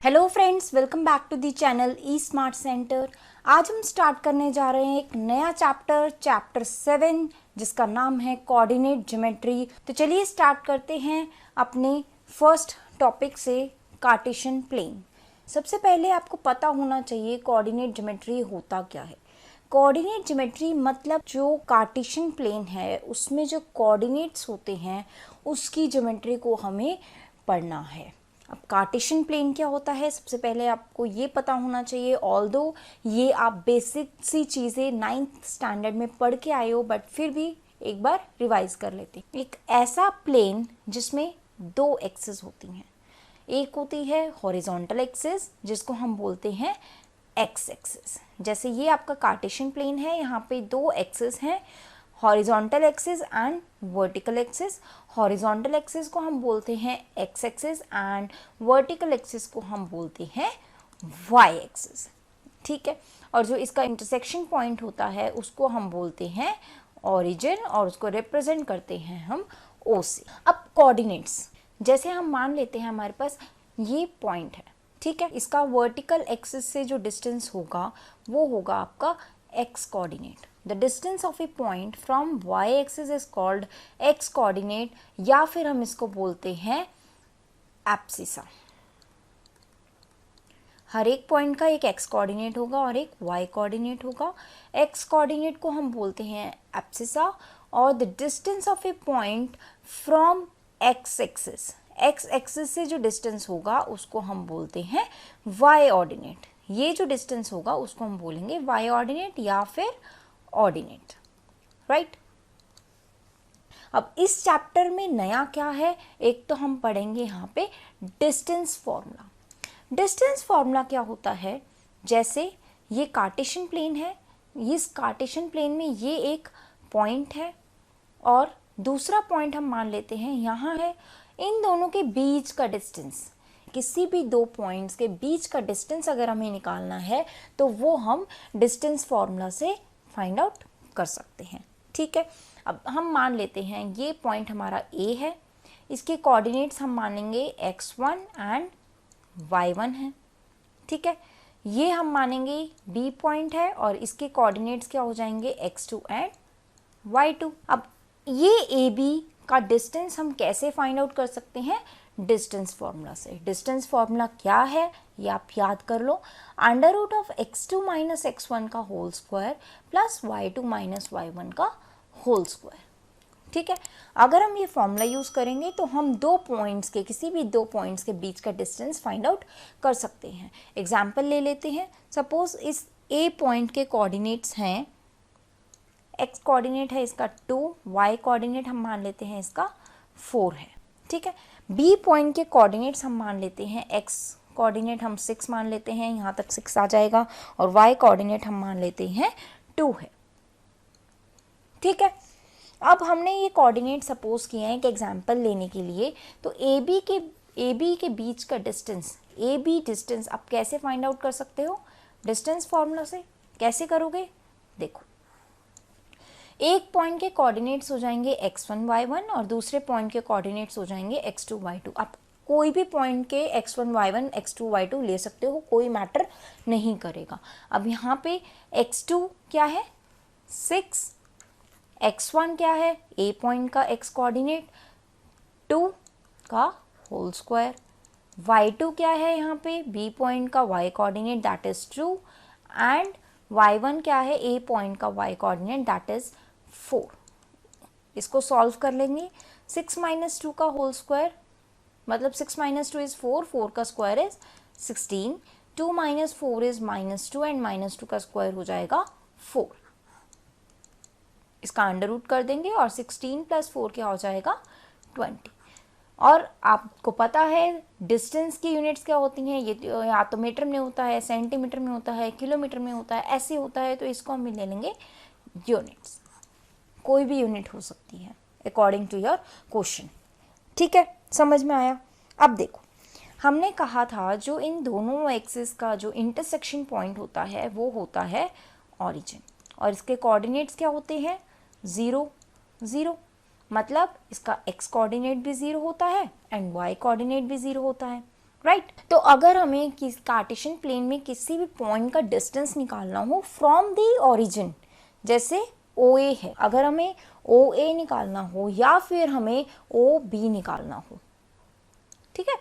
Hello friends, welcome back to the channel E smart centre. आज हम start करने जा रहे हैं एक नया चैप्टर 7 जिसका नाम है कोऑर्डिनेट ज्योमेट्री। तो चलिए स्टार्ट करते हैं अपने फर्स्ट टॉपिक से, कार्टेशियन प्लेन। सबसे पहले आपको पता होना चाहिए कोऑर्डिनेट ज्योमेट्री होता क्या है। कोऑर्डिनेट ज्योमेट्री मतलब जो कार्टेशियन प्लेन है उसमें जो कोऑर्डिनेट्स होते हैं उसकी ज्योमेट्री को हमें पढ़ना है। अब कार्टेशियन प्लेन क्या होता है, सबसे पहले आपको ये पता होना चाहिए। ऑल्दो ये आप बेसिक सी चीज़ें 9th स्टैंडर्ड में पढ़ के आए हो, बट फिर भी एक बार रिवाइज कर लेते हैं। एक ऐसा प्लेन जिसमें दो एक्सिस होती हैं। एक होती है हॉरिजॉन्टल एक्सिस जिसको हम बोलते हैं एक्स एक्सिस। जैसे ये आपका कार्टेशियन प्लेन है, यहाँ पे दो एक्सिस हैं, horizontal axis and vertical axis. Horizontal axis को हम बोलते हैं x axis and vertical axis को हम बोलते हैं वाई एक्सिस। ठीक है, और जो इसका इंटरसेक्शन पॉइंट होता है उसको हम बोलते हैं ओरिजिन, और उसको रिप्रेजेंट करते हैं हम ओ से। अब कोऑर्डिनेट्स, जैसे हम मान लेते हैं हमारे पास ये पॉइंट है, ठीक है, इसका वर्टिकल एक्सिस से जो डिस्टेंस होगा वो होगा आपका X coordinate. The distance of a point from Y axis is called X coordinate, या फिर हम इसको बोलते हैं एब्सिसा। हर एक पॉइंट का एक एक्स कोऑर्डिनेट होगा और एक वाई कोऑर्डिनेट होगा। एक्स कोऑर्डिनेट को हम बोलते हैं एब्सिसा, और the distance of a point from x axis, x axis से जो डिस्टेंस होगा उसको हम बोलते हैं वाई ऑर्डिनेट। ये जो डिस्टेंस होगा उसको हम बोलेंगे वाई ऑर्डिनेट या फिर ऑर्डिनेट, राइट। अब इस चैप्टर में नया क्या है, एक तो हम पढ़ेंगे यहाँ पे डिस्टेंस फॉर्मूला। डिस्टेंस फॉर्मूला क्या होता है, जैसे ये कार्टेशियन प्लेन है, इस कार्टेशियन प्लेन में ये एक पॉइंट है और दूसरा पॉइंट हम मान लेते हैं यहाँ है। इन दोनों के बीच का डिस्टेंस, किसी भी दो पॉइंट्स के बीच का डिस्टेंस अगर हमें निकालना है तो वो हम डिस्टेंस फॉर्मूला से फाइंड आउट कर सकते हैं। ठीक है, अब हम मान लेते हैं ये पॉइंट हमारा ए है, इसके कोऑर्डिनेट्स हम मानेंगे x1 एंड y1 है। ठीक है, ये हम मानेंगे बी पॉइंट है और इसके कोऑर्डिनेट्स क्या हो जाएंगे x2 एंड y2। अब ये ए बी का डिस्टेंस हम कैसे फाइंड आउट कर सकते हैं, डिस्टेंस फॉर्मूला से। डिस्टेंस फॉर्मूला क्या है ये आप याद कर लो, under root of x2 minus x1 का whole square plus y2 minus y1 का होल स्क्वायर। ठीक है, अगर हम ये फॉर्मूला यूज करेंगे तो हम दो पॉइंट्स के, किसी भी दो पॉइंट्स के बीच का डिस्टेंस फाइंड आउट कर सकते हैं। एग्जाम्पल ले लेते हैं, सपोज इस ए पॉइंट के कोऑर्डिनेट्स हैं, x कोऑर्डिनेट है इसका 2, y कोऑर्डिनेट हम मान लेते हैं इसका 4 है। ठीक है, b पॉइंट के कोऑर्डिनेट्स हम मान लेते हैं, x कोऑर्डिनेट हम 6 मान लेते हैं, यहाँ तक 6 आ जाएगा, और y कोऑर्डिनेट हम मान लेते हैं 2 है। ठीक है, अब हमने ये कोऑर्डिनेट सपोज किए हैं एक एग्जांपल लेने के लिए, तो ए बी के बीच का डिस्टेंस, ए बी डिस्टेंस आप कैसे फाइंड आउट कर सकते हो, डिस्टेंस फॉर्मूला से। कैसे करोगे, देखो, एक पॉइंट के कोऑर्डिनेट्स हो जाएंगे x1 y1 और दूसरे पॉइंट के कोऑर्डिनेट्स हो जाएंगे x2 y2। आप कोई भी पॉइंट के x1 y1 x2 y2 ले सकते हो, कोई मैटर नहीं करेगा। अब यहाँ पे x2 क्या है 6, x1 क्या है a पॉइंट का x कोऑर्डिनेट 2 का होल स्क्वायर, y2 क्या है यहाँ पे b पॉइंट का y coordinate that is 2, and y1 क्या है a पॉइंट का y कोऑर्डिनेट दैट इज 4। इसको सॉल्व कर लेंगे, 6 माइनस 2 का होल स्क्वायर मतलब 6 माइनस 2 इज 4, 4 का square is 16, 2 minus 4 is minus 2 and minus 2 का स्क्वायर हो जाएगा 4। इसका अंडर रूट कर देंगे और 16 प्लस 4 क्या हो जाएगा 20। और आपको पता है डिस्टेंस की यूनिट्स क्या होती हैं, ये या तो मीटर में होता है, सेंटीमीटर में होता है, किलोमीटर में होता है, ऐसे होता है, तो इसको हम ले लेंगे यूनिट्स। कोई भी यूनिट हो सकती है अकॉर्डिंग टू योर क्वेश्चन। ठीक है, समझ में आया। अब देखो, हमने कहा था जो इन दोनों एक्सिस का जो इंटरसेक्शन पॉइंट होता है वो होता है ऑरिजिन, और इसके कोऑर्डिनेट्स क्या होते हैं 0 0, मतलब इसका x कोऑर्डिनेट भी 0 होता है एंड y कोऑर्डिनेट भी 0 होता है, राइट। तो अगर हमें कार्टेशियन प्लेन में किसी भी पॉइंट का डिस्टेंस निकालना हो फ्रॉम द ओरिजिन, जैसे OA है, अगर हमें OA निकालना हो या फिर हमें OB निकालना हो, ठीक है,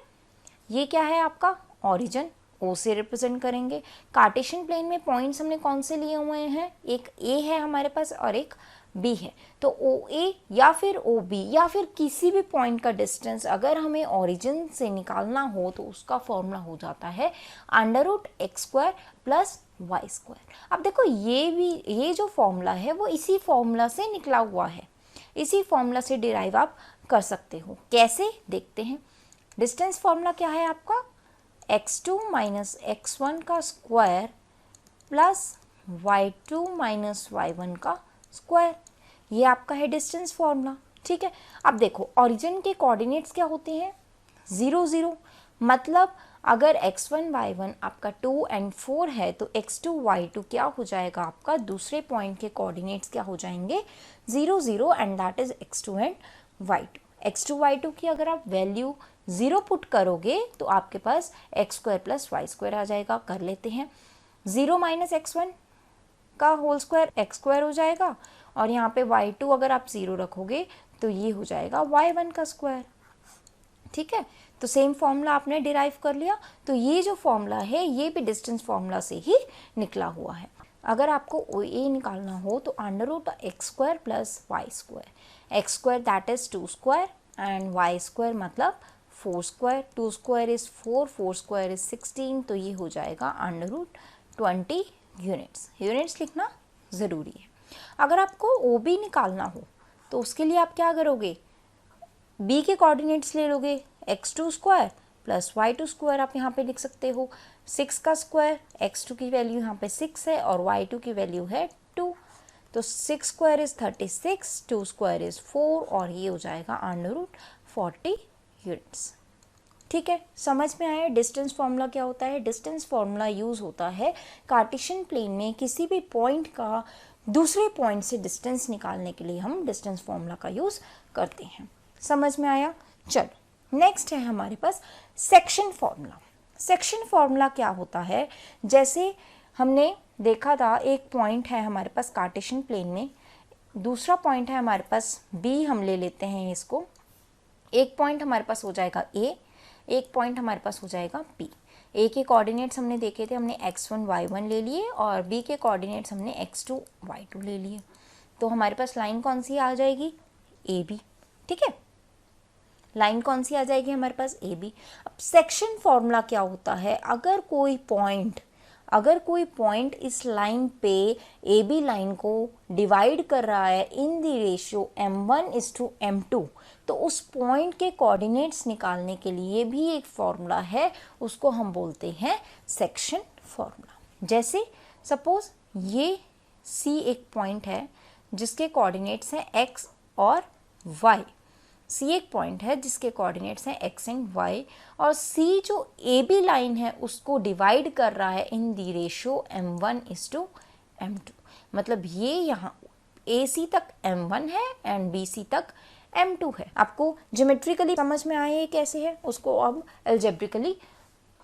ये क्या है आपका ओरिजिन, O से रिप्रेजेंट करेंगे। कार्टेशियन प्लेन में पॉइंट्स हमने कौन से लिए हुए हैं, एक A है हमारे पास और एक B है। तो OA या फिर OB या फिर किसी भी पॉइंट का डिस्टेंस अगर हमें ओरिजिन से निकालना हो तो उसका फॉर्मूला हो जाता है √x² + y²। अब देखो ये जो फॉर्मूला है वो इसी फॉर्मूला से निकला हुआ है, इसी फॉर्मूला से डिराइव आप कर सकते हो। कैसे देखते हैं। डिस्टेंस फॉर्मूला क्या है आपका, x2 - x1 का स्क्वायर प्लस y2 - y1 का स्क्वायर, ये आपका है डिस्टेंस फॉर्मूला, ठीक है। अब देखो ओरिजिन के कोऑर्डिनेट्स क्या होते हैं, 0 0, मतलब अगर x1 y1 आपका 2 और 4 है तो x2 y2 क्या हो जाएगा आपका, दूसरे पॉइंट के कोऑर्डिनेट्स क्या हो जाएंगे, 0 0, and that is x2 and y2। x2 y2 की अगर आप वैल्यू 0 पुट करोगे तो आपके पास x² + y² आ जाएगा। कर लेते हैं, 0 - x1 का होल स्क्वायर x² हो जाएगा और यहाँ पे y2 अगर आप 0 रखोगे तो ये हो जाएगा y1 का स्क्वायर, ठीक है। तो सेम फॉर्मूला आपने डिराइव कर लिया। तो ये जो फॉर्मूला है ये भी डिस्टेंस फॉर्मूला से ही निकला हुआ है। अगर आपको OA निकालना हो तो √x² + y², x² that is 2² and y² मतलब 4², 2² इज 4, 4² इज 16, तो ये हो जाएगा √20 यूनिट्स। यूनिट्स लिखना ज़रूरी है। अगर आपको OB निकालना हो तो उसके लिए आप क्या करोगे, B के कोऑर्डिनेट्स ले लोगे, x2² + y2² आप यहाँ पे लिख सकते हो, 6 का स्क्वायर, x2 की वैल्यू यहाँ पे 6 है और y2 की वैल्यू है 2, तो 6² इज 36, 2² इज 4 और ये हो जाएगा √40 यूनिट्स, ठीक है। समझ में आया डिस्टेंस फॉर्मूला क्या होता है। डिस्टेंस फॉर्मूला यूज़ होता है कार्टेशियन प्लेन में किसी भी पॉइंट का दूसरे पॉइंट से डिस्टेंस निकालने के लिए हम डिस्टेंस फॉर्मूला का यूज़ करते हैं। समझ में आया। चलो नेक्स्ट है हमारे पास सेक्शन फॉर्मूला। सेक्शन फॉर्मूला क्या होता है, जैसे हमने देखा था एक पॉइंट है हमारे पास कार्टेशियन प्लेन में, दूसरा पॉइंट है हमारे पास B, हम ले लेते हैं इसको, एक पॉइंट हमारे पास हो जाएगा A, एक पॉइंट हमारे पास हो जाएगा B। A के कोऑर्डिनेट्स हमने देखे थे, हमने x1 y1 ले लिए और B के कोऑर्डिनेट्स हमने x2 y2 ले लिए। तो हमारे पास लाइन कौन सी आ जाएगी, AB, ठीक है। लाइन कौन सी आ जाएगी हमारे पास, AB। अब सेक्शन फॉर्मूला क्या होता है, अगर कोई पॉइंट इस लाइन पे AB लाइन को डिवाइड कर रहा है इन द रेशियो m1:m2, तो उस पॉइंट के कोऑर्डिनेट्स निकालने के लिए भी एक फॉर्मूला है, उसको हम बोलते हैं सेक्शन फॉर्मूला। जैसे सपोज ये C एक पॉइंट है जिसके कोऑर्डिनेट्स हैं x और y, C एक पॉइंट है जिसके कोऑर्डिनेट्स हैं x एंड y, और C जो AB लाइन है उसको डिवाइड कर रहा है इन द रेशियो m1:m2, मतलब ये यहाँ AC तक m1 है एंड BC तक m2 है। आपको ज्योमेट्रिकली समझ में आया है कैसे है, उसको अब अलजेब्रिकली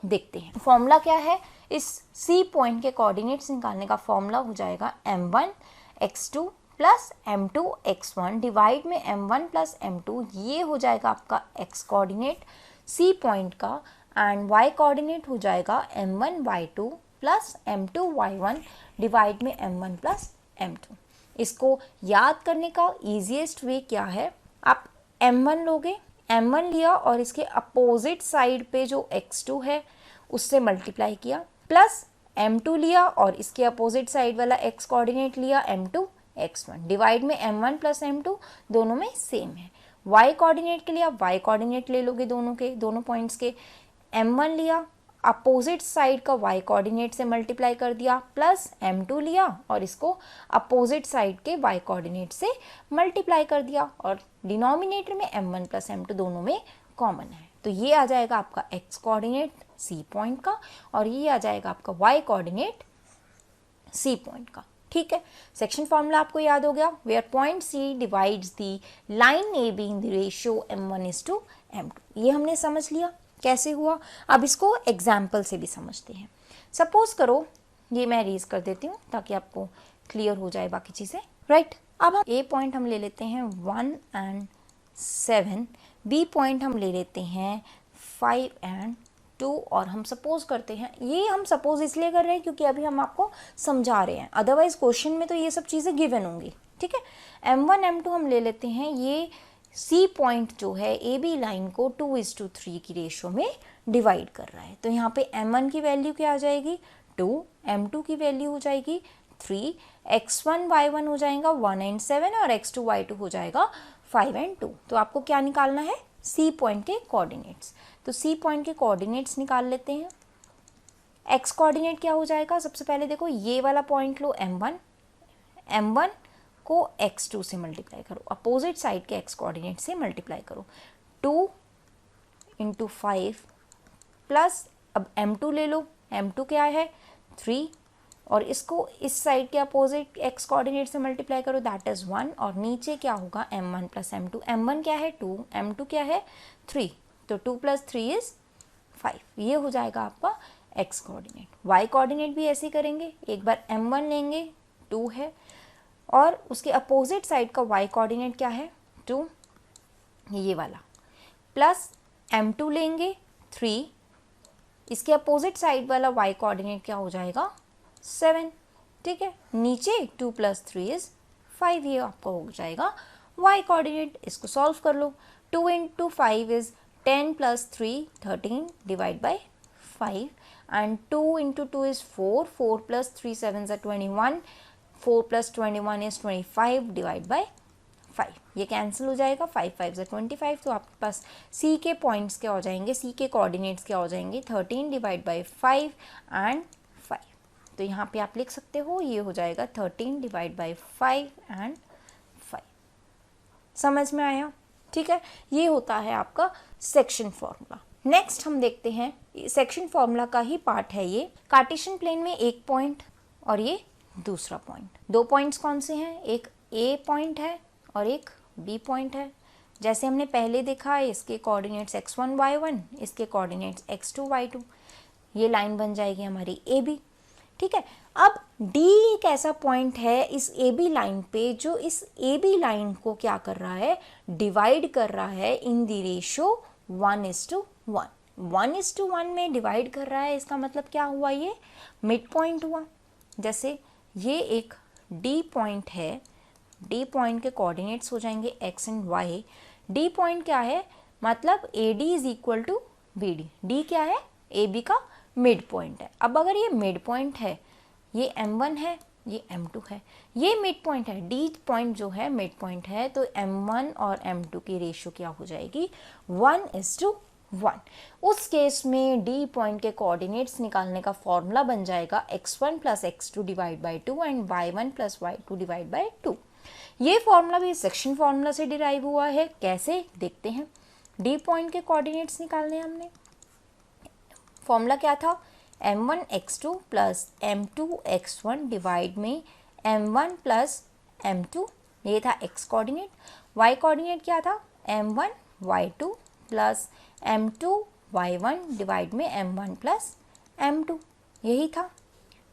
देखते हैं। फॉर्मूला क्या है, इस C पॉइंट के कोऑर्डिनेट्स निकालने का फॉर्मूला हो जाएगा m1x2 + m2x1 डिवाइड में m1 + m2, ये हो जाएगा आपका x कोऑर्डिनेट C पॉइंट का, एंड y कोऑर्डिनेट हो जाएगा m1y2 + m2y1 डिवाइड में m1 + m2। इसको याद करने का ईजीएस्ट वे क्या है, आप m1 लोगे, m1 लिया और इसके अपोजिट साइड पे जो x2 है उससे मल्टीप्लाई किया, प्लस m2 लिया और इसके अपोजिट साइड वाला x कोऑर्डिनेट लिया m2x1 डिवाइड में m1 + m2, दोनों में सेम है। y कोऑर्डिनेट के लिए आप y कोऑर्डिनेट ले लोगे, दोनों पॉइंट्स के, m1 लिया अपोजिट साइड का y कोऑर्डिनेट से मल्टीप्लाई कर दिया, प्लस m2 लिया और इसको अपोजिट साइड के y कोऑर्डिनेट से मल्टीप्लाई कर दिया, और डिनोमिनेटर में m1 + m2 दोनों में कॉमन है, तो ये आ जाएगा आपका x कोऑर्डिनेट C पॉइंट का और ये आ जाएगा आपका y कोऑर्डिनेट C पॉइंट का, ठीक है। सेक्शन फॉर्मूला आपको याद हो गया, where point C divides the line AB in the ratio m1:m2, ये हमने समझ लिया। कैसे हुआ, अब इसको एग्जाम्पल से भी समझते हैं। सपोज करो, ये मैं रेज कर देती हूँ ताकि आपको क्लियर हो जाए बाकी चीज़ें, राइट। अब हम ए पॉइंट हम ले लेते हैं 1 and 7, बी पॉइंट हम ले लेते हैं 5 and 2, और हम सपोज करते हैं, ये हम सपोज इसलिए कर रहे हैं क्योंकि अभी हम आपको समझा रहे हैं, अदरवाइज क्वेश्चन में तो ये सब चीज़ें गिवन होंगी, ठीक है। M1 M2 हम ले लेते हैं, ये सी पॉइंट जो है ए बी लाइन को 2:3 की रेशो में डिवाइड कर रहा है। तो यहाँ पे M1 की वैल्यू क्या आ जाएगी 2, M2 की वैल्यू हो जाएगी 3, x1 y1 हो जाएगा 1 and 7 और x2 y2 हो जाएगा 5 and 2। तो आपको क्या निकालना है, सी पॉइंट के कोऑर्डिनेट्स। तो सी पॉइंट के कोऑर्डिनेट्स निकाल लेते हैं। एक्स कोऑर्डिनेट क्या हो जाएगा, सबसे पहले देखो ये वाला पॉइंट लो M1, M1 को x2 से मल्टीप्लाई करो, अपोजिट साइड के x कोऑर्डिनेट से मल्टीप्लाई करो, 2 × 5 प्लस, अब M2 ले लो, M2 क्या है 3, और इसको इस साइड के अपोजिट x कोऑर्डिनेट से मल्टीप्लाई करो, दैट इज 1, और नीचे क्या होगा M1 + M2, M1 क्या है 2, M2 क्या है 3, तो 2 + 3 इज 5, ये हो जाएगा आपका x कोऑर्डिनेट। y कोऑर्डिनेट भी ऐसे ही करेंगे, एक बार M1 लेंगे 2 है, और उसके अपोजिट साइड का y कोऑर्डिनेट क्या है 2, ये वाला, प्लस M2 लेंगे 3, इसके अपोजिट साइड वाला y कोऑर्डिनेट क्या हो जाएगा 7, ठीक है। नीचे 2 + 3 इज 5, ये आपका हो जाएगा y कोऑर्डिनेट। इसको सॉल्व कर लो, 2 × 5 is 10 + 3 13 divide by 5, and 2 × 2 is 4, 4 + 3 7 is 21, 4 + 21 is 25 divide by 5, ये कैंसिल हो जाएगा, 5 5 is 25। तो आपके पास सी के पॉइंट्स क्या हो जाएंगे, सी के कोऑर्डिनेट्स क्या हो जाएंगे 13 डिवाइड बाय 5 एंड 5। तो यहाँ पे आप लिख सकते हो, ये हो जाएगा 13 डिवाइड बाय 5 एंड 5। समझ में आया, ठीक है। ये होता है आपका सेक्शन फॉर्मूला। नेक्स्ट हम देखते हैं, सेक्शन फॉर्मूला का ही पार्ट है ये। कार्टेशियन प्लेन में एक पॉइंट और ये दूसरा पॉइंट, दो पॉइंट्स कौन से हैं, एक ए पॉइंट है और एक बी पॉइंट है। जैसे हमने पहले देखा है, इसके कोऑर्डिनेट्स x1 y1, इसके कोऑर्डिनेट्स x2 y2, ये लाइन बन जाएगी हमारी ए बी, ठीक है। अब D एक ऐसा पॉइंट है इस ए बी लाइन पे जो इस ए बी लाइन को क्या कर रहा है, डिवाइड कर रहा है इन द रेशो 1:1, 1:1 में डिवाइड कर रहा है। इसका मतलब क्या हुआ, ये मिड पॉइंट हुआ। जैसे ये एक D पॉइंट है, D पॉइंट के कोऑर्डिनेट्स हो जाएंगे x and y। D point क्या है, मतलब AD is equal to BD, D क्या है AB का मिड पॉइंट है। अब अगर ये मिड पॉइंट है, ये M1 है, ये M2 है, ये मिड पॉइंट है, D पॉइंट जो है मिड पॉइंट है, तो M1 और M2 की रेशियो क्या हो जाएगी 1:1। उस केस में D पॉइंट के कोऑर्डिनेट्स निकालने का फॉर्मूला बन जाएगा x1 + x2 divide by 2 and y1 + y2 divide by 2। ये फॉर्मूला भी सेक्शन फॉर्मूला से डिराइव हुआ है। कैसे देखते हैं, D पॉइंट के कोऑर्डिनेट्स निकालने हमने, फॉर्मूला क्या था, m1 x2 + m2 x1 divide में m1 + m2, ये था x कोऑर्डिनेट। y कोऑर्डिनेट क्या था, m1 y2 + m2 y1 divide में m1 + m2, यही था,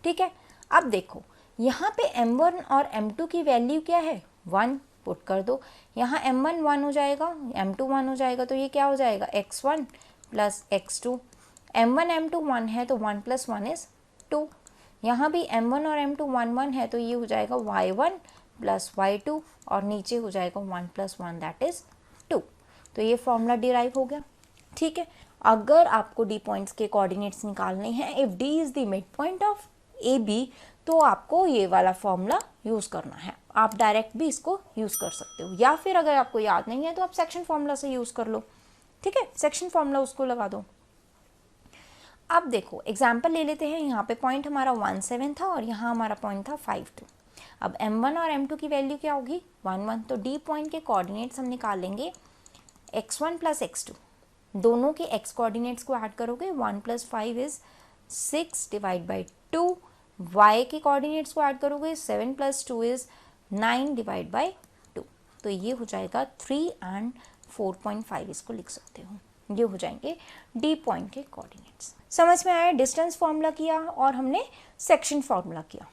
ठीक है। अब देखो यहाँ पे m1 और m2 की वैल्यू क्या है 1, पुट कर दो, यहाँ m1 1 हो जाएगा, m2 1 हो जाएगा, तो ये क्या हो जाएगा x1 + x2। m1 m2 1 है तो 1 + 1 इज 2, यहाँ भी m1 और m2 1 1 है तो ये हो जाएगा y1 + y2, और नीचे हो जाएगा 1 + 1 दैट इज 2। तो ये फॉर्मूला डिराइव हो गया, ठीक है। अगर आपको D पॉइंट्स के कोऑर्डिनेट्स निकालने हैं, if D is the mid point of AB, तो आपको ये वाला फॉर्मूला यूज़ करना है। आप डायरेक्ट भी इसको यूज़ कर सकते हो, या फिर अगर आपको याद नहीं है तो आप सेक्शन फॉर्मूला से यूज़ कर लो, ठीक है। सेक्शन फॉर्मूला उसको लगा दो। अब देखो एग्जाम्पल ले लेते हैं, यहाँ पे पॉइंट हमारा 1 7 था और यहाँ हमारा पॉइंट था 5 2। अब m1 और m2 की वैल्यू क्या होगी 1 1, तो D पॉइंट के कोऑर्डिनेट्स हम निकालेंगे x1 + x2, दोनों के x कोऑर्डिनेट्स को ऐड करोगे, 1 + 5 इज 6 डिवाइड बाई 2, y के कोऑर्डिनेट्स को ऐड करोगे, 7 + 2 इज 9 डिवाइड बाई 2, तो ये हो जाएगा 3 and 4.5, इसको लिख सकते हो, ये हो जाएंगे डी पॉइंट के कोऑर्डिनेट्स। समझ में आया? डिस्टेंस फॉर्मूला किया और हमने सेक्शन फॉर्मूला किया।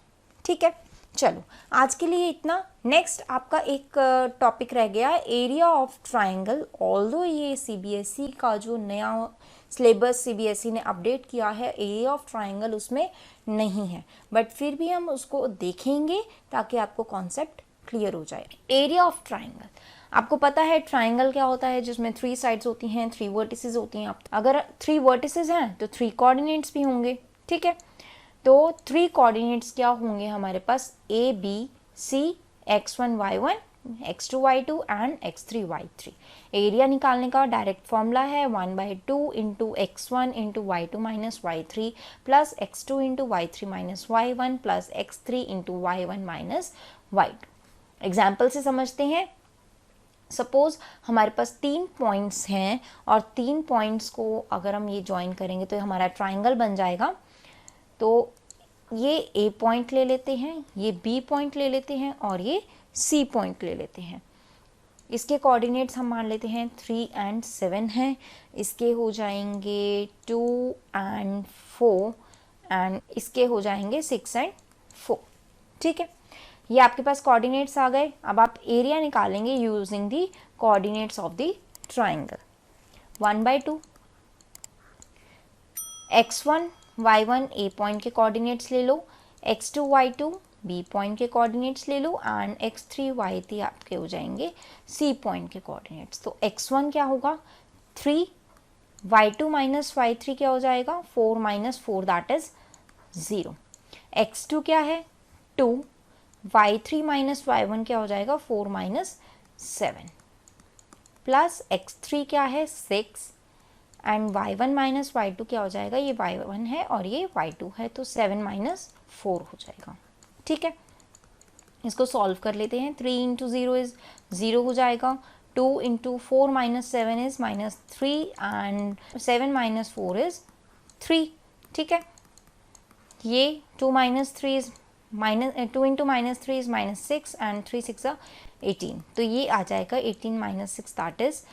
ठीक है, चलो आज के लिए इतना। नेक्स्ट आपका एक टॉपिक रह गया एरिया ऑफ ट्राइंगल। ऑल्दो ये सीबीएसई का जो नया सिलेबस सीबीएसई ने अपडेट किया है, एरिया ऑफ ट्राइंगल उसमें नहीं है, बट फिर भी हम उसको देखेंगे ताकि आपको कॉन्सेप्ट क्लियर हो जाए। एरिया ऑफ ट्राइंगल, आपको पता है ट्राइंगल क्या होता है, जिसमें 3 साइड्स होती हैं, 3 वर्टिसेस होती हैं। अगर 3 वर्टिसेस हैं तो 3 कोऑर्डिनेट्स भी होंगे। ठीक है, तो 3 कोऑर्डिनेट्स क्या होंगे हमारे पास, A B C, x1 y1, x2 y2 and x3 y3। Area निकालने का डायरेक्ट फॉर्मूला है 1/2 into x1 into y2 minus y3 plus x2 into y3 minus y1 plus x3 into y1 minus y2। Example से समझते हैं। Suppose हमारे पास 3 points हैं और 3 points को अगर हम ये ज्वाइन करेंगे तो हमारा ट्राइंगल बन जाएगा। तो ये ए पॉइंट ले लेते हैं, ये बी पॉइंट ले लेते हैं और ये सी पॉइंट ले लेते हैं। इसके कोऑर्डिनेट्स हम मान लेते हैं 3 एंड 7 हैं। इसके हो जाएंगे 2 एंड 4 एंड इसके हो जाएंगे 6 एंड 4। ठीक है, ये आपके पास कोऑर्डिनेट्स आ गए। अब आप एरिया निकालेंगे using the coordinates of the triangle. 1/2 x1 y1 A point के कोऑर्डिनेट्स ले लो, x2 y2 बी पॉइंट के कोऑर्डिनेट्स ले लो एंड x3 y3 आपके हो जाएंगे सी पॉइंट के कोऑर्डिनेट्स। तो x1 क्या होगा 3, y2 माइनस y3 क्या हो जाएगा 4 माइनस 4 दैट इज 0। x2 क्या है 2, y3 माइनस y1 क्या हो जाएगा 4 माइनस 7 प्लस x3 क्या है 6 एंड y1 माइनस y2 क्या हो जाएगा, ये y1 है और ये y2 है, तो 7 माइनस 4 हो जाएगा। ठीक है, इसको सॉल्व कर लेते हैं। 3 इंटू 0 इज 0 हो जाएगा, 2 into 4 minus 7 is minus 3 and 7 minus 4 is 3। ठीक है, ये 2 minus 3 is two into minus 3 is minus 6 and 3 6 18, तो ये आ जाएगा 18 माइनस 6 दैट इज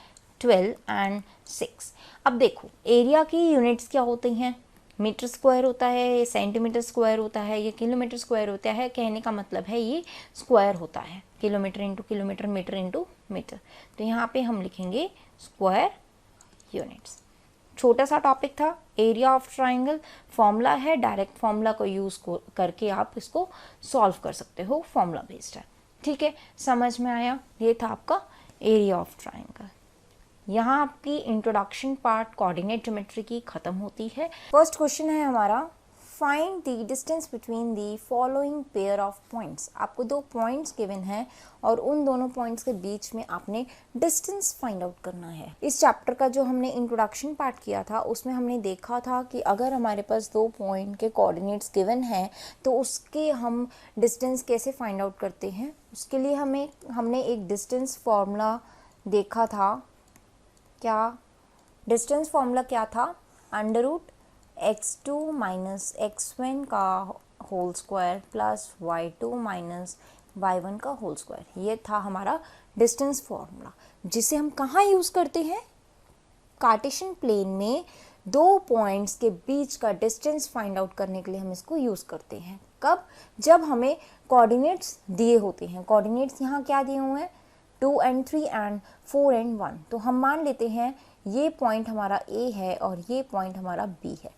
12 एंड 6। अब देखो एरिया की यूनिट्स क्या होती हैं, मीटर स्क्वायर होता है, सेंटीमीटर स्क्वायर होता है, ये किलोमीटर स्क्वायर होता है। कहने का मतलब है ये स्क्वायर होता है, kilometre into kilometre, metre into metre. तो यहाँ पे हम लिखेंगे स्क्वायर यूनिट्स। छोटा सा टॉपिक था एरिया ऑफ ट्राइंगल। फॉर्मूला है, डायरेक्ट फॉर्मूला को यूज़ करके आप इसको सॉल्व कर सकते हो, फॉर्मूला बेस्ड है। ठीक है, समझ में आया? ये था आपका एरिया ऑफ ट्राइंगल। यहाँ आपकी इंट्रोडक्शन पार्ट कोऑर्डिनेट ज्योमेट्री की ख़त्म होती है। फर्स्ट क्वेश्चन है हमारा, find the distance between the following pair of points. आपको 2 पॉइंट्स गिवन हैं और उन दोनों पॉइंट्स के बीच में आपने डिस्टेंस फाइंड आउट करना है। इस चैप्टर का जो हमने इंट्रोडक्शन पार्ट किया था उसमें हमने देखा था कि अगर हमारे पास 2 पॉइंट के कोऑर्डिनेट्स गिवन हैं तो उसके हम डिस्टेंस कैसे फाइंड आउट करते हैं। उसके लिए हमने एक डिस्टेंस फॉर्मूला देखा था। क्या डिस्टेंस फॉर्मूला क्या था, √x2 माइनस x1 का whole square plus y2 minus y1 का होल स्क्वायर। ये था हमारा डिस्टेंस फॉर्मूला, जिसे हम कहाँ यूज़ करते हैं, कार्टेशियन प्लेन में 2 पॉइंट्स के बीच का डिस्टेंस फाइंड आउट करने के लिए हम इसको यूज़ करते हैं। कब, जब हमें कोऑर्डिनेट्स दिए होते हैं। कोऑर्डिनेट्स यहाँ क्या दिए हुए हैं 2 and 3 and 4 and 1। तो हम मान लेते हैं ये पॉइंट हमारा A है और ये पॉइंट हमारा B है।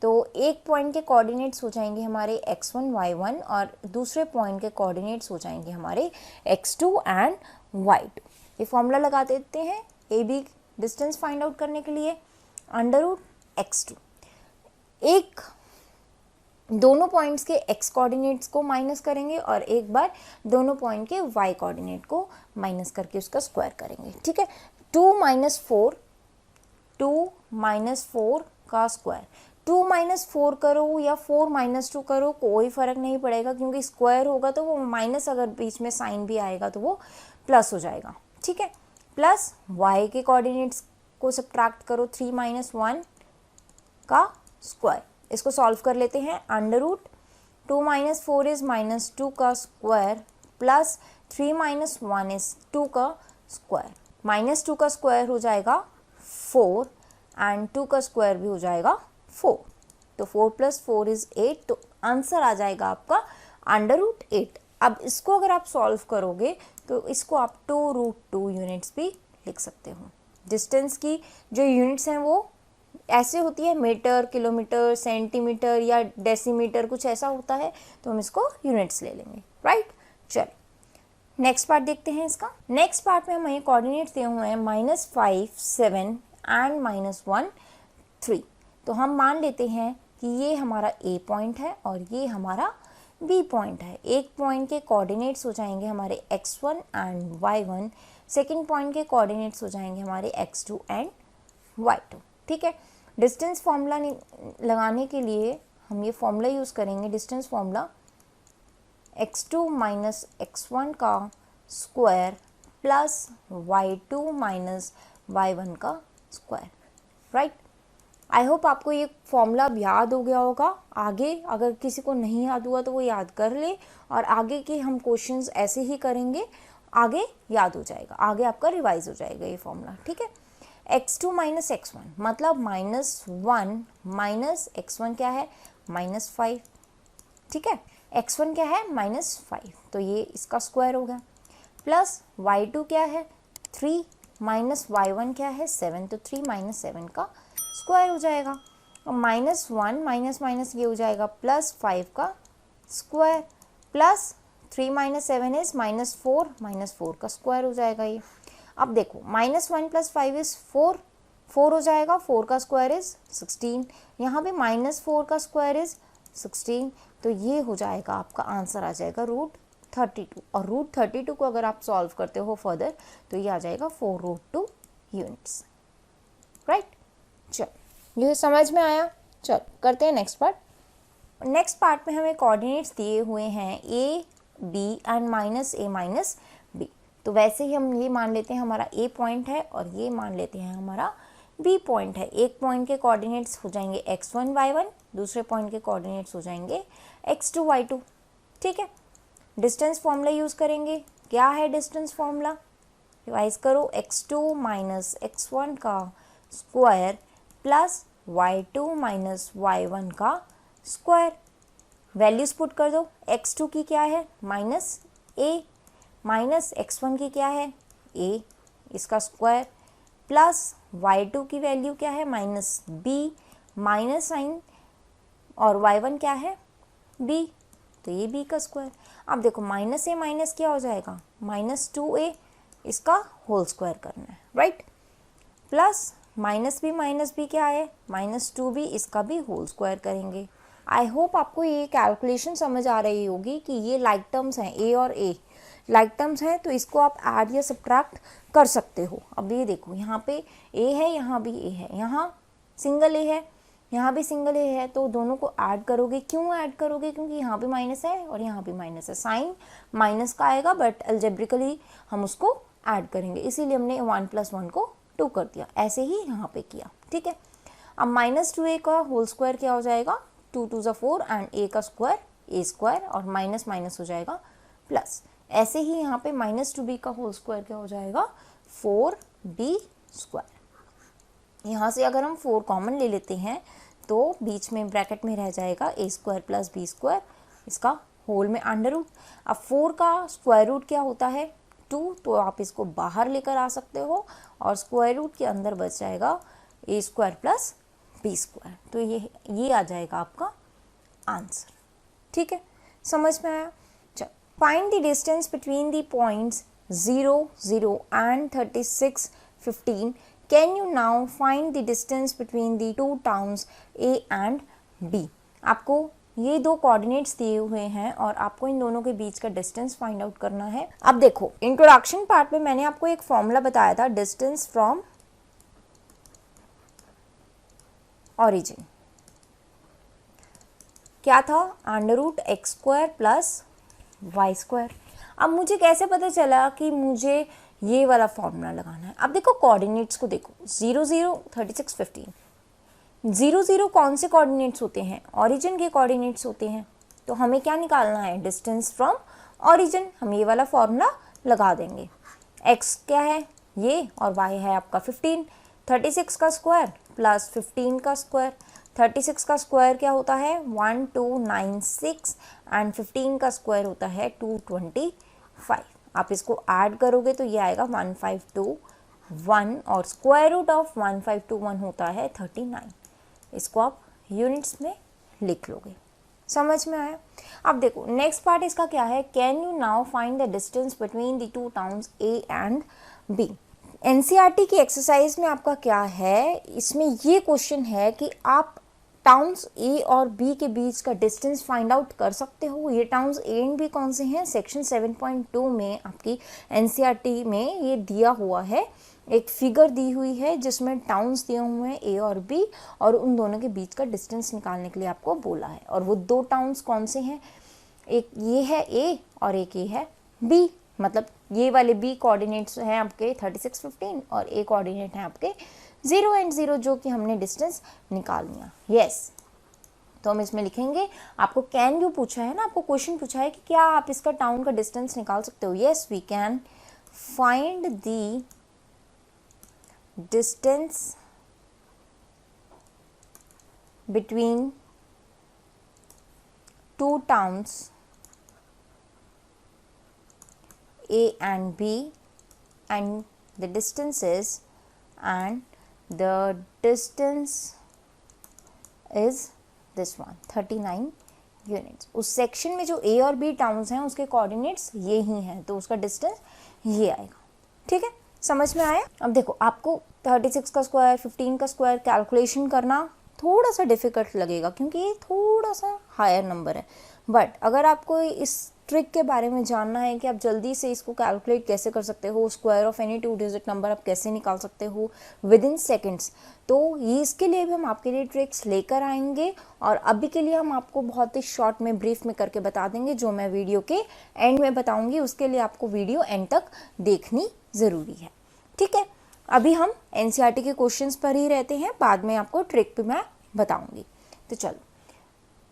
तो एक पॉइंट के कोऑर्डिनेट्स हो जाएंगे हमारे x1 y1 और दूसरे पॉइंट के कोऑर्डिनेट्स हो जाएंगे हमारे x2 एंड y2। ये फॉर्मूला लगा देते हैं AB डिस्टेंस फाइंड आउट करने के लिए, √x2। एक दोनों पॉइंट्स के x कोऑर्डिनेट्स को माइनस करेंगे और एक बार दोनों पॉइंट के y कोऑर्डिनेट को माइनस करके उसका स्क्वायर करेंगे। ठीक है, 2 माइनस 4 का स्क्वायर, 2 माइनस 4 करो या 4 माइनस 2 करो कोई फ़र्क नहीं पड़ेगा, क्योंकि स्क्वायर होगा तो वो माइनस, अगर बीच में साइन भी आएगा तो वो प्लस हो जाएगा। ठीक है, प्लस y के कोऑर्डिनेट्स को सब्ट्रैक्ट करो, 3 माइनस 1 का स्क्वायर। इसको सॉल्व कर लेते हैं, √2 माइनस 4 इज माइनस 2 का स्क्वायर प्लस 3 माइनस 1 इज 2 का स्क्वायर। माइनस 2 का स्क्वायर हो जाएगा 4 एंड 2 का स्क्वायर भी हो जाएगा 4, तो 4 + 4 इज 8, तो आंसर आ जाएगा आपका √8। अब इसको अगर आप सॉल्व करोगे तो इसको आप 2√2 यूनिट्स भी लिख सकते हो। डिस्टेंस की जो यूनिट्स हैं वो ऐसे होती है, मीटर, किलोमीटर, सेंटीमीटर या डेसीमीटर, कुछ ऐसा होता है, तो हम इसको यूनिट्स ले लेंगे, राइट। चलो नेक्स्ट पार्ट देखते हैं इसका। नेक्स्ट पार्ट में हमें कोऑर्डिनेट्स दिए हुए हैं -5, 7 एंड -1, 3। तो हम मान लेते हैं कि ये हमारा ए पॉइंट है और ये हमारा बी पॉइंट है। एक पॉइंट के कोऑर्डिनेट्स हो जाएंगे हमारे x1 and y1, second point के कोऑर्डिनेट्स हो जाएंगे हमारे x2 एंड y2, ठीक है। डिस्टेंस फॉर्मूला लगाने के लिए हम ये फॉर्मूला यूज़ करेंगे, distance formula x2 minus x1 का square plus y2 minus y1 का स्क्वायर, राइट। आई होप आपको ये फॉर्मूला अब याद हो गया होगा। आगे अगर किसी को नहीं याद हुआ तो वो याद कर ले, और आगे के हम क्वेश्चंस ऐसे ही करेंगे, आगे याद हो जाएगा, आगे आपका रिवाइज हो जाएगा ये फॉर्मूला, ठीक है। x2 माइनस x1 मतलब -1 माइनस x1 क्या है -5, ठीक है। x1 क्या है -5, तो ये इसका स्क्वायर हो गया, प्लस y2 क्या है 3 माइनस y1 क्या है 7, तो 3 माइनस 7 का स्क्वायर हो जाएगा। और -1 माइनस माइनस ये हो जाएगा +5 का स्क्वायर, प्लस 3 माइनस 7 इज -4 का स्क्वायर हो जाएगा ये। अब देखो -1 + 5 इज 4 हो जाएगा, 4 का स्क्वायर इज 16, यहाँ पे -4 का स्क्वायर इज 16, तो ये हो जाएगा आपका आंसर आ जाएगा √32। और √32 को अगर आप सॉल्व करते हो फर्दर तो ये आ जाएगा 4√2 यूनिट्स, राइट। चलो ये समझ में आया। चलो करते हैं नेक्स्ट पार्ट। नेक्स्ट पार्ट में हमें कोऑर्डिनेट्स दिए हुए हैं a, b and -a - b। तो वैसे ही हम ये मान लेते हैं हमारा a पॉइंट है और ये मान लेते हैं हमारा b पॉइंट है। एक पॉइंट के कोऑर्डिनेट्स हो जाएंगे x1 y1, दूसरे पॉइंट के कोऑर्डिनेट्स हो जाएंगे x2 y2, ठीक है। डिस्टेंस फॉर्मूला यूज़ करेंगे। क्या है डिस्टेंस फॉर्मूला, रिवाइज करो, x2 माइनस x1 का square plus y2 minus y1 का स्क्वायर। वैल्यूज पुट कर दो, x2 की क्या है -a, माइनस x1 की क्या है a, इसका स्क्वायर, प्लस y2 की वैल्यू क्या है -b, माइनस साइन, और y1 क्या है b, तो ये b का स्क्वायर। अब देखो -a माइनस क्या हो जाएगा -2a, इसका होल स्क्वायर करना है, राइट। प्लस -b क्या है -2b, इसका भी होल स्क्वायर करेंगे। आई होप आपको ये कैलकुलेशन समझ आ रही होगी कि ये लाइक टर्म्स हैं, a और a लाइक टर्म्स हैं, तो इसको आप ऐड या सब्ट्रैक्ट कर सकते हो। अब ये देखो यहाँ पे a है, यहाँ भी a है, यहाँ सिंगल a है, यहाँ भी सिंगल a है, तो दोनों को ऐड करोगे। क्यों ऐड करोगे, क्योंकि यहाँ भी माइनस है और यहाँ भी माइनस है, साइन माइनस का आएगा, बट अलजेब्रिकली हम उसको ऐड करेंगे, इसीलिए हमने 1 + 1 को 2 कर दिया, ऐसे ही यहाँ पे किया, ठीक है। अब -2a का होल स्क्वायर क्या हो जाएगा 2 × 2 = 4 एंड a का स्क्वायर a स्क्वायर, और माइनस माइनस हो जाएगा प्लस। ऐसे ही यहाँ पे -2b का होल स्क्वायर क्या हो जाएगा 4b स्क्वायर। यहाँ से अगर हम 4 कॉमन ले लेते हैं तो बीच में ब्रैकेट में रह जाएगा a square plus b square, इसका होल में अंडर रूट। अब 4 का स्क्वायर रूट क्या होता है 2, तो आप इसको बाहर लेकर आ सकते हो और स्क्वायर रूट के अंदर बच जाएगा a square plus b square, तो ये आ जाएगा आपका आंसर, ठीक है। समझ में आया। चलो find the distance between the points 0, 0 and 36, 15। Can you now find the distance between the two towns a and b। आपको ये दो कोऑर्डिनेट्स दिए हुए हैं और आपको इन दोनों के बीच का डिस्टेंस फाइंड आउट करना है। अब देखो इंट्रोडक्शन पार्ट में मैंने आपको एक फॉर्मूला बताया था, डिस्टेंस फ्रॉम ओरिजिन क्या था √x² + y²। अब मुझे कैसे पता चला कि मुझे ये वाला फॉर्मूला लगाना है। अब देखो कोऑर्डिनेट्स को देखो 0, 0, 36, 15। 0, 0 कौन से कोऑर्डिनेट्स होते हैं ओरिजिन के कोऑर्डिनेट्स होते हैं, तो हमें क्या निकालना है डिस्टेंस फ्रॉम ओरिजिन। हम ये वाला फॉर्मूला लगा देंगे। x क्या है ये और y है आपका 15, 36 का स्क्वायर प्लस 15 का स्क्वायर। 36 का स्क्वायर क्या होता है 1296 एंड 15 का स्क्वायर होता है 225। आप इसको ऐड करोगे तो ये आएगा 1521 और स्क्वायर रूट ऑफ 1521 होता है 39। इसको आप यूनिट्स में लिख लोगे। समझ में आया? अब देखो नेक्स्ट पार्ट इसका क्या है, can you now find the distance between the two towns A and B. NCERT की एक्सरसाइज में आपका क्या है, इसमें ये क्वेश्चन है कि आप टाउन्स ए और बी के बीच का डिस्टेंस फाइंड आउट कर सकते हो। ये टाउन्स ए एंड बी कौन से हैं, सेक्शन 7.2 में आपकी एनसीईआरटी में ये दिया हुआ है, एक फिगर दी हुई है जिसमें टाउन्स दिए हुए हैं ए और बी और उन दोनों के बीच का डिस्टेंस निकालने के लिए आपको बोला है। और वो दो टाउन्स कौन से हैं, एक ये है ए और एक ये है बी। मतलब ये वाले बी कोऑर्डिनेट्स हैं आपके 36, 15 और ए कोऑर्डिनेट हैं आपके 0 एंड 0 जो कि हमने डिस्टेंस निकाल लिया। यस, तो हम इसमें लिखेंगे, आपको कैन यू पूछा है ना, आपको क्वेश्चन पूछा है कि क्या आप इसका टाउन का डिस्टेंस निकाल सकते हो। Yes we can find the distance between two towns A and B and the distances and the distance is this one 39 units. उस सेक्शन में जो A और B टाउन्स हैं उसके कोऑर्डिनेट्स ये ही हैं तो उसका डिस्टेंस ये आएगा। ठीक है, समझ में आया? अब देखो आपको 36 का स्क्वायर 15 का स्क्वायर कैलकुलेशन करना थोड़ा सा डिफिकल्ट लगेगा क्योंकि ये थोड़ा सा हायर नंबर है, बट अगर आपको इस ट्रिक के बारे में जानना है कि आप जल्दी से इसको कैलकुलेट कैसे कर सकते हो, square of any 2 digit number आप कैसे निकाल सकते हो विद इन सेकेंड्स, तो ये इसके लिए भी हम आपके लिए ट्रिक्स लेकर आएंगे। और अभी के लिए हम आपको बहुत ही शॉर्ट में ब्रीफ में करके बता देंगे, जो मैं वीडियो के एंड में बताऊंगी उसके लिए आपको वीडियो एंड तक देखनी ज़रूरी है। ठीक है, अभी हम एनसीईआरटी के क्वेश्चंस पर ही रहते हैं, बाद में आपको ट्रिक भी मैं बताऊंगी। तो चलो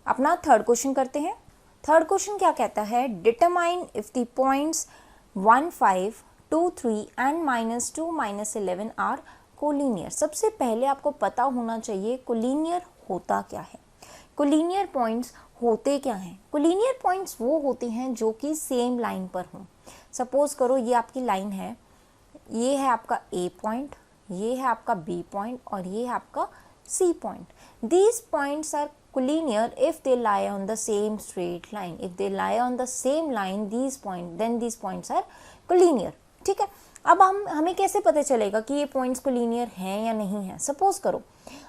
अपना थर्ड क्वेश्चन करते हैं। थर्ड क्वेश्चन क्या कहता है, determine if the points 1, 5, 2, 3 and -2, -11 are collinear. सबसे पहले आपको पता होना चाहिए कोलिनियर होता क्या है। कोलिनियर पॉइंट्स होते क्या हैं? कोलिनियर पॉइंट्स वो होते हैं जो कि सेम लाइन पर हों। सपोज करो ये आपकी लाइन है, ये है आपका ए पॉइंट, ये है आपका बी पॉइंट और ये है आपका C point. These points are collinear if they lie on the same straight line. If they lie on the same line, then these points are collinear. ठीक है, अब हमें कैसे पता चलेगा कि ये पॉइंट्स कोलिनियर हैं या नहीं हैं? सपोज करो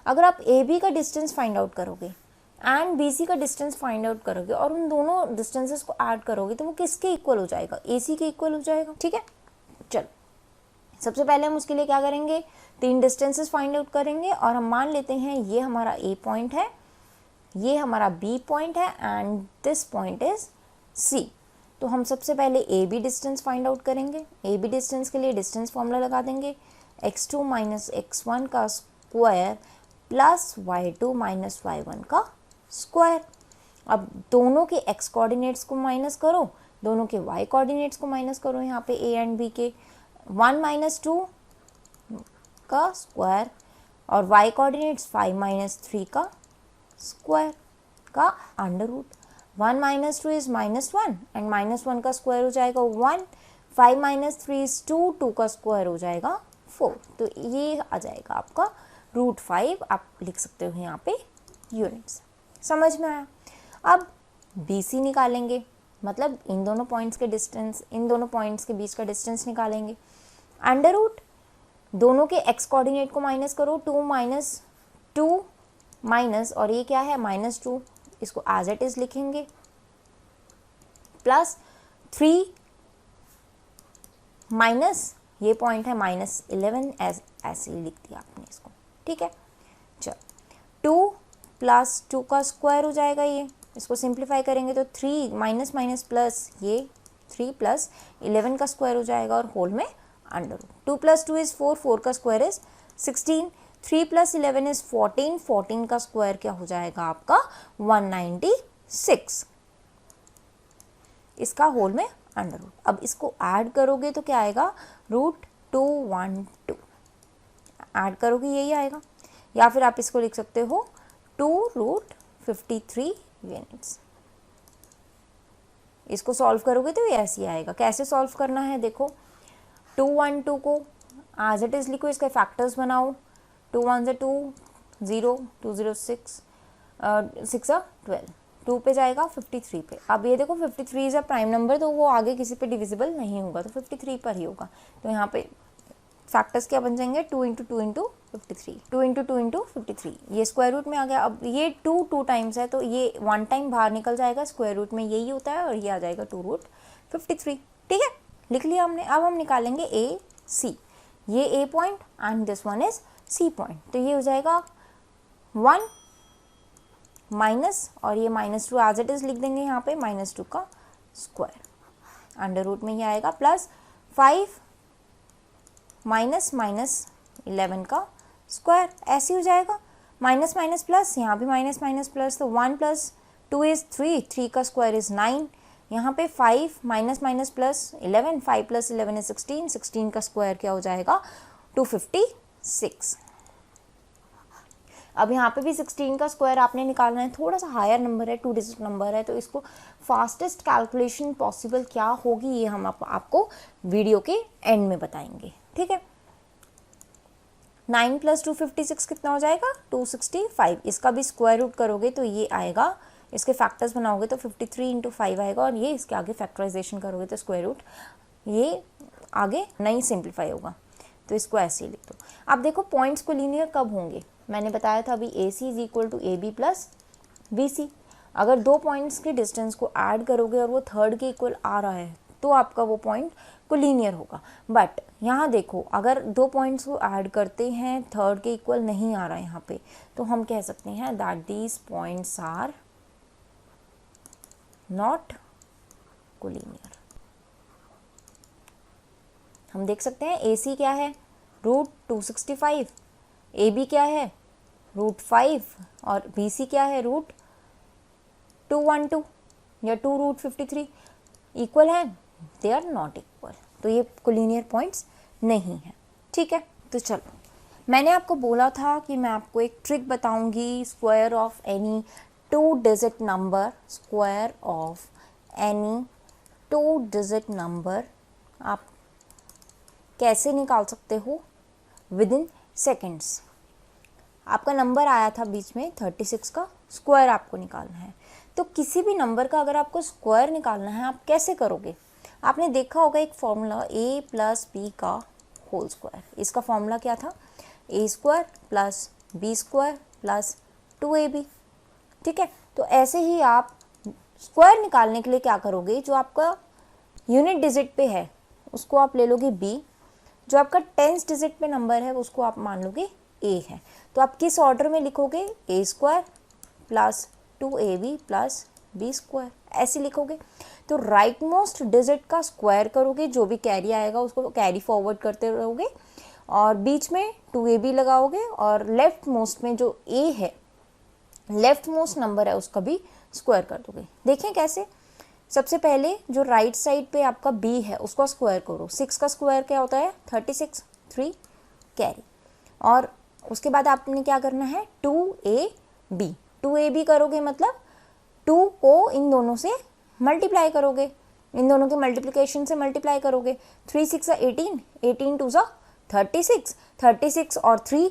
अगर आप ए बी का डिस्टेंस फाइंड आउट करोगे एंड बी सी का डिस्टेंस फाइंड आउट करोगे और उन दोनों डिस्टेंसेस को ऐड करोगे तो वो किसके इक्वल हो जाएगा? ए सी के इक्वल हो जाएगा। ठीक है, चलो सबसे पहले हम उसके लिए क्या करेंगे, 3 डिस्टेंसेस फाइंड आउट करेंगे और हम मान लेते हैं ये हमारा ए पॉइंट है, ये हमारा बी पॉइंट है and this point is C. तो हम सबसे पहले A B distance find out करेंगे। ए बी डिस्टेंस के लिए डिस्टेंस फॉर्मूला लगा देंगे, x2 - x1 का स्क्वायर प्लस y2 - y1 का स्क्वायर। अब दोनों के x कोऑर्डिनेट्स को माइनस करो, दोनों के y कोऑर्डिनेट्स को माइनस करो, यहाँ पे a एंड b के 1 - 2 का स्क्वायर और y कोऑर्डिनेट्स 5 - 3 का स्क्वायर का अंडर रूट। 1 - 2 इज -1 एंड -1 का स्क्वायर हो जाएगा 1, 5 - 3 इज 2, 2 का स्क्वायर हो जाएगा 4। तो ये आ जाएगा आपका √5, आप लिख सकते हो यहाँ पे यूनिट्स। समझ में आया? अब BC निकालेंगे, मतलब इन दोनों पॉइंट्स के डिस्टेंस, इन दोनों पॉइंट्स के बीच का डिस्टेंस निकालेंगे। अंडर रूट दोनों के x कोऑर्डिनेट को माइनस करो, 2 - 2 माइनस और ये क्या है -2, इसको एज इट इज लिखेंगे, प्लस 3 माइनस ये पॉइंट है -11, ऐसे ही लिख दिया आपने इसको। ठीक है, चलो 2 + 2 का स्क्वायर हो जाएगा ये, इसको सिंप्लीफाई करेंगे तो 3 माइनस प्लस ये 3 + 11 का स्क्वायर हो जाएगा और होल में अंडर रूट। 2 + 2 इज 4, 4 का स्क्वायर इज 16, 3 + 11 इज 14, 14 का स्क्वायर क्या हो जाएगा आपका 196, इसका होल में अंडर रूट। अब इसको ऐड करोगे तो क्या आएगा, √212 ऐड करोगे यही आएगा। या फिर आप इसको लिख सकते हो 2√53 यूनिट्स। इसको सॉल्व करोगे तो ये ऐसे ही आएगा। कैसे सॉल्व करना है देखो, 212 को एज इट इज लिखो, इसके फैक्टर्स बनाओ, 2 1 2 0 2 0 6 6 12, 2 पे जाएगा 53 पे। अब ये देखो 53 इज अ प्राइम नंबर, तो वो आगे किसी पे डिविजिबल नहीं होगा, तो 53 पर ही होगा। तो यहाँ पे फैक्टर्स क्या बन जाएंगे, 2 × 2 × 53, 2 × 2 × 53, ये स्क्वायर रूट में आ गया। अब ये 2 टाइम्स है तो ये 1 टाइम बाहर निकल जाएगा, स्क्वायर रूट में यही होता है, और ये आ जाएगा 2√53। ठीक है, लिख लिया हमने। अब हम निकालेंगे ए सी, ये A point and this one is C point, तो ये हो जाएगा 1 माइनस, और ये -2 एज इट इज लिख देंगे यहाँ पे, -2 का स्क्वायर, अंडर रूट में ये आएगा, प्लस 5 माइनस 11 का स्क्वायर, ऐसे हो जाएगा। माइनस माइनस प्लस, यहाँ भी माइनस माइनस प्लस, तो 1 + 2 इज 3, 3 का स्क्वायर इज 9, यहाँ पे 5 माइनस माइनस प्लस 11, 5 + 11 इज 16, 16 का स्क्वायर क्या हो जाएगा, 256। अब यहाँ पे भी 16 का स्क्वायर आपने निकालना है, थोड़ा सा हायर नंबर है, 2 डिजिट नंबर है, तो इसको फास्टेस्ट कैलकुलेशन पॉसिबल क्या होगी ये हम आपको वीडियो के एंड में बताएंगे। ठीक है, 9 + 256 कितना हो जाएगा, 265। इसका भी स्क्वायर रूट करोगे तो ये आएगा, इसके फैक्टर्स बनाओगे तो 53 × 5 आएगा, और ये इसके आगे फैक्टराइजेशन करोगे तो स्क्वायर रूट ये आगे नहीं सिंप्लीफाई होगा, तो इसको ऐसे ही लिख दो। अब देखो पॉइंट्स को लीनियर कब होंगे, मैंने बताया था अभी AC = AB + BC। अगर दो पॉइंट्स के डिस्टेंस को ऐड करोगे और वो थर्ड के इक्वल आ रहा है तो आपका वो पॉइंट को लीनियर होगा। बट यहाँ देखो, अगर दो पॉइंट्स को ऐड करते हैं थर्ड के इक्वल नहीं आ रहा है यहाँ पे, तो हम कह सकते हैं that these points are not collinear. हम देख सकते हैं AC क्या है, √265, AB क्या है, √5, और BC क्या है, √212 या 2√53। इक्वल है, दे आर नॉट इक्वल, तो ये कोलिनियर पॉइंट्स नहीं है। ठीक है, तो चलो, मैंने आपको बोला था कि मैं आपको एक ट्रिक बताऊंगी, square of any 2 digit number, square of any 2 digit number आप कैसे निकाल सकते हो विदिन सेकेंड्स। आपका नंबर आया था बीच में 36 का, स्क्वायर आपको निकालना है। तो किसी भी नंबर का अगर आपको स्क्वायर निकालना है, आप कैसे करोगे, आपने देखा होगा एक फॉर्मूला A + B का होल स्क्वायर। इसका फॉर्मूला क्या था, A² + B² + 2AB। ठीक है, तो ऐसे ही आप स्क्वायर निकालने के लिए क्या करोगे, जो आपका यूनिट डिजिट पे है उसको आप ले लोगे B, जो आपका 10th डिजिट पे नंबर है उसको आप मान लोगे A है। तो आप किस ऑर्डर में लिखोगे, A² + 2AB + B², ऐसे लिखोगे। तो राइट मोस्ट डिजिट का स्क्वायर करोगे, जो भी कैरी आएगा उसको कैरी फॉरवर्ड करते रहोगे, और बीच में 2AB लगाओगे, और लेफ्ट मोस्ट में जो A है, लेफ्ट मोस्ट नंबर है, उसका भी स्क्वायर कर दोगे। देखें कैसे, सबसे पहले जो राइट साइड पे आपका B है उसका स्क्वायर करो। 6 का स्क्वायर क्या होता है, 36, 3 कैरी, और उसके बाद आपने क्या करना है, 2AB, 2AB करोगे मतलब 2 को इन दोनों से मल्टीप्लाई करोगे, इन दोनों के मल्टीप्लिकेशन से मल्टीप्लाई करोगे। 3 × 6 = 18, 18 × 2 = 36, 36 और 3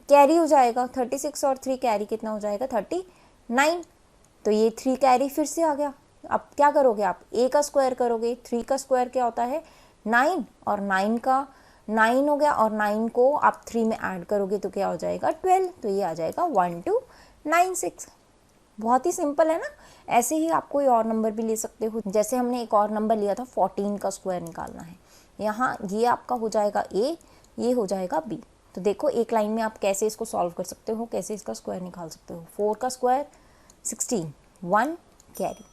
कैरी हो जाएगा, 36 और 3 कैरी कितना हो जाएगा, 39। तो ये 3 कैरी फिर से आ गया। अब क्या करोगे आप, A का स्क्वायर करोगे, 3 का स्क्वायर क्या होता है 9, और 9 का 9 हो गया, और 9 को आप 3 में ऐड करोगे तो क्या हो जाएगा 12, तो ये आ जाएगा 1296। बहुत ही सिंपल है ना। ऐसे ही आप कोई और नंबर भी ले सकते हो, जैसे हमने एक और नंबर लिया था 14 का स्क्वायर निकालना है। यहाँ ये आपका हो जाएगा A, ये हो जाएगा B। तो देखो एक लाइन में आप कैसे इसको सॉल्व कर सकते हो, कैसे इसका स्क्वायर निकाल सकते हो। 4 का स्क्वायर 16, 1 कैरी,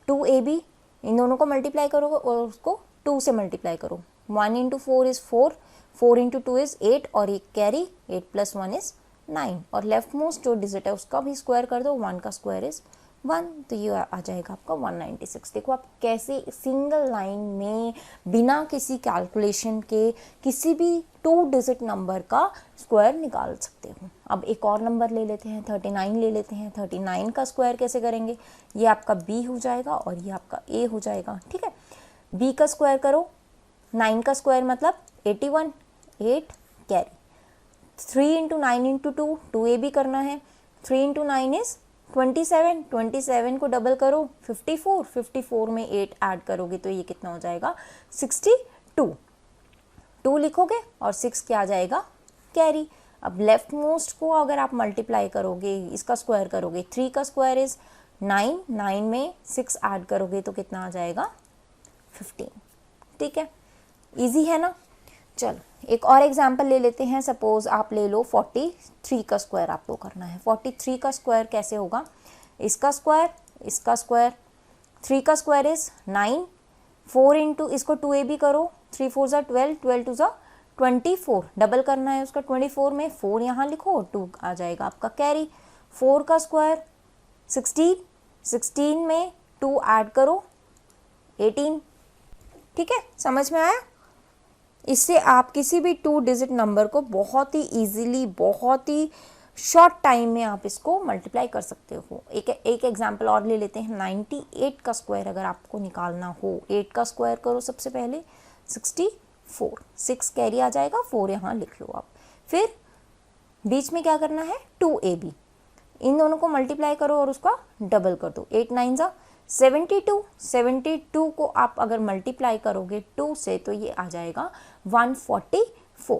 2AB, इन दोनों को मल्टीप्लाई करो और उसको 2 से मल्टीप्लाई करो। 1 × 4 = 4, 4 × 2 = 8, और एक कैरी, 8 + 1 = 9, और लेफ्ट मोस्ट जो डिजिट है उसका भी स्क्वायर कर दो, 1 का स्क्वायर इज 1, तो ये आ जाएगा आपका 196। देखो आप कैसे सिंगल लाइन में बिना किसी कैलकुलेशन के किसी भी 2 डिजिट नंबर का स्क्वायर निकाल सकते हो। अब एक और नंबर ले लेते हैं, 39 ले लेते हैं। 39 का स्क्वायर कैसे करेंगे, ये आपका b हो जाएगा और ये आपका a हो जाएगा, ठीक है। b का स्क्वायर करो, 9 का स्क्वायर मतलब 81, 8 कैरी, 3 इंटू 9 इंटू 2, 2ab करना है। 3 इंटू 9 इज 27, 27 को डबल करो 54, 54 में 8 ऐड करोगे तो ये कितना हो जाएगा 62, 2 लिखोगे और 6 क्या आ जाएगा कैरी। अब लेफ्ट मोस्ट को अगर आप मल्टीप्लाई करोगे, इसका स्क्वायर करोगे, 3 का स्क्वायर इज 9, 9 में 6 ऐड करोगे तो कितना आ जाएगा 15, ठीक है, इजी है ना। चलो एक और एग्जाम्पल ले लेते हैं। सपोज आप ले लो 43 का स्क्वायर आपको करना है। 43 का स्क्वायर कैसे होगा, इसका स्क्वायर, इसका स्क्वायर, 3 का स्क्वायर इज 9, 4 इंटू इसको 2ab करो, 3 4 ज़ा 12, 12 2 ज़ा 24, डबल करना है उसका, 24 में 4 यहाँ लिखो, 2 आ जाएगा आपका कैरी। 4 का स्क्वायर 16, 16 में 2 ऐड करो 18, ठीक है, समझ में आया। इससे आप किसी भी 2 डिजिट नंबर को बहुत ही इजीली, बहुत ही शॉर्ट टाइम में आप इसको मल्टीप्लाई कर सकते हो। एक एग्जांपल और ले लेते हैं। 98 का स्क्वायर अगर आपको निकालना हो, 8 का स्क्वायर करो सबसे पहले, 64, 6 कैरी आ जाएगा, 4 यहाँ लिख लो आप। फिर बीच में क्या करना है, 2ab, इन दोनों को मल्टीप्लाई करो और उसका डबल कर दो, 8 9 ज़ा 72, 72 को आप अगर मल्टीप्लाई करोगे 2 से तो ये आ जाएगा 144,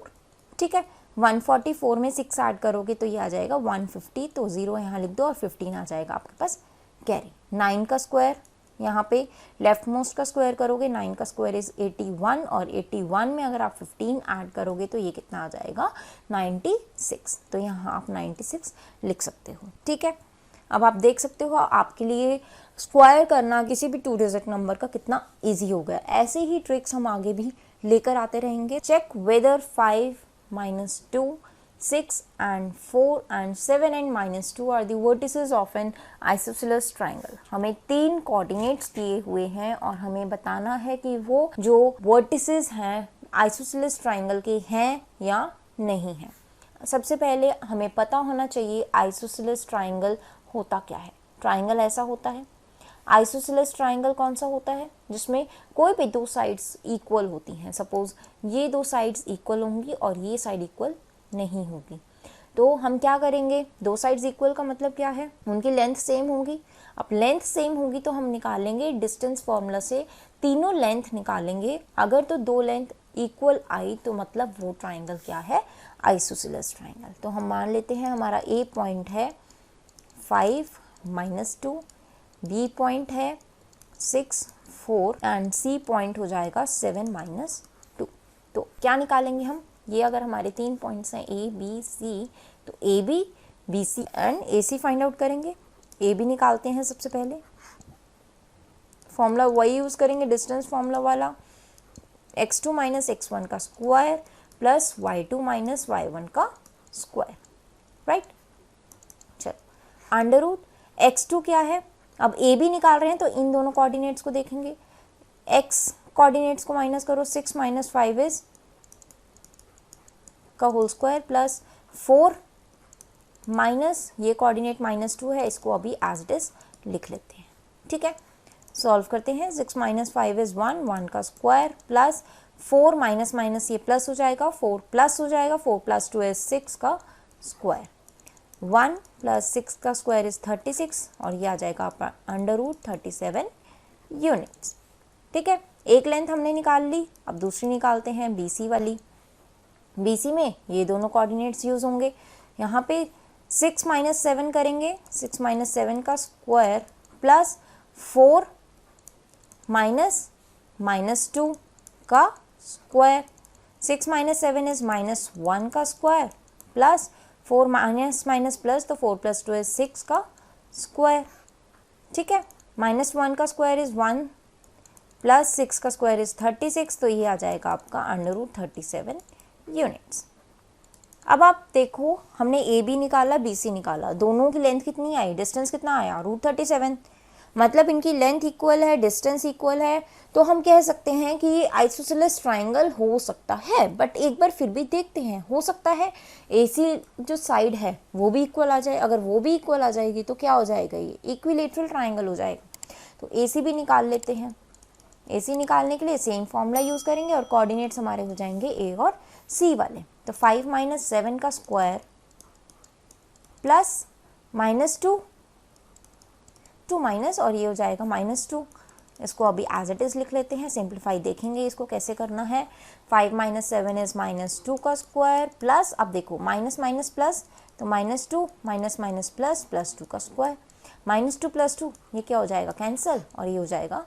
ठीक है। 144 में 6 ऐड करोगे तो ये आ जाएगा 150, तो 0 यहाँ लिख दो और 15 आ जाएगा आपके पास कैरी। 9 का स्क्वायर यहाँ पे लेफ्ट मोस्ट का स्क्वायर करोगे, 9 का स्क्वायर इज 81 और 81 में अगर आप 15 ऐड करोगे तो ये कितना आ जाएगा 96, तो यहाँ आप 96 लिख सकते हो, ठीक है। अब आप देख सकते हो आपके लिए स्क्वायर करना किसी भी 2 डिजिट नंबर का कितना इजी हो गया। ऐसे ही ट्रिक्स हम आगे भी लेकर आते रहेंगे। Check whether 5 minus 2, 6 and 4 and 7 and minus 2 are the vertices of an isosceles triangle। हमें 3 कोऑर्डिनेट्स दिए हुए हैं और हमें बताना है कि वो जो वर्टिसेस हैं आइसोसेलेस ट्राइंगल के हैं या नहीं हैं। सबसे पहले हमें पता होना चाहिए आइसोसेलेस ट्राइंगल होता क्या है। ट्राइंगल ऐसा होता है, आइसोसेलेस ट्राइंगल कौन सा होता है, जिसमें कोई भी 2 साइड्स इक्वल होती हैं। सपोज ये 2 साइड्स इक्वल होंगी और ये साइड इक्वल नहीं होगी, तो हम क्या करेंगे, 2 साइड्स इक्वल का मतलब क्या है, उनकी लेंथ सेम होगी। अब लेंथ सेम होगी तो हम निकालेंगे डिस्टेंस फॉर्मूला से, तीनों लेंथ निकालेंगे। अगर तो 2 लेंथ इक्वल आई तो मतलब वो ट्राइंगल क्या है, आइसोसेलेस ट्राइंगल। तो हम मान लेते हैं हमारा ए पॉइंट है 5 - 2, बी पॉइंट है 6 4 एंड सी पॉइंट हो जाएगा 7 - 2। तो क्या निकालेंगे हम, ये अगर हमारे 3 पॉइंट्स हैं ए बी सी, तो A B B C and A C find out करेंगे। ए बी निकालते हैं सबसे पहले, फॉर्मूला वही यूज़ करेंगे डिस्टेंस फॉर्मूला वाला, x2 - x1 का स्क्वायर प्लस y2 - y1 का स्क्वायर, राइट। चलो अंडर रूट x2 क्या है, अब ए बी निकाल रहे हैं तो इन दोनों कोऑर्डिनेट्स को देखेंगे। x कोऑर्डिनेट्स को माइनस करो, 6 - 5 इज का होल स्क्वायर प्लस 4 माइनस ये कोऑर्डिनेट -2 है, इसको अभी एज इट इज लिख लेते हैं, ठीक है। सॉल्व करते हैं, 6 - 5 इज 1, 1 का स्क्वायर प्लस 4 माइनस माइनस ये प्लस हो जाएगा, 4 प्लस हो जाएगा, 4 + 2 इज 6 का स्क्वायर, 1 + 6 का स्क्वायर इज 36 और ये आ जाएगा आपका अंडर रूट 37 यूनिट्स, ठीक है। एक लेंथ हमने निकाल ली, अब दूसरी निकालते हैं BC वाली। BC में ये दोनों कोऑर्डिनेट्स यूज होंगे। यहाँ पे 6 - 7 करेंगे, 6 - 7 का स्क्वायर प्लस 4 माइनस -2 का स्क्वायर, 6 - 7 इज -1 का स्क्वायर प्लस 4 माइनस प्लस, तो 4 + 2 इज 6 का स्क्वायर, ठीक है। -1 का स्क्वायर इज 1 प्लस 6 का स्क्वायर इज 36, तो ये आ जाएगा आपका अंडर रूट 37 यूनिट्स। अब आप देखो, हमने ए बी निकाला, बी सी निकाला, दोनों की लेंथ कितनी आई, डिस्टेंस कितना आया, √37, मतलब इनकी लेंथ इक्वल है, डिस्टेंस इक्वल है, तो हम कह सकते हैं कि ये आइसोसेलेस ट्राइंगल हो सकता है। बट एक बार फिर भी देखते हैं, हो सकता है AC जो साइड है वो भी इक्वल आ जाए। अगर वो भी इक्वल आ जाएगी तो क्या हो जाएगा, ये इक्विलेटरल ट्राइंगल हो जाएगा। तो AC भी निकाल लेते हैं। AC निकालने के लिए सेम फॉर्मूला यूज़ करेंगे और कोऑर्डिनेट्स हमारे हो जाएंगे A और C वाले। तो 5 - 7 का स्क्वायर प्लस -2, 2 माइनस, और ये हो जाएगा -2। इसको अभी एज इट इज़ लिख लेते हैं, सिंप्लीफाई देखेंगे इसको कैसे करना है। 5 - 7 इज़ -2 का स्क्वायर प्लस, अब देखो माइनस माइनस प्लस, तो -2 माइनस माइनस प्लस, +2 का स्क्वायर, -2 + 2 ये क्या हो जाएगा, कैंसिल, और ये हो जाएगा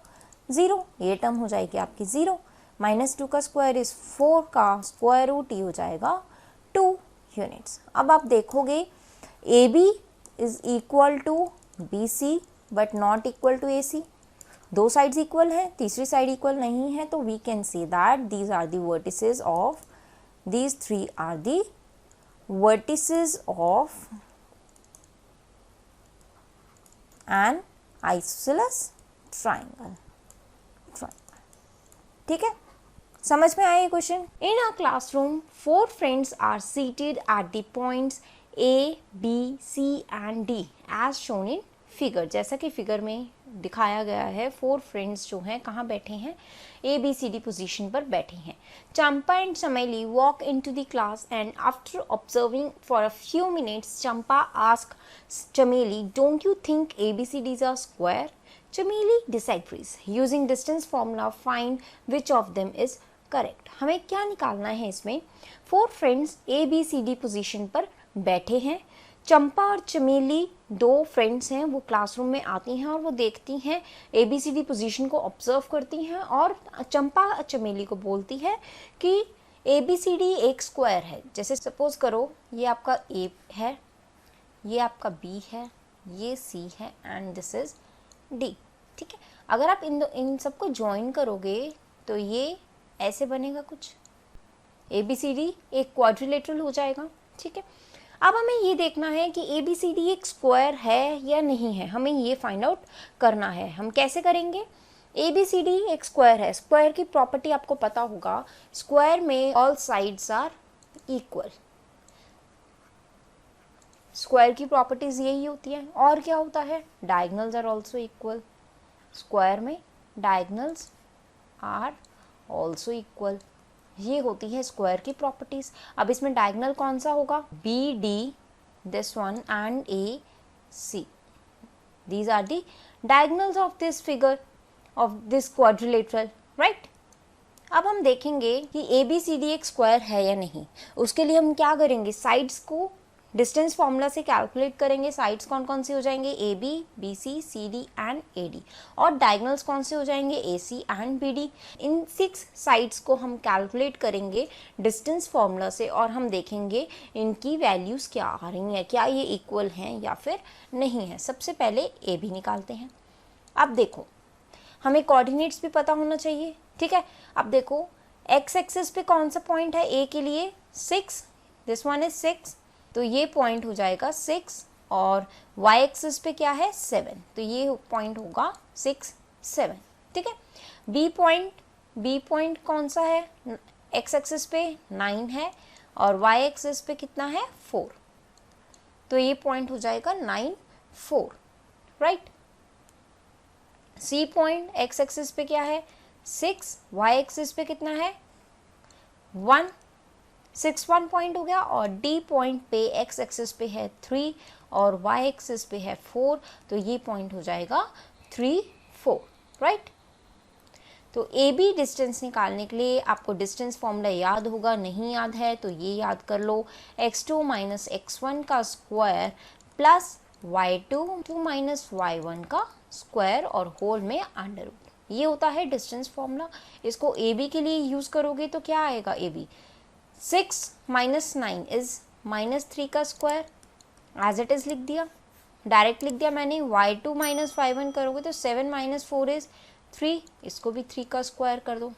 0, ये टर्म हो जाएगी आपकी 0। -2 का स्क्वायर इज़ 4 का स्क्वायर रूट, ये हो जाएगा 2 यूनिट्स। अब आप देखोगे AB is equal to BC but not equal to AC। दो साइड्स इक्वल हैं, तीसरी साइड इक्वल नहीं है, तो we can say that these are the vertices of, these three are the vertices of an isosceles triangle. ठीक है, समझ में आया ये question. In a classroom 4 friends are seated at the points A, B, C and D as shown in figure. जैसा कि figure में दिखाया गया है, 4 फ्रेंड्स जो हैं कहाँ बैठे हैं, ABCD पोजीशन पर बैठे हैं। Champa and Chameli walk into the class and after observing for a few minutes Champa ask Chameli, don't you think ABCDs are square? Chameli disagrees. Using distance formula find which of them is correct. हमें क्या निकालना है इसमें, 4 friends ABCD position पर बैठे हैं। चंपा और चमेली 2 फ्रेंड्स हैं, वो क्लासरूम में आती हैं और वो देखती हैं ABCD पोजीशन को ऑब्जर्व करती हैं, और चंपा चमेली को बोलती है कि ABCD एक स्क्वायर है। जैसे सपोज करो ये आपका A है, ये आपका B है, ये C है एंड दिस इज D। ठीक है, अगर आप इन सबको ज्वाइन करोगे तो ये ऐसे बनेगा कुछ, ABCD एक क्वाड्रिलेटरल हो जाएगा। ठीक है, अब हमें ये देखना है कि ABCD एक स्क्वायर है या नहीं है, हमें ये फाइंड आउट करना है। हम कैसे करेंगे, ABCD एक स्क्वायर है, स्क्वायर की प्रॉपर्टी आपको पता होगा, स्क्वायर में all sides are equal. Square की प्रॉपर्टीज यही होती है, और क्या होता है, diagonals are also equal. Square में डायगोनल्स आर ऑल्सो इक्वल, ये होती है स्क्वायर की प्रॉपर्टीज। अब इसमें डायगोनल कौन सा होगा, BD, this one and AC, these are the diagonals of this figure of this quadrilateral, right. अब हम देखेंगे कि ABCD एक स्क्वायर है या नहीं। उसके लिए हम क्या करेंगे, साइड्स को डिस्टेंस फॉर्मूला से कैलकुलेट करेंगे। साइड्स कौन कौन से हो जाएंगे, AB, BC, CD and AD, और डायगोनल्स कौन से हो जाएंगे, AC and BD। In 6 sides को हम कैलकुलेट करेंगे डिस्टेंस फॉर्मूला से, और हम देखेंगे इनकी वैल्यूज़ क्या आ रही हैं, क्या ये इक्वल हैं या फिर नहीं है। सबसे पहले AB निकालते हैं। अब देखो, हमें कोऑर्डिनेट्स भी पता होना चाहिए। ठीक है, अब देखो एक्स एक्सिस पे कौन सा पॉइंट है A के लिए, 6, दिस वन इज 6, तो ये पॉइंट हो जाएगा 6, और y एक्सिस पे क्या है, 7, तो ये पॉइंट होगा 6, 7। ठीक है, B पॉइंट कौन सा है, x एक्सिस पे 9 है, और y एक्सिस पे कितना है, 4, तो ये पॉइंट हो जाएगा 9, 4, right. C point x axis पे क्या है, 6, y एक्सिस पे कितना है, 1, 6 1 पॉइंट हो गया, और D पॉइंट पे x एक्सिस पे है 3 और y एक्सिस पे है 4, तो ये पॉइंट हो जाएगा 3, 4, राइट। तो AB डिस्टेंस निकालने के लिए आपको डिस्टेंस फॉर्मूला याद होगा, नहीं याद है तो ये याद कर लो, x2 - x1 का स्क्वायर प्लस y2 - y1 का स्क्वायर और होल में अंडर रूट, ये होता है डिस्टेंस फॉर्मूला। इसको AB के लिए यूज़ करोगे तो क्या आएगा, AB 6 - 9 इज -3 का स्क्वायर, एज इट इज़ लिख दिया, डायरेक्ट लिख दिया मैंने। y2 - y1 करोगे तो 7 - 4 इज 3, इसको भी 3 का स्क्वायर कर दो।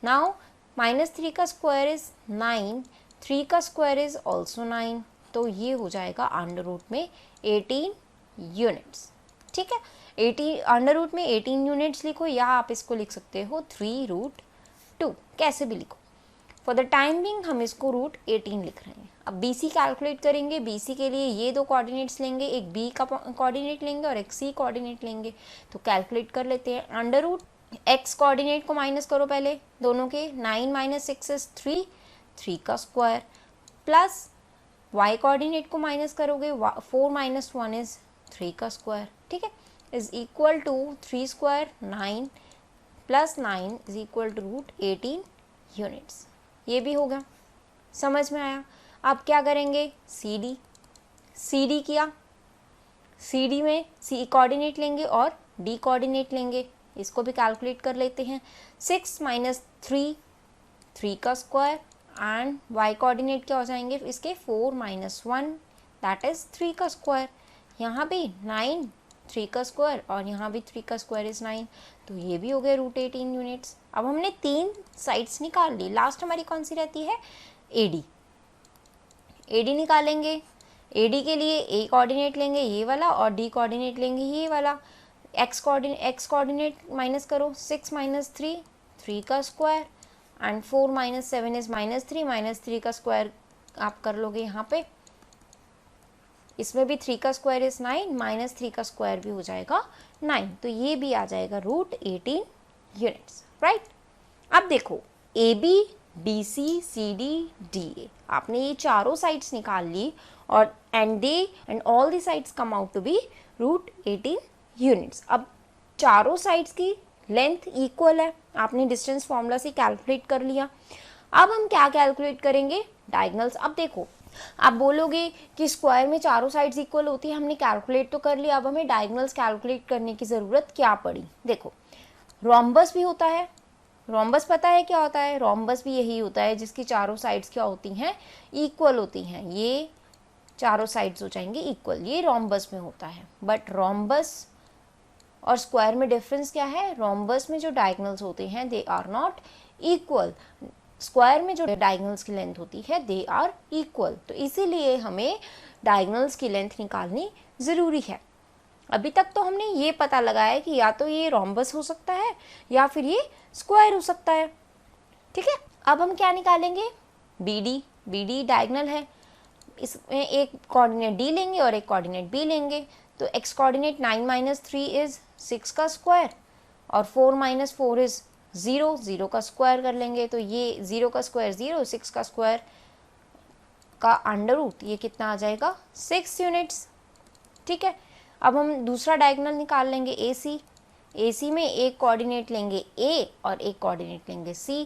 नाउ -3 का स्क्वायर इज 9 3 का स्क्वायर इज ऑल्सो 9, तो ये हो जाएगा अंडर रूट में 18 यूनिट्स। ठीक है, 18 अंडर रूट में 18 यूनिट्स लिखो, या आप इसको लिख सकते हो 3√2, कैसे भी लिखो। फॉर द टाइम बिंग हम इसको √18 लिख रहे हैं। अब BC कैलकुलेट करेंगे। BC के लिए ये दो कोऑर्डिनेट्स लेंगे, एक B का कोऑर्डिनेट लेंगे और एक C कोऑर्डिनेट लेंगे। तो कैलकुलेट कर लेते हैं। अंडर रूट X कोऑर्डिनेट को माइनस करो पहले दोनों के, 9 - 6 इज 3, 3 का स्क्वायर, प्लस Y कोऑर्डिनेट को माइनस करोगे, 4 - 1 इज 3 का स्क्वायर। ठीक है, is equal to 3 square 9 + 9 is equal to √18 units. ये भी होगा, समझ में आया। अब क्या करेंगे, CD किया, CD में C कोऑर्डिनेट लेंगे और D कोऑर्डिनेट लेंगे, इसको भी कैलकुलेट कर लेते हैं। 6 - 3, 3 का स्क्वायर, एंड Y कोऑर्डिनेट क्या हो जाएंगे इसके, 4 - 1 दैट इज 3 का स्क्वायर। यहाँ भी 9, 3 का स्क्वायर, और यहाँ भी 3 का स्क्वायर इज 9, तो ये भी हो गए √18 यूनिट्स। अब हमने 3 साइड्स निकाल ली, लास्ट हमारी कौन सी रहती है, AD निकालेंगे। AD के लिए A कोऑर्डिनेट लेंगे ये वाला, और D कोऑर्डिनेट लेंगे ये वाला। X कोऑर्डिनेट माइनस करो, 6 - 3, 3 का स्क्वायर, एंड 4 - 7 इज -3, -3 का स्क्वायर आप कर लोगे यहाँ पे, इसमें भी 3 का स्क्वायर इज 9, -3 का स्क्वायर भी हो जाएगा 9, तो ये भी आ जाएगा √18 यूनिट्स, राइट। अब देखो AB, BC, CD, DA, आपने ये चारों साइड्स निकाल ली, और and all the sides come out to be √18 units. अब चारों साइड्स की लेंथ इक्वल है, आपने डिस्टेंस फॉर्मूला से कैलकुलेट कर लिया। अब हम क्या कैलकुलेट करेंगे, डायगोनल्स। अब देखो, आप बोलोगे कि स्क्वायर में चारों साइड्स इक्वल होती है, हमने कैलकुलेट तो कर लिया, अब हमें डायगोनल्स कैलकुलेट करने की ज़रूरत क्या पड़ी। देखो, रोम्बस भी होता है, रोम्बस पता है क्या होता है, रोम्बस भी यही होता है जिसकी चारों साइड्स क्या होती हैं, इक्वल होती हैं, ये चारों साइड्स हो जाएंगे इक्वल, ये रोम्बस में होता है। बट रोम्बस और स्क्वायर में डिफरेंस क्या है, रोम्बस में जो डायगोनल्स होते हैं they are not equal, square में जो डायगोनल्स की लेंथ होती है दे आर इक्वल, तो इसीलिए हमें डायगोनल्स की लेंथ निकालनी ज़रूरी है। अभी तक तो हमने ये पता लगाया कि या तो ये रोम्बस हो सकता है या फिर ये स्क्वायर हो सकता है। ठीक है, अब हम क्या निकालेंगे, BD डायगोनल है, इसमें एक कोऑर्डिनेट D लेंगे और एक कोऑर्डिनेट B लेंगे, तो X कोऑर्डिनेट 9 - 3 इज 6 का स्क्वायर, और 4 - 4 इज 0, 0 का स्क्वायर कर लेंगे, तो ये 0 का स्क्वायर 0, 6 का स्क्वायर का अंडर रूट, ये कितना आ जाएगा 6 यूनिट्स। ठीक है, अब हम दूसरा डायगोनल निकाल लेंगे AC में एक कोऑर्डिनेट लेंगे A और एक कोऑर्डिनेट लेंगे C।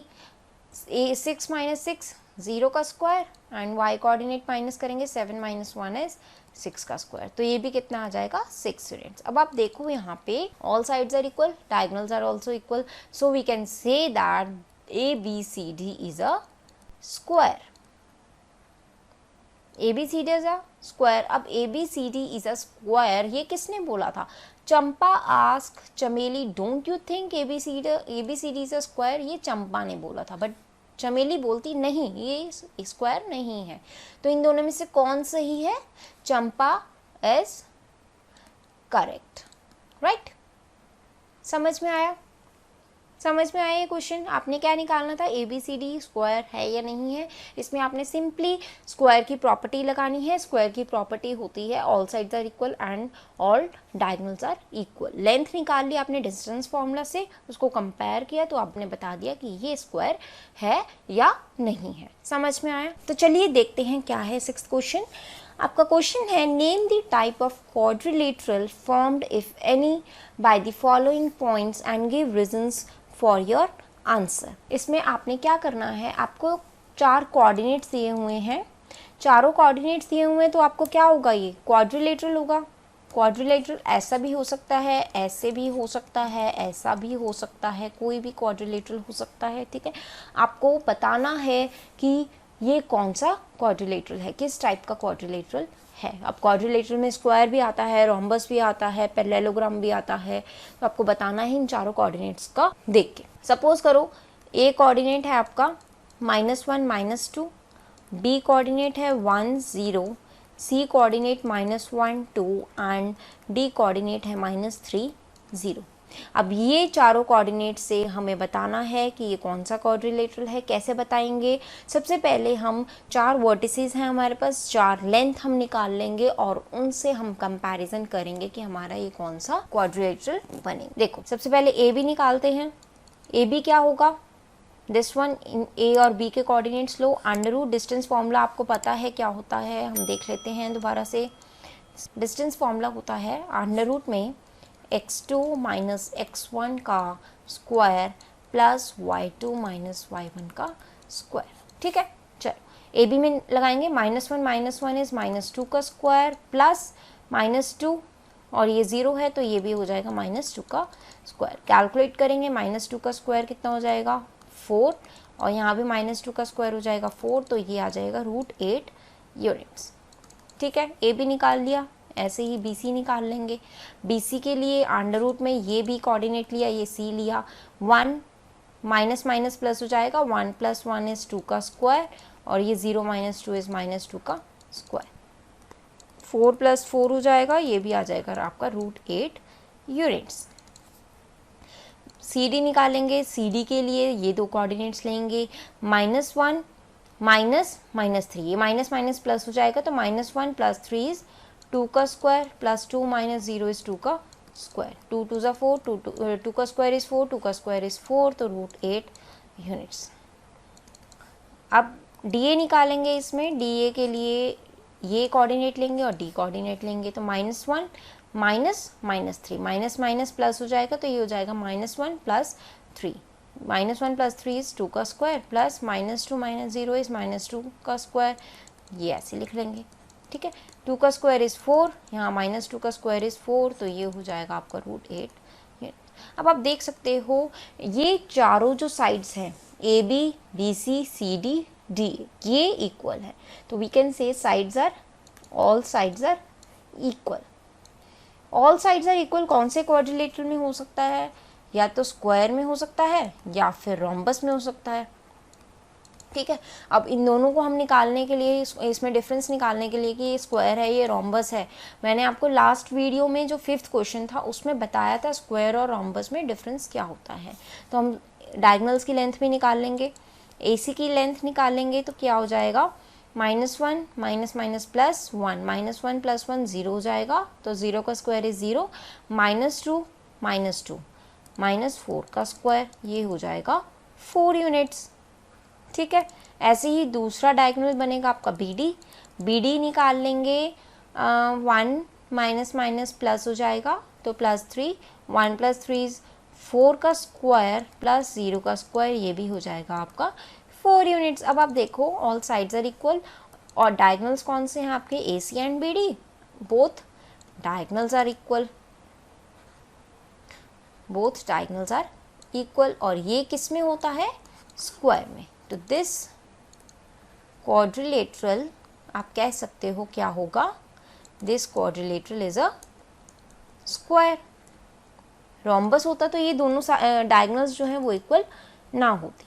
6 - 6 0 का square, and Y coordinate minus करेंगे, 7 - 1 इज 6 का स्क्वायर, तो ये भी कितना आ जाएगा 6 यूनिट्स। अब आप देखो यहाँ पे all sides are equal, diagonals are also equal, so we can say that ABCD is a square. ABCD is a square. अब ABCD इज अ स्क्वायर ये किसने बोला था, Champa ask Chameli don't you think ABCD is a square, ये चंपा ने बोला था, but चमेली बोलती नहीं ये स्क्वायर नहीं है। तो इन दोनों में से कौन सही है, चंपा इज करेक्ट, राइट। समझ में आया ये क्वेश्चन। आपने क्या निकालना था, ABCD स्क्वायर है या नहीं है, इसमें आपने सिंपली स्क्वायर की प्रॉपर्टी लगानी है। स्क्वायर की प्रॉपर्टी होती है all sides are equal and all diagonals are equal. Length निकाल ली आपने डिस्टेंस फॉर्मूला से, उसको कंपेयर किया तो आपने बता दिया कि ये स्क्वायर है या नहीं है। समझ में आया, तो चलिए देखते हैं क्या है 6th क्वेश्चन। आपका क्वेश्चन है, name the type of quadrilateral formed if any by the following points and give reasons for your answer. इसमें आपने क्या करना है, आपको 4 कोऑर्डिनेट्स दिए हुए हैं, चारों कोऑर्डिनेट्स दिए हुए हैं, तो आपको क्या होगा, ये क्वाड्रिलेटरल होगा। क्वाड्रिलेटरल ऐसा भी हो सकता है, ऐसे भी हो सकता है, ऐसा भी हो सकता है, कोई भी क्वाड्रिलेटरल हो सकता है। ठीक है, आपको बताना है कि ये कौन सा क्वाड्रिलेटरल है, किस टाइप का क्वाड्रिलेटरल है। अब क्वाड्रिलेटरल में स्क्वायर भी आता है, रोम्बस भी आता है, पैरेललोग्राम भी आता है, तो आपको बताना है इन चारों कोऑर्डिनेट्स का देख के। सपोज करो A कोऑर्डिनेट है आपका -1 -2, बी कोऑर्डिनेट है 1 0, सी कोऑर्डिनेट -1 2 एंड डी कोऑर्डिनेट है -3 0। अब ये चारों कोऑर्डिनेट से हमें बताना है कि ये कौन सा क्वाड्रिलेटरल है। कैसे बताएंगे? सबसे पहले हम 4 वर्टिसेस हैं हमारे पास, 4 लेंथ हम निकाल लेंगे और उनसे हम कंपैरिजन करेंगे कि हमारा ये कौन सा क्वाड्रिलेटरल बनेगा। देखो सबसे पहले ए बी निकालते हैं। ए बी क्या होगा? दिस वन, इन ए और बी के कोऑर्डिनेट्स लो। अंडर रूट डिस्टेंस फॉर्मूला आपको पता है क्या होता है, हम देख लेते हैं दोबारा से। डिस्टेंस फॉर्मूला होता है अंडर रूट में x2 माइनस x1 का square plus y2 minus y1 का स्क्वायर। ठीक है, चलो ए बी में लगाएंगे। -1 इज -2 का स्क्वायर प्लस -2 और ये 0 है तो ये भी हो जाएगा -2 का स्क्वायर। कैलकुलेट करेंगे, -2 का स्क्वायर कितना हो जाएगा 4 और यहाँ भी -2 का स्क्वायर हो जाएगा 4, तो ये आ जाएगा √8 यूनिट्स। ठीक है, ए बी निकाल लिया। ऐसे ही बी सी निकाल लेंगे। बी सी के लिए अंडर रूट में ये बी कोऑर्डिनेट लिया, ये सी लिया। 1 माइनस माइनस प्लस हो जाएगा, 1 + 1 इज 2 का स्क्वायर और ये 0 - 2 इज -2 का स्क्वायर। 4 + 4 हो जाएगा, ये भी आ जाएगा आपका √8 यूनिट्स। सी डी निकालेंगे। सी डी के लिए ये दो कोऑर्डिनेट्स लेंगे, -1 -3, ये माइनस माइनस प्लस हो जाएगा तो -1 + 3 इज 2 का स्क्वायर प्लस 2 - 0 इज 2 का स्क्वायर। 2 2 ज़ा 4, 2 का स्क्वायर इज 4, 2 का स्क्वायर इज 4, तो √8 यूनिट्स। अब डी ए निकालेंगे। इसमें डी ए के लिए ये कोऑर्डिनेट लेंगे और डी कोऑर्डिनेट लेंगे, तो -1 -3, माइनस माइनस प्लस हो जाएगा तो ये हो जाएगा -1 + 3। -1 + 3 इज 2 का स्क्वायर प्लस -2 - 0 इज -2 का स्क्वायर, ये ऐसे लिख लेंगे। ठीक है, 2 का स्क्वायर इज 4, यहाँ -2 का स्क्वायर इज 4, तो ये हो जाएगा आपका √8। अब आप देख सकते हो ये चारों जो साइड्स हैं A B B C C D D ये इक्वल है, तो we can say sides are all sides are equal. All sides are equal कौन से क्वाड्रिलेटरल में हो सकता है? या तो स्क्वायर में हो सकता है या फिर रोम्बस में हो सकता है। ठीक है, अब इन दोनों को हम निकालने के लिए, इसमें डिफरेंस निकालने के लिए कि ये स्क्वायर है ये रोम्बस है, मैंने आपको लास्ट वीडियो में जो 5th क्वेश्चन था उसमें बताया था स्क्वायर और रोम्बस में डिफरेंस क्या होता है। तो हम डायगोनल्स की लेंथ भी निकाल लेंगे। AC की लेंथ निकालेंगे तो क्या हो जाएगा, -1 माइनस माइनस प्लस 1, -1 + 1 0 हो जाएगा, तो 0 का स्क्वायर इज 0, -2 -4 का स्क्वायर, ये हो जाएगा 4 यूनिट्स। ठीक है, ऐसे ही दूसरा डायगोनल बनेगा आपका BD निकाल लेंगे। 1 माइनस माइनस प्लस हो जाएगा तो +3, 1 + 3 इज 4 का स्क्वायर प्लस 0 का स्क्वायर, ये भी हो जाएगा आपका 4 यूनिट्स। अब आप देखो ऑल साइड्स आर इक्वल और डायगोनल्स कौन से हैं आपके AC and BD, both diagonals are equal, both diagonals are equal. और ये किस में होता है? स्क्वायर में। तो दिस क्वाड्रिलेटरल आप कह सकते हो क्या होगा, this quadrilateral is a square. Rhombus होता तो ये दोनों डायगोनल्स जो हैं वो इक्वल ना होती।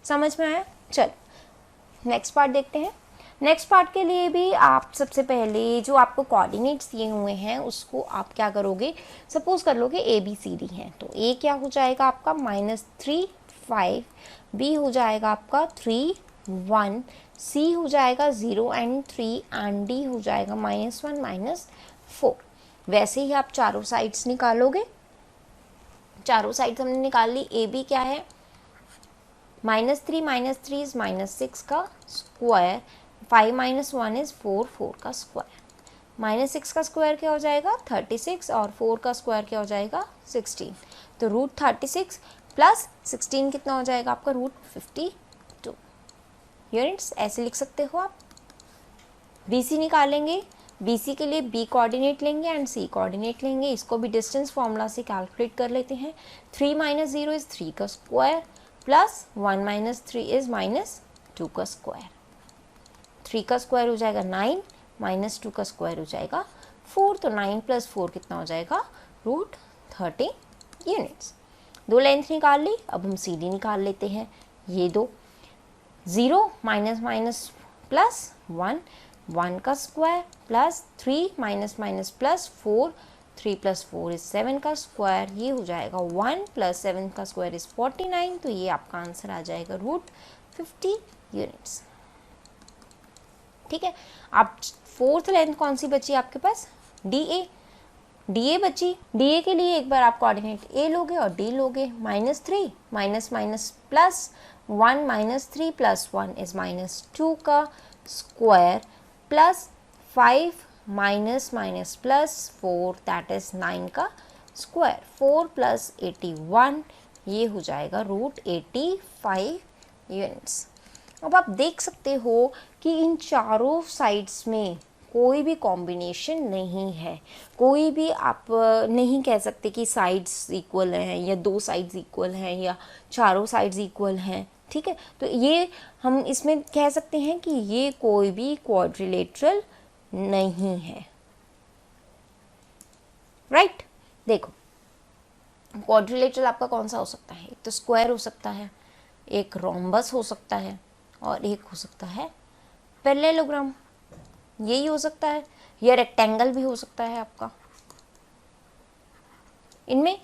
समझ में आया? चलो नेक्स्ट पार्ट देखते हैं। नेक्स्ट पार्ट के लिए भी आप सबसे पहले जो आपको कोऑर्डिनेट्स दिए हुए हैं उसको आप क्या करोगे, सपोज कर लोगे ABCD हैं, तो A क्या हो जाएगा आपका -3 5, B हो जाएगा आपका 3 1, C हो जाएगा 0 एंड 3 एंड D हो जाएगा -1 -4। वैसे ही आप चारों साइड्स निकालोगे। चारों साइड्स हमने निकाल ली। AB क्या है, -3 - 3 इज -6 का स्क्वायर, 5 - 1 इज 4, 4 का स्क्वायर, -6 का स्क्वायर क्या हो जाएगा 36 और 4 का स्क्वायर क्या हो जाएगा 16, तो √36 + 16 कितना हो जाएगा आपका √52 यूनिट्स। ऐसे लिख सकते हो आप। BC निकालेंगे। BC के लिए B कोऑर्डिनेट लेंगे एंड C कोऑर्डिनेट लेंगे, इसको भी डिस्टेंस फॉर्मूला से कैलकुलेट कर लेते हैं। 3 - 0 इज 3 का स्क्वायर प्लस 1 - 3 इज -2 का स्क्वायर, 3 का स्क्वायर हो जाएगा 9, -2 का स्क्वायर हो जाएगा 4, तो 9 + 4 कितना हो जाएगा √30 यूनिट्स। दो लेंथ निकाल ली। अब हम CD निकाल लेते हैं। ये दो 0 माइनस प्लस 1, 1 का square plus 3 minus minus plus 4, 3 plus 4 is 7 का स्क्वायर, ये हो जाएगा 1 प्लस 7 का स्क्वायर इज 49, तो ये आपका आंसर आ जाएगा √50 यूनिट्स। ठीक है, अब फोर्थ लेंथ कौन सी बची आपके पास, डी ए बची। डी ए के लिए एक बार आप कोऑर्डिनेट ए लोगे और डी लोगे, -3 minus minus plus 1 -3 plus 1 is -2 का square plus 5 minus minus plus 4 that is 9 का स्क्वायर, 4 प्लस 81 ये हो जाएगा √85 यूनिट्स। अब आप देख सकते हो कि इन चारों साइड्स में कोई भी कॉम्बिनेशन नहीं है, कोई भी आप नहीं कह सकते कि साइड्स इक्वल हैं या दो साइड्स इक्वल हैं या चारों साइड्स इक्वल हैं। ठीक है, तो ये हम इसमें कह सकते हैं कि ये कोई भी क्वाड्रिलेटरल नहीं है। राइट, देखो क्वाड्रिलेटरल आपका कौन सा हो सकता है, एक तो स्क्वायर हो सकता है, एक रोम्बस हो सकता है और एक हो सकता है पैरेललोग्राम, यही हो सकता है, या रेक्टेंगल भी हो सकता है आपका। इनमें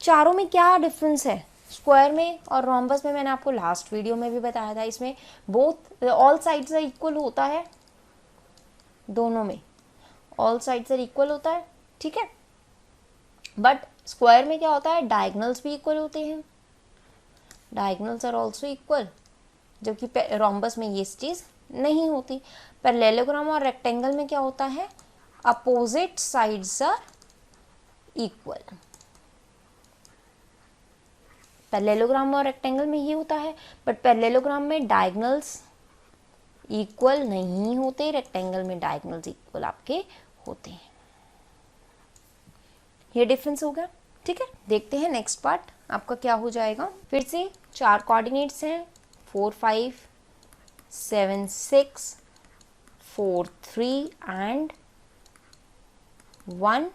चारों में क्या डिफरेंस है, स्क्वायर में और रोम्बस में मैंने आपको लास्ट वीडियो में भी बताया था, इसमें both all sides are equal होता है, दोनों में ऑल साइड्स आर इक्वल होता है। ठीक है, बट स्क्वायर में क्या होता है, डायगोनल्स भी इक्वल होते हैं, डायगोनल्स आर ऑल्सो इक्वल, जबकि रोम्बस में ये चीज़ नहीं होती। पैरेललोग्राम और रेक्टेंगल में क्या होता है, opposite sides are equal. Parallelogram और रेक्टेंगल में ये होता है, बट पैरेललोग्राम में डायगोनल्स इक्वल नहीं होते, रेक्टेंगल में डायगोनल्स इक्वल आपके होते हैं। ये डिफरेंस हो गया। ठीक है, देखते हैं नेक्स्ट पार्ट आपका क्या हो जाएगा। फिर से 4 कोऑर्डिनेट्स हैं, 4 5 7 6 4 3 एंड 1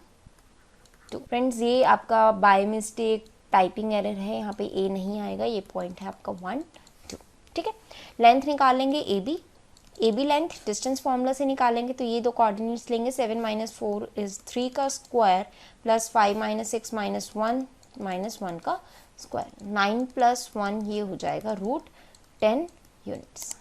2। फ्रेंड्स ये आपका बाय मिस्टेक टाइपिंग एरर है, यहाँ पे ए नहीं आएगा, ये पॉइंट है आपका 1 2। ठीक है, लेंथ निकालेंगे A B length distance formula से निकालेंगे, तो ये दो कोऑर्डिनेट्स लेंगे, 7 - 4 इज 3 का स्क्वायर प्लस 5 - 6 - 1 का स्क्वायर, 9 + 1 ये हो जाएगा √10 यूनिट्स।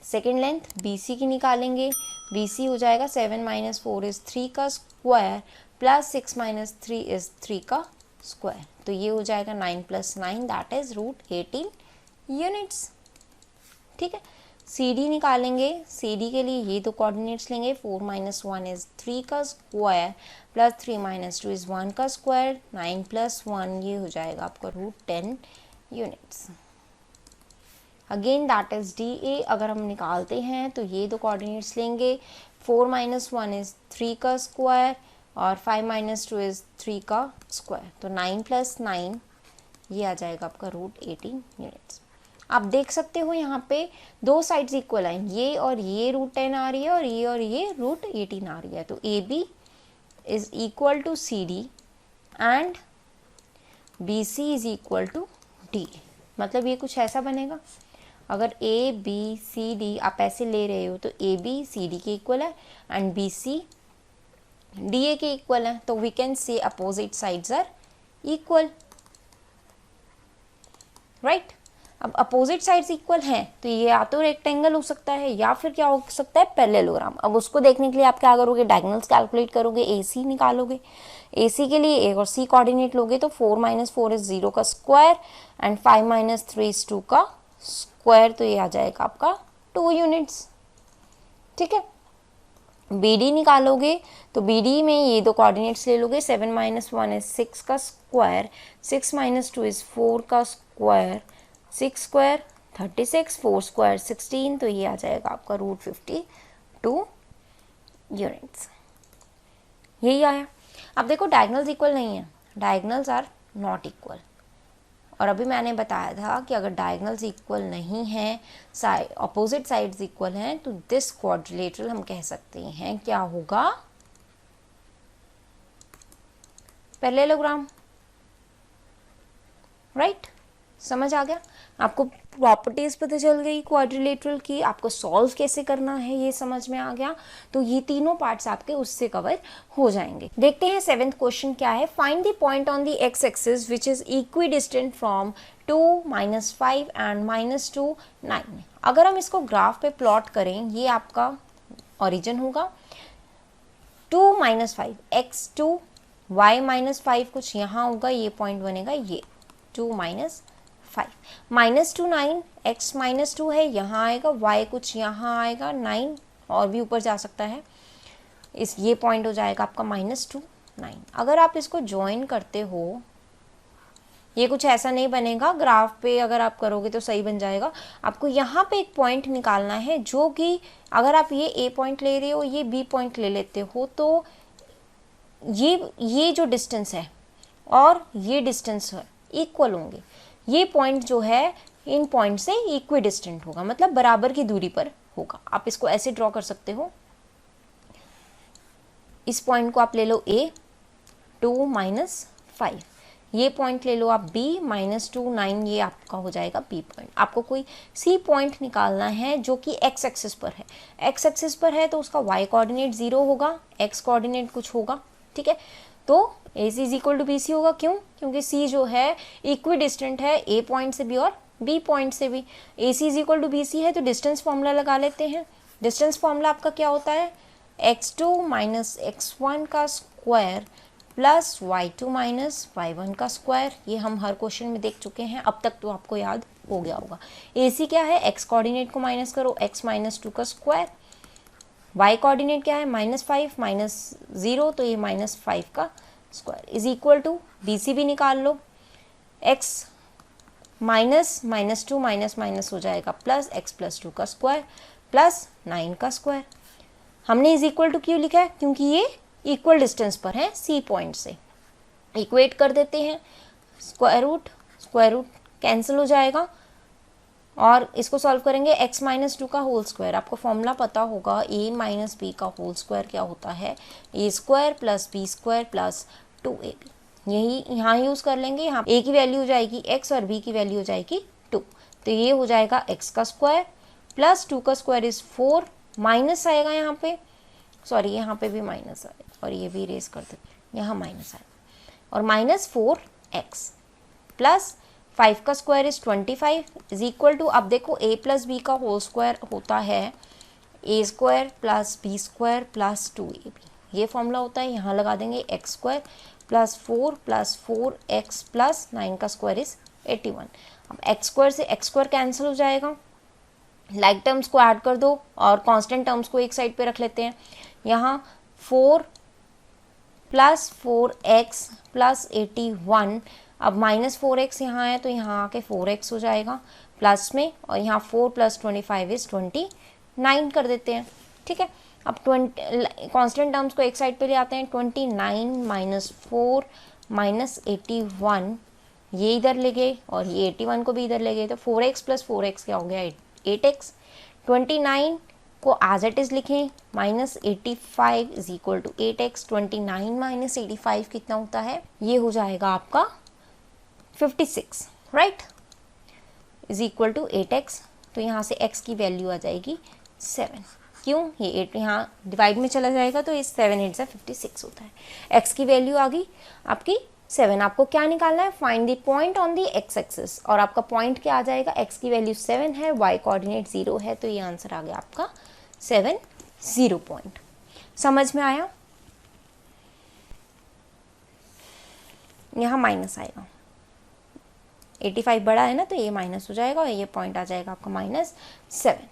सेकेंड लेंथ BC की निकालेंगे, BC हो जाएगा 7 - 4 इज 3 का स्क्वायर प्लस 6 - 3 इज 3 का स्क्वायर, तो ये हो जाएगा 9 + 9 दैट इज √18 यूनिट्स। ठीक है, CD निकालेंगे, CD के लिए ये दो कोऑर्डिनेट्स लेंगे, 4 - 1 इज 3 का स्क्वायर प्लस 3 - 2 इज 1 का स्क्वायर, 9 + 1 ये हो जाएगा आपका √10 units. Again that is DA। अगर हम निकालते हैं तो ये दो कोऑर्डिनेट्स लेंगे, 4 - 1 इज 3 का स्क्वायर और 5 - 2 इज 3 का स्क्वायर, तो 9 + 9 ये आ जाएगा आपका √18 यूनिट्स। आप देख सकते हो यहाँ पे दो साइड्स इक्वल हैं, ये और ये √10 आ रही है और ये √18 आ रही है, तो AB is equal to CD and BC is equal to D। मतलब ये कुछ ऐसा बनेगा, अगर ABCD आप ऐसे ले रहे हो तो AB CD के इक्वल है एंड BC DA के इक्वल है, तो we can say opposite sides are equal. Right, अब अपोजिट साइड्स इक्वल हैं तो ये या तो रेक्टेंगल हो सकता है या फिर क्या हो सकता है, पैरेललोग्राम। अब उसको देखने के लिए आप क्या करोगे, डायगोनल्स कैलकुलेट करोगे, AC निकालोगे, AC के लिए A और C कोऑर्डिनेट लोगे, तो 4 - 4 इज 0 का स्क्वायर एंड 5 - 3 इज 2 का स्क्वायर, तो ये आ जाएगा आपका 2 यूनिट्स। ठीक है, BD निकालोगे तो BD में ये दो कोऑर्डिनेट्स ले लोगे, 7 - 1 इज 6 का स्क्वायर, 6 - 2 इज 4 का स्क्वायर, 6 स्क्वायर 36, 4 स्क्वायर 16, तो ये आ जाएगा आपका √52 यूनिट्स। यही आया। अब देखो डायगोनल्स इक्वल नहीं है, डायगोनल्स आर नॉट इक्वल, और अभी मैंने बताया था कि अगर डायगोनल्स इक्वल नहीं हैं, अपोजिट साइड्स इक्वल हैं, तो दिस क्वाड्रिलेटरल हम कह सकते हैं क्या होगा, पैरेललोग्राम। राइट, समझ आ गया? आपको प्रॉपर्टीज पता चल गई क्वाड्रिलेटरल की, आपको सॉल्व कैसे करना है ये समझ में आ गया। तो ये तीनों पार्ट्स आपके उससे कवर हो जाएंगे। देखते हैं 7th क्वेश्चन क्या है। Find the point on the x axis which is equi distant from 2, -5 and -2, 9। अगर हम इसको ग्राफ पे प्लॉट करें, ये आपका ओरिजिन होगा 2 -5 x2 y -5 कुछ यहाँ होगा, ये पॉइंट बनेगा ये 2 -5 -2 9 x -2 है, यहाँ आएगा y कुछ यहाँ आएगा 9 और भी ऊपर जा सकता है, इस ये पॉइंट हो जाएगा आपका -2 9। अगर आप इसको ज्वाइन करते हो, ये कुछ ऐसा नहीं बनेगा, ग्राफ पे अगर आप करोगे तो सही बन जाएगा। आपको यहाँ पे एक पॉइंट निकालना है जो कि अगर आप ये ए पॉइंट ले रहे हो, ये बी पॉइंट ले लेते हो, तो ये जो डिस्टेंस है और ये डिस्टेंस है इक्वल होंगे। ये पॉइंट जो है इन पॉइंट से इक्वी डिस्टेंट होगा, मतलब बराबर की दूरी पर होगा। आप इसको ऐसे ड्रॉ कर सकते हो, इस पॉइंट को आप ले लो a 2 -5, ये पॉइंट ले लो आप b -2 9, ये आपका हो जाएगा b पॉइंट। आपको कोई c पॉइंट निकालना है जो कि x एक्सिस पर है। x एक्सिस पर है तो उसका y कोऑर्डिनेट 0 होगा, x कोऑर्डिनेट कुछ होगा, ठीक है। तो AC is equal to BC होगा, क्यों? क्योंकि C जो है इक्वी डिस्टेंट है A पॉइंट से भी और B पॉइंट से भी। AC is equal to BC है तो डिस्टेंस फॉर्मूला लगा लेते हैं। डिस्टेंस फॉर्मूला आपका क्या होता है? x2 - x1 का स्क्वायर प्लस y2 - y1 का स्क्वायर। ये हम हर क्वेश्चन में देख चुके हैं, अब तक तो आपको याद हो गया होगा। AC क्या है? x कोऑर्डिनेट को माइनस करो, x -2 का स्क्वायर। y कोऑर्डिनेट क्या है? -5 -0, तो ये -5 का square is equal to BC भी निकाल लो, x -2 माइनस हो जाएगा प्लस x +2 का स्क्वायर प्लस 9 का स्क्वायर। हमने इज इक्वल टू क्यों लिखा है? क्योंकि ये इक्वल डिस्टेंस पर है C पॉइंट से। इक्वेट कर देते हैं, स्क्वायर रूट कैंसिल हो जाएगा और इसको सॉल्व करेंगे। x -2 का होल स्क्वायर, आपको फॉर्मूला पता होगा, a - b का होल स्क्वायर क्या होता है? a square plus b square plus 2ab। यही यहाँ यूज़ कर लेंगे। यहाँ a की वैल्यू हो जाएगी x और b की वैल्यू हो जाएगी 2, तो ये हो जाएगा x का स्क्वायर प्लस 2 का स्क्वायर इज 4, माइनस आएगा यहाँ पे, सॉरी यहाँ पे भी माइनस आएगा और ये भी इरेज कर देते, यहाँ माइनस आएगा और -4x प्लस 5 का square is 25 is equal to, अब देखो a प्लस बी का होल स्क्वायर होता है a square plus b square plus 2ab। ये फॉर्मूला होता है, यहाँ लगा देंगे x square plus 4 plus 4x plus 9 का स्क्वायर इज 81। अब x स्क्वायर से x स्क्वायर कैंसिल हो जाएगा, लाइक टर्म्स को ऐड कर दो और कांस्टेंट टर्म्स को एक साइड पे रख लेते हैं। यहाँ 4 प्लस 4x प्लस 81, अब -4x यहाँ है तो यहाँ आके 4x हो जाएगा प्लस में, और यहाँ 4 + 25 इज 29 कर देते हैं, ठीक है। अब कांस्टेंट टर्म्स को एक साइड पे ले आते हैं। 29 - 4 - 81, ये इधर ले गए और ये 81 को भी इधर ले गए, तो 4x + 4x क्या हो गया? 8x। 29 को एज इट इज़ लिखें, -85 इज इक्वल टू 8x। 29 - 85 कितना होता है? ये हो जाएगा आपका 56, right, is equal to 8x। तो यहाँ से x की वैल्यू आ जाएगी 7। क्यों? ये 8 यहाँ डिवाइड में चला जाएगा तो इस 7 8 से 56 होता है। x की वैल्यू आ गई आपकी 7। आपको क्या निकालना है? Find the point on the x axis, और आपका पॉइंट क्या आ जाएगा? x की वैल्यू 7 है, y कोऑर्डिनेट 0 है, तो ये आंसर आ गया आपका 7 0 पॉइंट। समझ में आया? यहाँ माइनस आएगा, 85 बड़ा है ना, तो ये माइनस हो जाएगा और ये पॉइंट आ जाएगा आपका -7।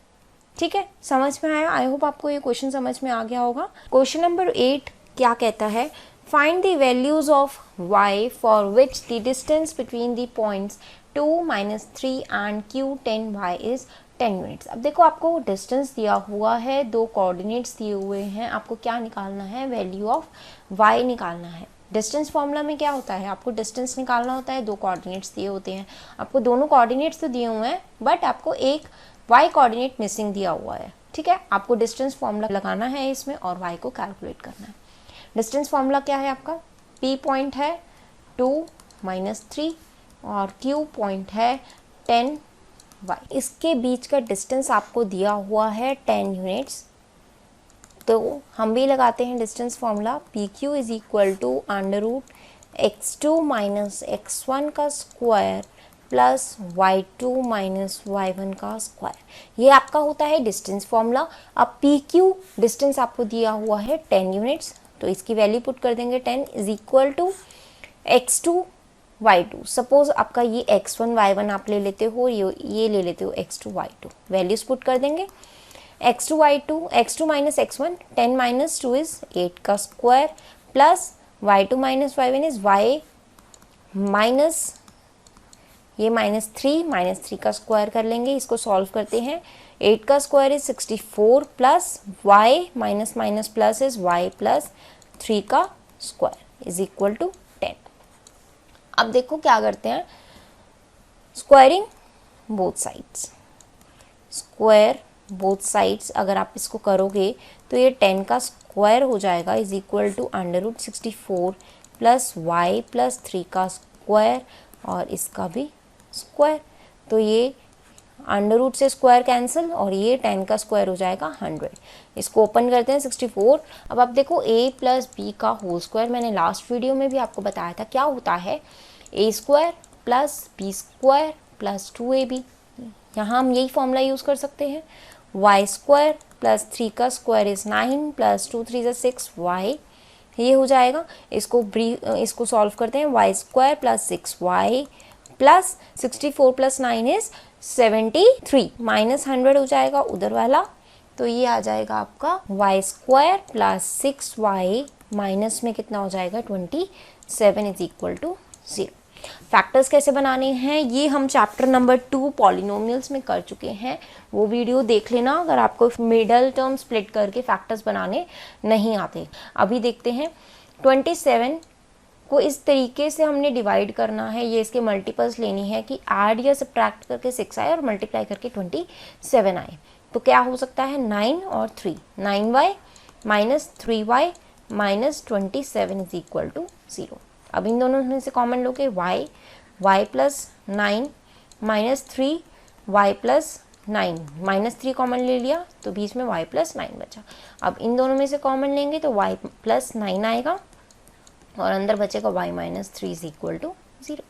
ठीक है, समझ में आया? आई होप आपको ये क्वेश्चन समझ में आ गया होगा। क्वेश्चन नंबर 8 क्या कहता है? Find the values of y for which the distance between the points 2 - 3 and Q10y is 10 units. अब देखो, आपको डिस्टेंस दिया हुआ है, दो कोऑर्डिनेट्स दिए हुए हैं, आपको क्या निकालना है? वैल्यू ऑफ y निकालना है। डिस्टेंस फॉर्मूला में क्या होता है? आपको डिस्टेंस निकालना होता है, दो कोऑर्डिनेट्स दिए होते हैं, आपको दोनों कोऑर्डिनेट्स तो दिए हुए हैं बट आपको एक y कोऑर्डिनेट मिसिंग दिया हुआ है, ठीक है। आपको डिस्टेंस फॉर्मूला लगाना है इसमें और y को कैलकुलेट करना है। डिस्टेंस फॉर्मूला क्या है आपका? P पॉइंट है 2 - 3, और Q पॉइंट है 10y। इसके बीच का डिस्टेंस आपको दिया हुआ है 10 यूनिट्स। तो हम भी लगाते हैं distance formula, PQ is equal to under root x2 minus x1 का square plus y2 minus y1 का स्क्वायर। ये आपका होता है डिस्टेंस फॉर्मूला। अब PQ डिस्टेंस आपको दिया हुआ है 10 यूनिट्स, तो इसकी वैल्यू पुट कर देंगे 10 is equal to x2 y2। Suppose आपका ये x1 y1 आप ले लेते हो, ये ले लेते हो x2 y2, वैल्यूज पुट कर देंगे। x2 y2, x2 minus x1 10 minus 2 is 8 का square plus y2 minus y1 is y minus ये -3 का स्क्वायर कर लेंगे, इसको सॉल्व करते हैं। 8 का square is 64 plus y minus minus plus is y plus 3 का स्क्वायर इज इक्वल टू 10। अब देखो क्या करते हैं, squaring both sides, square both sides अगर आप इसको करोगे तो ये 10 का स्क्वायर हो जाएगा is equal to under root 64 plus y plus 3 का स्क्वायर और इसका भी स्क्वायर। तो ये अंडर रूट से स्क्वायर कैंसिल और ये 10 का स्क्वायर हो जाएगा 100। इसको ओपन करते हैं 64। अब आप देखो a प्लस बी का होल स्क्वायर, मैंने लास्ट वीडियो में भी आपको बताया था क्या होता है, a square plus b square plus 2ab। यहाँ हम यही फॉर्मूला यूज़ कर सकते हैं। y स्क्वायर प्लस 3 का स्क्वायर इज 9 प्लस 2 3 6 y, ये हो जाएगा। इसको सॉल्व करते हैं, y square plus 6y plus 64 plus 9 is 73 minus 100 हो जाएगा उधर वाला, तो ये आ जाएगा आपका y square plus 6y minus में कितना हो जाएगा 27 इज इक्वल टू 0। फैक्टर्स कैसे बनाने हैं ये हम चैप्टर नंबर 2 पॉलिनोमियल्स में कर चुके हैं, वो वीडियो देख लेना अगर आपको मिडल टर्म स्प्लिट करके फैक्टर्स बनाने नहीं आते। अभी देखते हैं 27 को इस तरीके से हमने डिवाइड करना है, ये इसके मल्टीपल्स लेनी है कि ऐड या सब्ट्रैक्ट करके 6 आए और मल्टीप्लाई करके 27 आए। तो क्या हो सकता है 9 और 3, 9y minus 3y minus 27 is equal to 0। अब इन दोनों में से कॉमन लोगे y plus 9 minus 3y plus 9, minus 3 common ले लिया तो बीच में y प्लस 9 बचा। अब इन दोनों में से कॉमन लेंगे तो y प्लस 9 आएगा और अंदर बचेगा y minus 3 is equal to 0।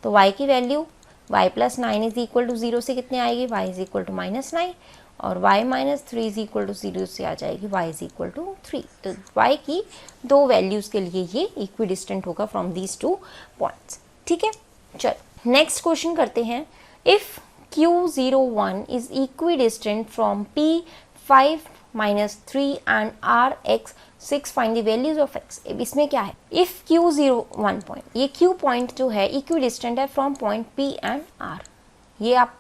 तो y की value y plus 9 is equal to 0 से कितने आएगी, y is equal to minus 9 और y minus 3 is equal to 0 से आ जाएगी y इज इक्वल टू 3। तो y की दो वैल्यूज़ के लिए ये इक्विडिस्टेंट होगा फ्रॉम दीज 2 पॉइंट्स। ठीक है, चलो नेक्स्ट क्वेश्चन करते हैं। If Q01 is equidistant from P5 minus 3 and Rx6 find the values of x। इसमें क्या है, इफ़ Q01 पॉइंट, ये Q पॉइंट जो है इक्विडिस्टेंट है from point P and R। ये आप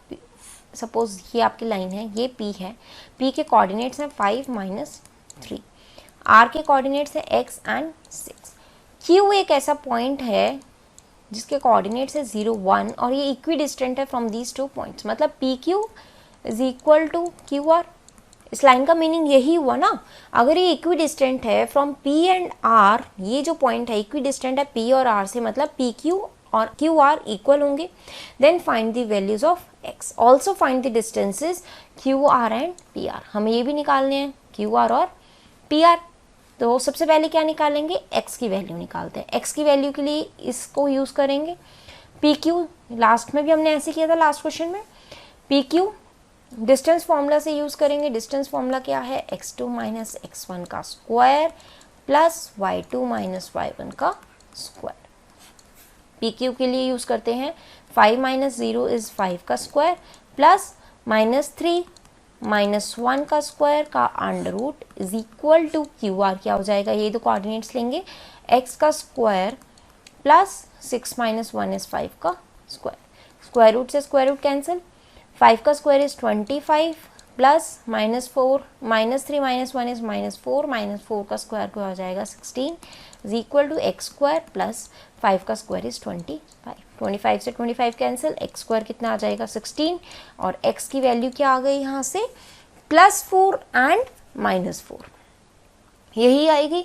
सपोज ये आपकी लाइन है, ये P है, P के कोऑर्डिनेट्स हैं 5 माइनस 3, R के कोऑर्डिनेट्स हैं x एंड 6। Q एक ऐसा पॉइंट है जिसके कोऑर्डिनेट्स है 0 1 और ये इक्विडिस्टेंट है फ्रॉम दीज 2 पॉइंट्स, मतलब PQ is equal to QR। इस लाइन का मीनिंग यही हुआ ना, अगर ये इक्विडिस्टेंट है फ्रॉम P एंड R, ये जो पॉइंट है इक्विडिस्टेंट है P और R से, मतलब PQ और QR इक्वल होंगे। Then find the values of x, also find the distances QR and PR। हमें ये भी निकालने हैं QR और PR। तो सबसे पहले क्या निकालेंगे, x की वैल्यू निकालते हैं। x की वैल्यू के लिए इसको यूज़ करेंगे PQ, लास्ट में भी हमने ऐसे किया था लास्ट क्वेश्चन में। PQ डिस्टेंस फॉर्मूला से यूज़ करेंगे। डिस्टेंस फॉर्मूला क्या है, x2 माइनस x1 का square plus y2 minus y1 का स्क्वायर। PQ के लिए यूज़ करते हैं 5 माइनस 0 इज़ 5 का स्क्वायर प्लस माइनस 3 माइनस 1 का स्क्वायर का under root is equal to QR। क्या हो जाएगा, ये दो कोऑर्डिनेट्स लेंगे, x का स्क्वायर प्लस 6 माइनस 1 इज़ 5 का स्क्वायर। स्क्वायर रूट से स्क्वायर रूट कैंसिल, 5 का square is 25 plus minus 4 minus 3 minus 1 is minus 4, minus 4 का स्क्वायर को आ जाएगा 16 is equal to x square plus 5 का स्क्वायर इज 25 से 25 कैंसिल, x स्क्वायर कितना आ जाएगा 16 और x की वैल्यू क्या आ गई यहाँ से +4 एंड -4, यही आएगी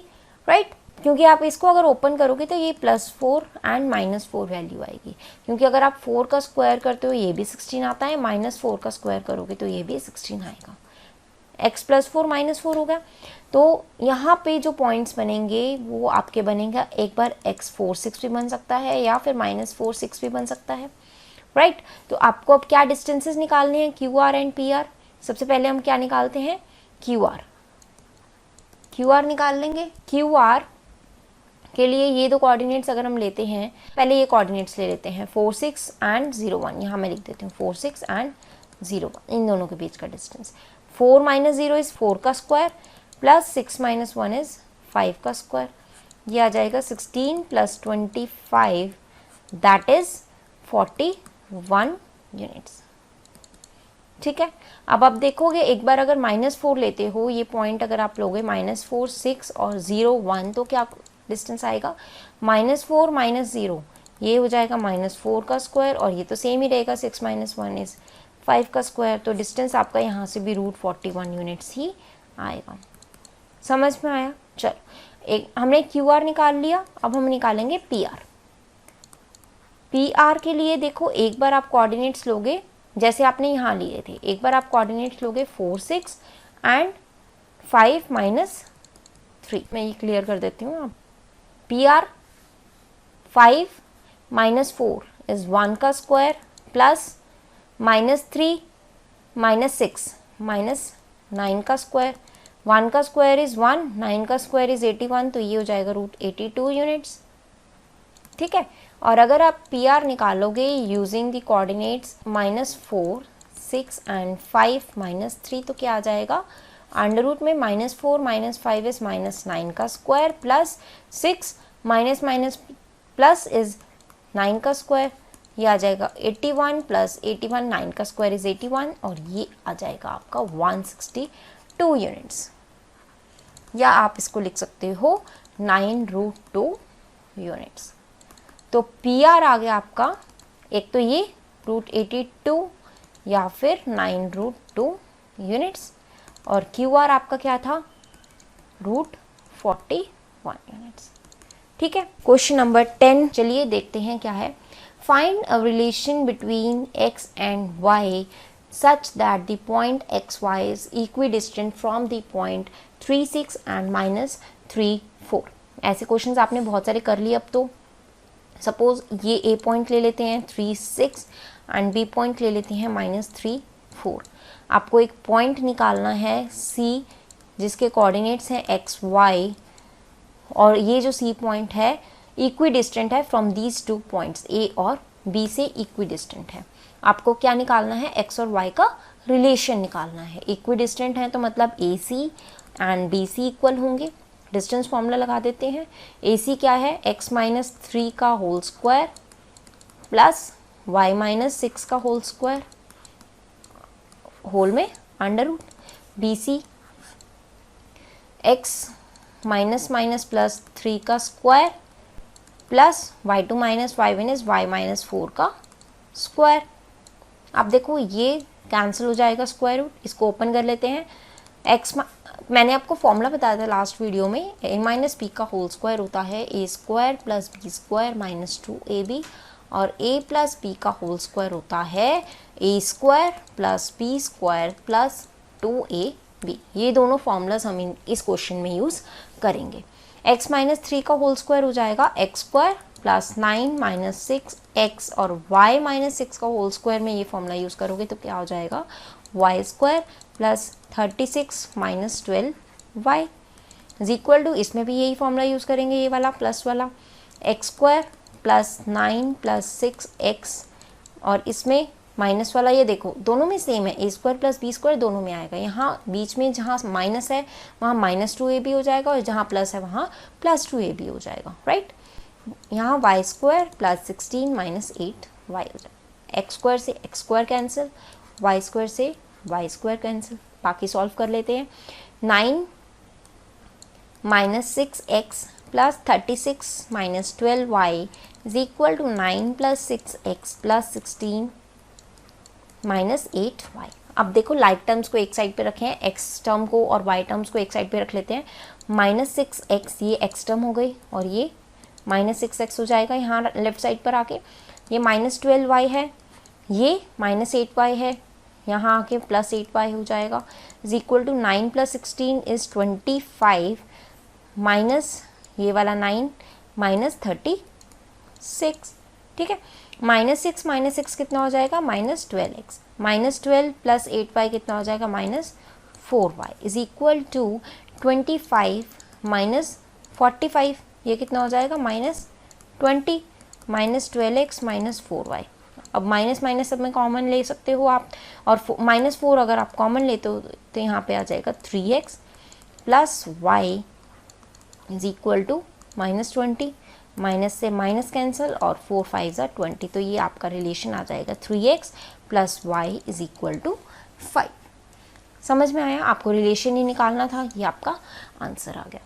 राइट। क्योंकि आप इसको अगर ओपन करोगे तो ये +4 एंड -4 वैल्यू आएगी, क्योंकि अगर आप 4 का स्क्वायर करते हो ये भी 16 आता है, -4 का स्क्वायर करोगे तो ये भी 16 आएगा। x +4 -4 हो गया। तो यहाँ पे जो पॉइंट्स बनेंगे वो आपके बनेंगे, एक बार x 4 6 भी बन सकता है या फिर -4 6 भी बन सकता है, राइट। तो आपको अब क्या डिस्टेंसेस निकालने हैं, QR एंड PR। सबसे पहले हम क्या निकालते हैं, QR निकाल लेंगे। QR के लिए ये दो कोऑर्डिनेट्स अगर हम लेते हैं, पहले ये कोऑर्डिनेट्स ले लेते हैं 4 6 एंड 0 1। यहाँ मैं लिख देती हूँ 4 6 एंड 0 1, इन दोनों के बीच का डिस्टेंस। 4 - 0 इज़ 4 का स्क्वायर प्लस 6 - 1 इज़ 5 का स्क्वायर। ये आ जाएगा 16 + 25 दैट इज़ 41 यूनिट्स। ठीक है। अब आप देखोगे एक बार अगर -4 लेते हो, ये पॉइंट अगर आप लोगे -4 6 और 0 1, तो क्या डिस्टेंस आएगा, -4 - 0 ये हो जाएगा -4 का स्क्वायर, और ये तो सेम ही रहेगा 6 - 1 इज़ 5 का स्क्वायर। तो डिस्टेंस आपका यहाँ से भी √41 यूनिट्स ही आएगा। समझ में आया। चलो, एक हमने QR निकाल लिया, अब हम निकालेंगे PR। PR के लिए देखो, एक बार आप कोऑर्डिनेट्स लोगे जैसे आपने यहाँ लिए थे, एक बार आप कोऑर्डिनेट्स लोगे 4 6 एंड 5 - 3। मैं ये क्लियर कर देती हूँ। PR 5 - 4 इज़ 1 का स्क्वायर प्लस -3 - 6 -9 का स्क्वायर। 1 का स्क्वायर इज़ 1, 9 का स्क्वायर इज़ 81, तो ये हो जाएगा √82 यूनिट्स। ठीक है। और अगर आप PR निकालोगे यूजिंग द कोऑर्डिनेट्स -4 6 एंड 5 - 3, तो क्या आ जाएगा, अंडर रूट में -4 - 5 इज़ -9 का स्क्वायर प्लस 6 प्लस इज़ 9 का स्क्वायर। ये आ जाएगा 81 + 81, 9 का स्क्वायर इज़ 81, और ये आ जाएगा आपका 162 यूनिट्स। या आप इसको लिख सकते हो 9√2 यूनिट्स। तो PR आ गया आपका, एक तो ये √82 या फिर 9√2 यूनिट्स, और QR आपका क्या था, √41 यूनिट्स। ठीक है। क्वेश्चन नंबर 10 चलिए देखते हैं क्या है। Find a relation between x and y such that the point xy is equidistant from the point 3 6 and -3 4। ऐसे क्वेश्चंस आपने बहुत सारे कर लिए। अब तो सपोज ये A पॉइंट ले लेते हैं 3 6 एंड B पॉइंट ले लेते हैं -3 4। आपको एक पॉइंट निकालना है C जिसके कोऑर्डिनेट्स हैं x y, और ये जो C पॉइंट है इक्विडिस्टेंट है फ्रॉम दीज 2 पॉइंट्स, A और B से इक्विडिस्टेंट है। आपको क्या निकालना है, x और y का रिलेशन निकालना है। इक्विडिस्टेंट है तो मतलब AC एंड BC इक्वल होंगे। डिस्टेंस फॉर्मूला लगा देते हैं। AC क्या है, x - 3 का होल स्क्वायर प्लस y - 6 का होल स्क्वायर, होल में अंडर रूट। BC x - प्लस 3 का square plus y2 - y1 is y - 4 का स्क्वायर। आप देखो ये कैंसिल हो जाएगा स्क्वायर रूट। इसको ओपन कर लेते हैं। x मैंने आपको फॉर्मूला बताया था लास्ट वीडियो में, a - b का होल स्क्वायर होता है a² + b² - 2ab, और a + b का होल स्क्वायर होता है a² + b² + 2ab। ये दोनों फॉर्मूलाज हम इस क्वेश्चन में यूज़ करेंगे। x - 3 का होल स्क्वायर हो जाएगा x² + 9 - 6x, और y - 6 का होल स्क्वायर में ये फॉर्मूला यूज़ करोगे तो क्या हो जाएगा, y² + 36 - 12y is equal to, इसमें भी यही फॉर्मूला यूज़ करेंगे, ये वाला प्लस वाला, x² + 9 + 6x, और इसमें माइनस वाला, ये देखो दोनों में सेम है, a² + b² दोनों में आएगा। यहाँ बीच में जहाँ माइनस है वहाँ -2ab हो जाएगा, और जहाँ प्लस है वहाँ +2ab हो जाएगा, राइट। यहाँ y² + 16 - 8y हो जाएगा। x² से x² कैंसिल, y² से y² कैंसिल। बाकी सॉल्व कर लेते हैं। 9 - 6x + 36 - 12y is equal to 9 + 6x + 16 - 8y। अब देखो लाइक टर्म्स को एक साइड पे रखें, x टर्म को और y टर्म्स को एक साइड पे रख लेते हैं। -6x, ये x टर्म हो गई और ये -6x हो जाएगा यहाँ लेफ्ट साइड पर आके। ये -12y है, ये -8y है, यहाँ आके +8y हो जाएगा, is equal to 9 + 16 is 25 minus ये वाला 9 -36। ठीक है, -6 -6 कितना हो जाएगा, -12x, -12 + 8y कितना हो जाएगा, -4y इज इक्वल टू 25 -45, ये कितना हो जाएगा, -20, -12x -4y। अब माइनस माइनस सब में कॉमन ले सकते हो आप, और -4 अगर आप कॉमन लेते हो तो यहाँ पे आ जाएगा 3x + y is equal to -20, minus से माइनस कैंसिल और 4 5 = 20, तो ये आपका रिलेशन आ जाएगा 3x + y is equal to 5। समझ में आया? आपको रिलेशन ही निकालना था, ये आपका आंसर आ गया।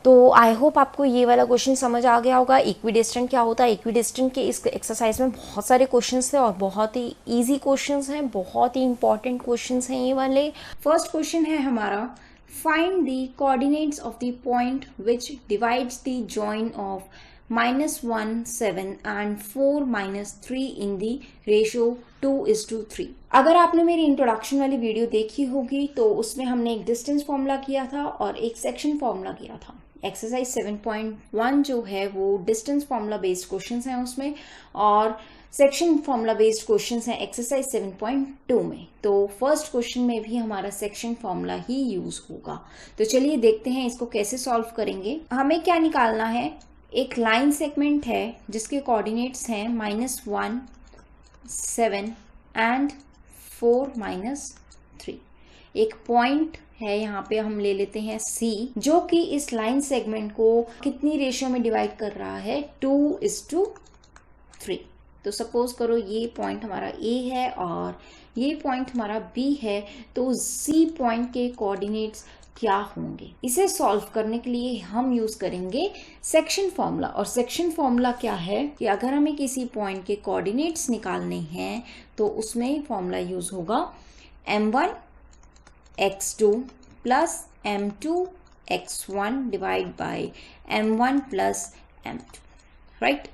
तो आई होप आपको ये वाला क्वेश्चन समझ आ गया होगा। इक्विडिस्टेंट क्या होता है? इक्विडिस्टेंट के इस एक्सरसाइज में बहुत सारे क्वेश्चंस थे और बहुत ही इजी क्वेश्चंस हैं, बहुत ही इंपॉर्टेंट क्वेश्चंस हैं ये वाले। फर्स्ट क्वेश्चन है हमारा, find the coordinates of the point which divides the join of -1 7 and 4 -3 in the ratio 2:3। अगर आपने मेरी इंट्रोडक्शन वाली वीडियो देखी होगी तो उसमें हमने एक डिस्टेंस फॉर्मूला किया था और एक सेक्शन फॉर्मूला किया था। एक्सरसाइज 7.1 जो है वो डिस्टेंस फॉर्मूला बेस्ड क्वेश्चंस हैं उसमें, और सेक्शन फॉर्मूला बेस्ड क्वेश्चंस हैं एक्सरसाइज 7.2 में। तो फर्स्ट क्वेश्चन में भी हमारा सेक्शन फॉर्मूला ही यूज होगा। तो चलिए देखते हैं इसको कैसे सॉल्व करेंगे। हमें क्या निकालना है, एक लाइन सेगमेंट है जिसके कोऑर्डिनेट्स हैं -1 7 and 4 -3। एक पॉइंट है यहाँ पे हम ले लेते हैं C, जो कि इस लाइन सेगमेंट को कितनी रेशियो में डिवाइड कर रहा है, 2:3। तो सपोज करो ये पॉइंट हमारा A है और ये पॉइंट हमारा B है, तो C पॉइंट के कोऑर्डिनेट्स क्या होंगे। इसे सॉल्व करने के लिए हम यूज करेंगे सेक्शन फॉर्मूला। और सेक्शन फॉर्मूला क्या है कि अगर हमें किसी पॉइंट के कोऑर्डिनेट्स निकालने हैं तो उसमें फॉर्मूला यूज होगा m1 x2 + m2 x1 divide by m1 + m2, right.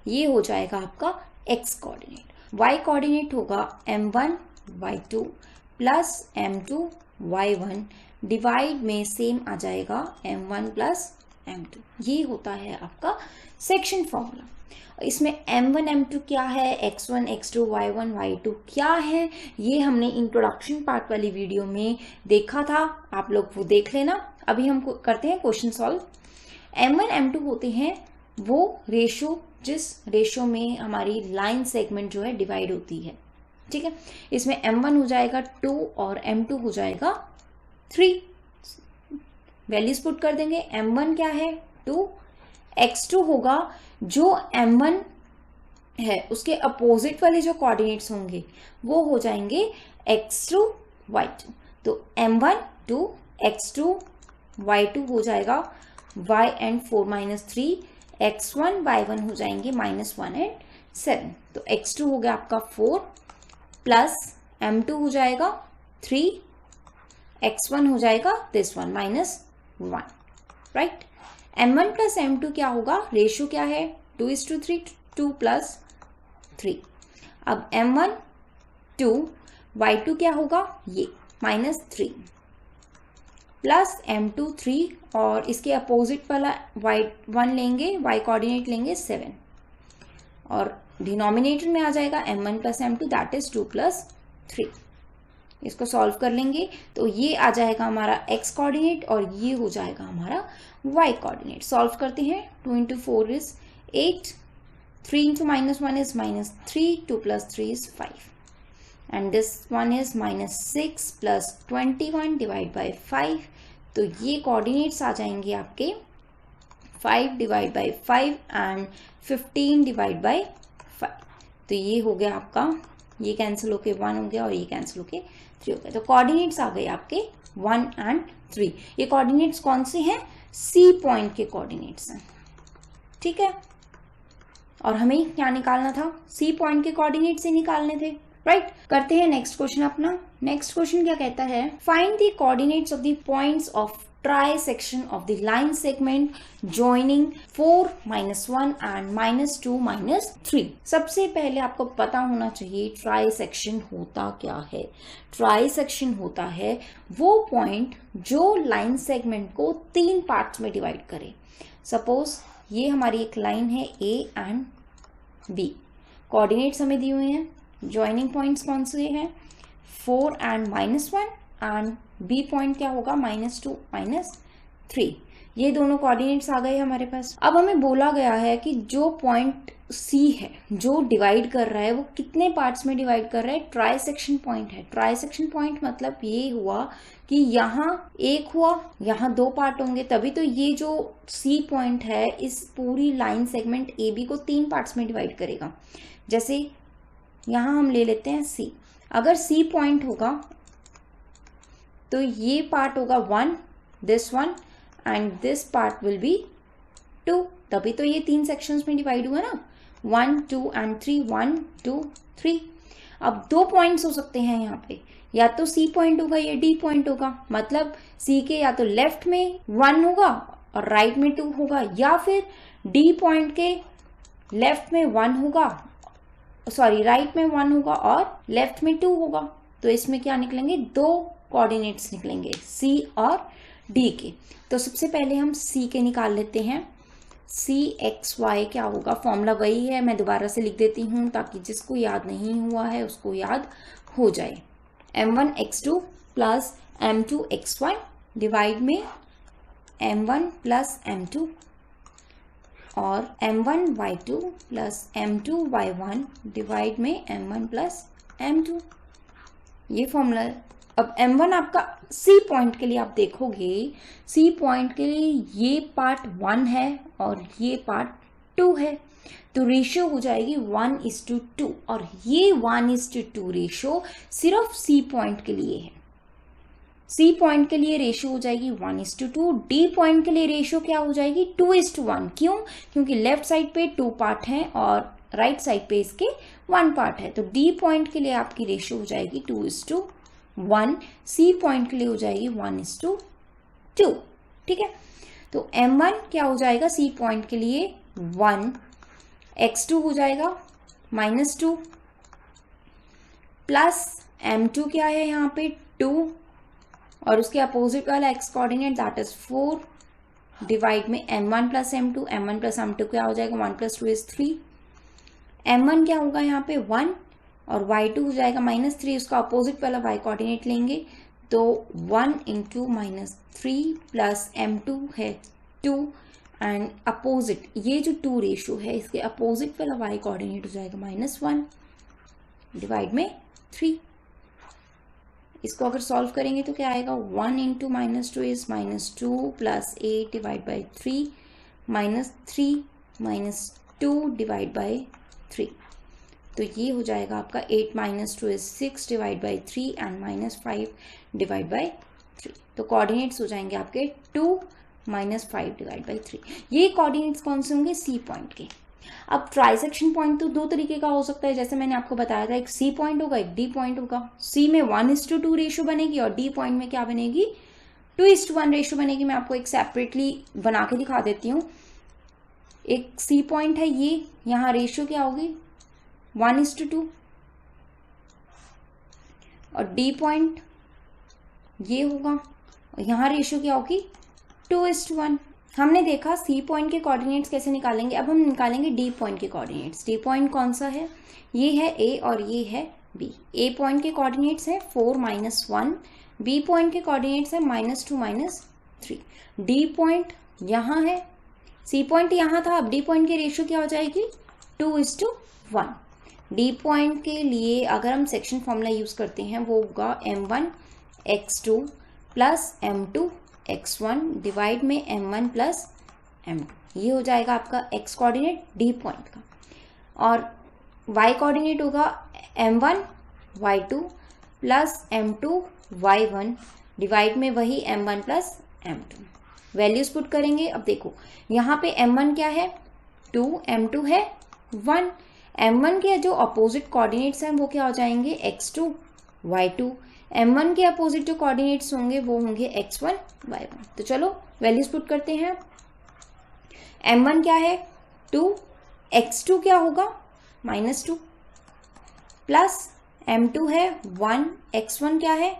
ये हो जाएगा आपका x कोऑर्डिनेट। y कोऑर्डिनेट होगा m1 y2 + m2 y1 divide में सेम आ जाएगा m1 + m2। ये होता है आपका सेक्शन फॉर्मूला। इसमें m1 m2 क्या है, x1 x2 y1 y2 क्या है, ये हमने इंट्रोडक्शन पार्ट वाली वीडियो में देखा था, आप लोग वो देख लेना। अभी हम करते हैं क्वेश्चन सॉल्व। m1 m2 होते हैं वो रेशो जिस रेशो में हमारी लाइन सेगमेंट जो है डिवाइड होती है, ठीक है। इसमें m1 हो जाएगा 2 और m2 हो जाएगा 3। वैल्यूज पुट कर देंगे। m1 क्या है 2, x2 होगा जो m1 है उसके अपोजिट वाले जो कोऑर्डिनेट्स होंगे वो हो जाएंगे x2 y2। तो m1 2 x2 y2 हो जाएगा y and 4 -3, x1 y1 हो जाएंगे -1 and 7। तो x2 हो गया आपका 4 प्लस m2 हो जाएगा 3, x1 हो जाएगा this one -1, right. m1 + m2 क्या होगा, रेशियो क्या है 2:3, 2 + 3। अब m1 2 y2 क्या होगा, ये -3 प्लस m2 3 और इसके अपोजिट वाला y1 लेंगे, y कोऑर्डिनेट लेंगे 7 और डिनोमिनेटर में आ जाएगा m1 + m2 दैट इज 2 + 3। इसको सॉल्व कर लेंगे तो ये आ जाएगा हमारा x कोऑर्डिनेट और ये हो जाएगा हमारा y कोऑर्डिनेट। सॉल्व करते हैं। 2 × 4 is 8, 3 × -1 is -3, 2 + 3 is 5 and this one is -6 + 21 divide by 5। तो ये कोऑर्डिनेट्स आ जाएंगे आपके 5 divide by 5 and 15 divide by 5। तो ये हो गया आपका, ये कैंसिल होके 1 हो गया और ये कैंसिल होके 3 हो गया। तो कोऑर्डिनेट्स आ गए आपके 1 and 3। ये कोऑर्डिनेट्स कौन से हैं, सी पॉइंट के कोऑर्डिनेट्स हैं, ठीक है। और हमें क्या निकालना था, सी पॉइंट के कोऑर्डिनेट्स ही निकालने थे, राइट। करते हैं नेक्स्ट क्वेश्चन अपना। नेक्स्ट क्वेश्चन क्या कहता है, find the coordinates of the points of trisection of the line segment joining 4, -1 and -2, -3। सबसे पहले आपको पता होना चाहिए ट्राइसेक्शन होता क्या है। ट्राइसेक्शन होता है वो पॉइंट जो लाइन सेगमेंट को 3 पार्ट्स में डिवाइड करे। सपोज ये हमारी एक लाइन है A एंड B, कोऑर्डिनेट्स हमें दिए हुए हैं, ज्वाइनिंग पॉइंट्स कौन से हैं 4 एंड -1 एंड B पॉइंट क्या होगा -2, -3। ये दोनों कोऑर्डिनेट्स आ गए हमारे पास। अब हमें बोला गया है कि जो पॉइंट C है जो डिवाइड कर रहा है वो कितने पार्ट्स में डिवाइड कर रहा है, ट्राइसेक्शन पॉइंट है। ट्राइसेक्शन पॉइंट मतलब ये हुआ कि यहाँ एक हुआ, यहाँ 2 पार्ट होंगे, तभी तो ये जो C पॉइंट है इस पूरी लाइन सेगमेंट AB को 3 पार्ट्स में डिवाइड करेगा। जैसे यहाँ हम ले लेते हैं C, अगर C पॉइंट होगा तो ये पार्ट होगा 1, this 1 and this part will be 2, तभी तो ये 3 सेक्शंस में डिवाइड हुआ ना, 1, 2 एंड 3, 1, 2, 3। अब 2 पॉइंट्स हो सकते हैं यहाँ पे, या तो C पॉइंट होगा या D पॉइंट होगा, मतलब C के या तो लेफ्ट में 1 होगा और राइट में 2 होगा, या फिर D पॉइंट के लेफ्ट में 1 होगा, सॉरी राइट में 1 होगा और लेफ्ट में 2 होगा। तो इसमें क्या निकलेंगे, 2 कोऑर्डिनेट्स निकलेंगे C और D के। तो सबसे पहले हम C के निकाल लेते हैं। C x y क्या होगा, फॉर्मूला वही है, मैं दोबारा से लिख देती हूँ ताकि जिसको याद नहीं हुआ है उसको याद हो जाए। m1 x2 plus m2 xy divide में m1 प्लस m2 और m1 y2 plus m2 y1 divide में m1 प्लस m2, ये फॉर्मूला है। अब m1 आपका C पॉइंट के लिए आप देखोगे, C पॉइंट के लिए ये पार्ट 1 है और ये पार्ट 2 है, तो रेशियो हो जाएगी 1:2 और ये 1:2 रेशियो सिर्फ C पॉइंट के लिए है। C पॉइंट के लिए रेशियो हो जाएगी 1:2, D पॉइंट के लिए रेशियो क्या हो जाएगी 2:1। क्यों? क्योंकि लेफ्ट साइड पे 2 पार्ट हैं और राइट साइड पे इसके 1 पार्ट है, तो D पॉइंट के लिए आपकी रेशियो हो जाएगी 2:1, C पॉइंट के लिए हो जाएगी 1:2। ठीक है, तो m1 क्या हो जाएगा C पॉइंट के लिए 1, x2 हो जाएगा -2 प्लस m2 क्या है यहाँ पे 2 और उसके अपोजिट वाला x coordinate that is 4 divide में m1 plus m2, m1 plus m2 क्या हो जाएगा 1 + 2 = 3, m1 क्या होगा यहाँ पे 1 और y2 हो जाएगा -3, उसका अपोजिट वाला y कोऑर्डिनेट लेंगे तो 1 × -3 प्लस m2 है 2 एंड अपोजिट ये जो 2 रेशियो है इसके अपोजिट वाला y कोऑर्डिनेट हो जाएगा -1 डिवाइड में 3। इसको अगर सॉल्व करेंगे तो क्या आएगा 1 × -2 is -2 plus 8 divide by 3 -3 -2 divide by 3, तो ये हो जाएगा आपका 8 - 2 is 6 divide by 3 and -5 divide by 3। तो कोऑर्डिनेट्स हो जाएंगे आपके 2 - 5 डिवाइड बाई 3। ये कोऑर्डिनेट्स कौन से होंगे C पॉइंट के। अब ट्राइसेक्शन पॉइंट तो 2 तरीके का हो सकता है, जैसे मैंने आपको बताया था, एक C पॉइंट होगा एक D पॉइंट होगा। C में 1:2 रेशियो बनेगी और D पॉइंट में क्या बनेगी 2:1 रेशियो बनेगी। मैं आपको एक सेपरेटली बना के दिखा देती हूँ। एक C पॉइंट है, ये यहाँ रेशियो क्या होगी 1:2 और D पॉइंट ये होगा और यहाँ रेशियो क्या होगी 2:1। हमने देखा C पॉइंट के कोऑर्डिनेट्स कैसे निकालेंगे, अब हम निकालेंगे D पॉइंट के कोऑर्डिनेट्स। D पॉइंट कौन सा है, ये है A और ये है B। A पॉइंट के कोऑर्डिनेट्स है 4 - 1, B पॉइंट के कोऑर्डिनेट्स है -2 -3। D पॉइंट यहाँ है, C पॉइंट यहाँ था, अब D पॉइंट की रेशियो क्या हो जाएगी 2:1। D पॉइंट के लिए अगर हम सेक्शन फॉर्मूला यूज़ करते हैं वो होगा m1 x2 plus m2 x1 divide में m1 प्लस m2, ये हो जाएगा आपका x कोऑर्डिनेट D पॉइंट का, और y कोऑर्डिनेट होगा m1 y2 plus m2 y1 divide में वही m1 plus m2। Values put करेंगे। अब देखो यहाँ पे m1 क्या है 2, m2 है 1, m1 के जो अपोजिट कोऑर्डिनेट्स हैं वो क्या हो जाएंगे x2 y2, m1 के अपोजिट जो कोऑर्डिनेट्स होंगे वो होंगे x1 y1। तो चलो वैल्यूज पुट करते हैं। m1 क्या है 2, x2 क्या होगा -2 प्लस m2 है 1, x1 क्या है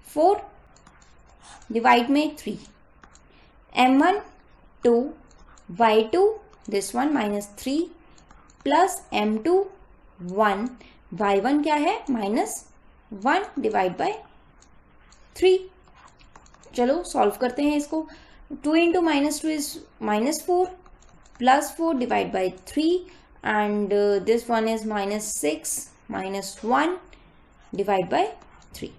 4 डिवाइड में 3, m1 2 y2 this one -3 plus m2 1 y1 क्या है -1 डिवाइड बाय 3। चलो सॉल्व करते हैं इसको। 2 into -2 is -4 plus 4 divide by 3 and this one is -6 -1 divide by 3।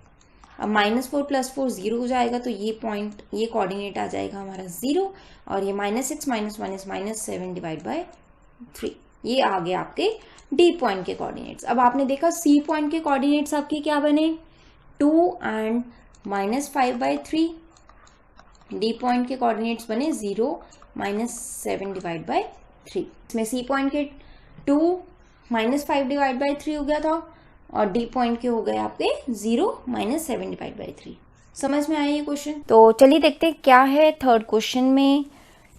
अब -4 प्लस 4 0 हो जाएगा, तो ये पॉइंट ये कोऑर्डिनेट आ जाएगा हमारा 0 और ये -6 -1 इज -7 डिवाइड बाय 3। ये आ गए आपके डी पॉइंट के कोऑर्डिनेट्स। अब आपने देखा सी पॉइंट के कोऑर्डिनेट्स आपके क्या बने 2 एंड -5/3। डी पॉइंट के कोऑर्डिनेट्स बने 0 -7 डिवाइड बाय 3। इसमें सी पॉइंट के 2 -5 डिवाइड बाय 3 हो गया था और डी पॉइंट के हो गए आपके 0 -7 डिवाइड बाय 3। समझ में आया ये क्वेश्चन? तो चलिए देखते हैं क्या है थर्ड क्वेश्चन में।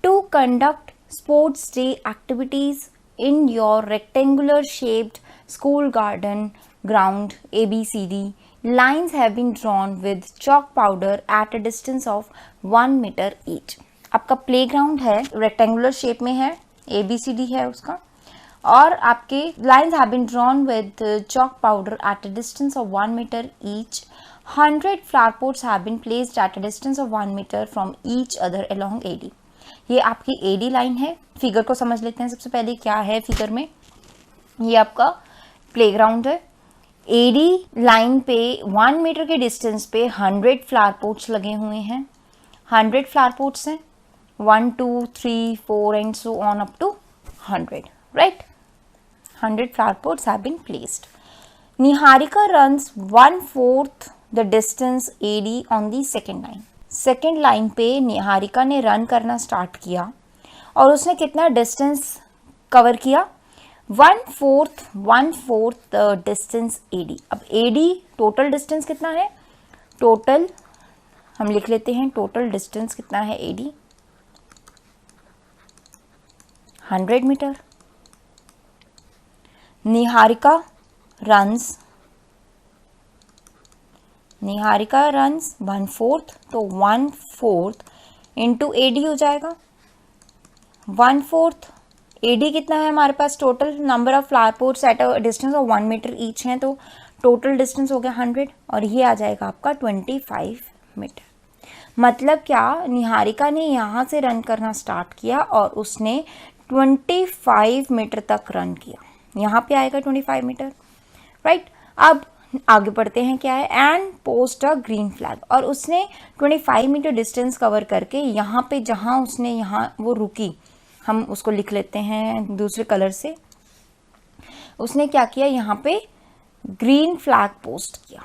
To conduct sports day activities in your rectangular shaped school garden ground ABCD, lines have been drawn with chalk powder at a distance of 1 meter each। आपका प्लेग्राउंड है, रेक्टेंगुलर शेप में है, ABCD है उसका, और आपके lines have been drawn with chalk powder at a distance of 1 meter each। 100 flower pots have been placed at a distance of 1 meter from each other along AD। ये आपकी AD line है। Figure को समझ लेते हैं सबसे पहले क्या है फिगर में। ये आपका प्लेग्राउंड है। AD लाइन पे 1 मीटर के डिस्टेंस पे 100 फ्लावर पोट्स लगे हुए हैं। 100 फ्लावर पोट्स हैं, 1 2 3 4 and so on up to 100, right. 100 flower pots have been placed. Niharika runs 1/4 the distance AD on the second line. Second line पे निहारिका ने रन करना स्टार्ट किया और उसने कितना डिस्टेंस कवर किया 1/4 डिस्टेंस AD। अब AD टोटल डिस्टेंस कितना है, टोटल हम लिख लेते हैं, टोटल डिस्टेंस कितना है AD 100 मीटर। निहारिका रन्स 1/4, तो 1/4 इंटू AD हो जाएगा। 1/4 AD कितना है हमारे पास, total number of flower pots at a distance of 1 metre each हैं, तो टोटल डिस्टेंस हो गया 100 और ये आ जाएगा आपका 25 मीटर। मतलब क्या, निहारिका ने यहाँ से रन करना स्टार्ट किया और उसने 25 मीटर तक रन किया। यहाँ पे आएगा 25 मीटर, राइट। अब आगे बढ़ते हैं, क्या है, and post a green flag. और उसने 25 मीटर डिस्टेंस कवर करके यहाँ पे जहाँ उसने यहाँ वो रुकी, हम उसको लिख लेते हैं दूसरे कलर से। उसने क्या किया, यहाँ पे ग्रीन फ्लैग पोस्ट किया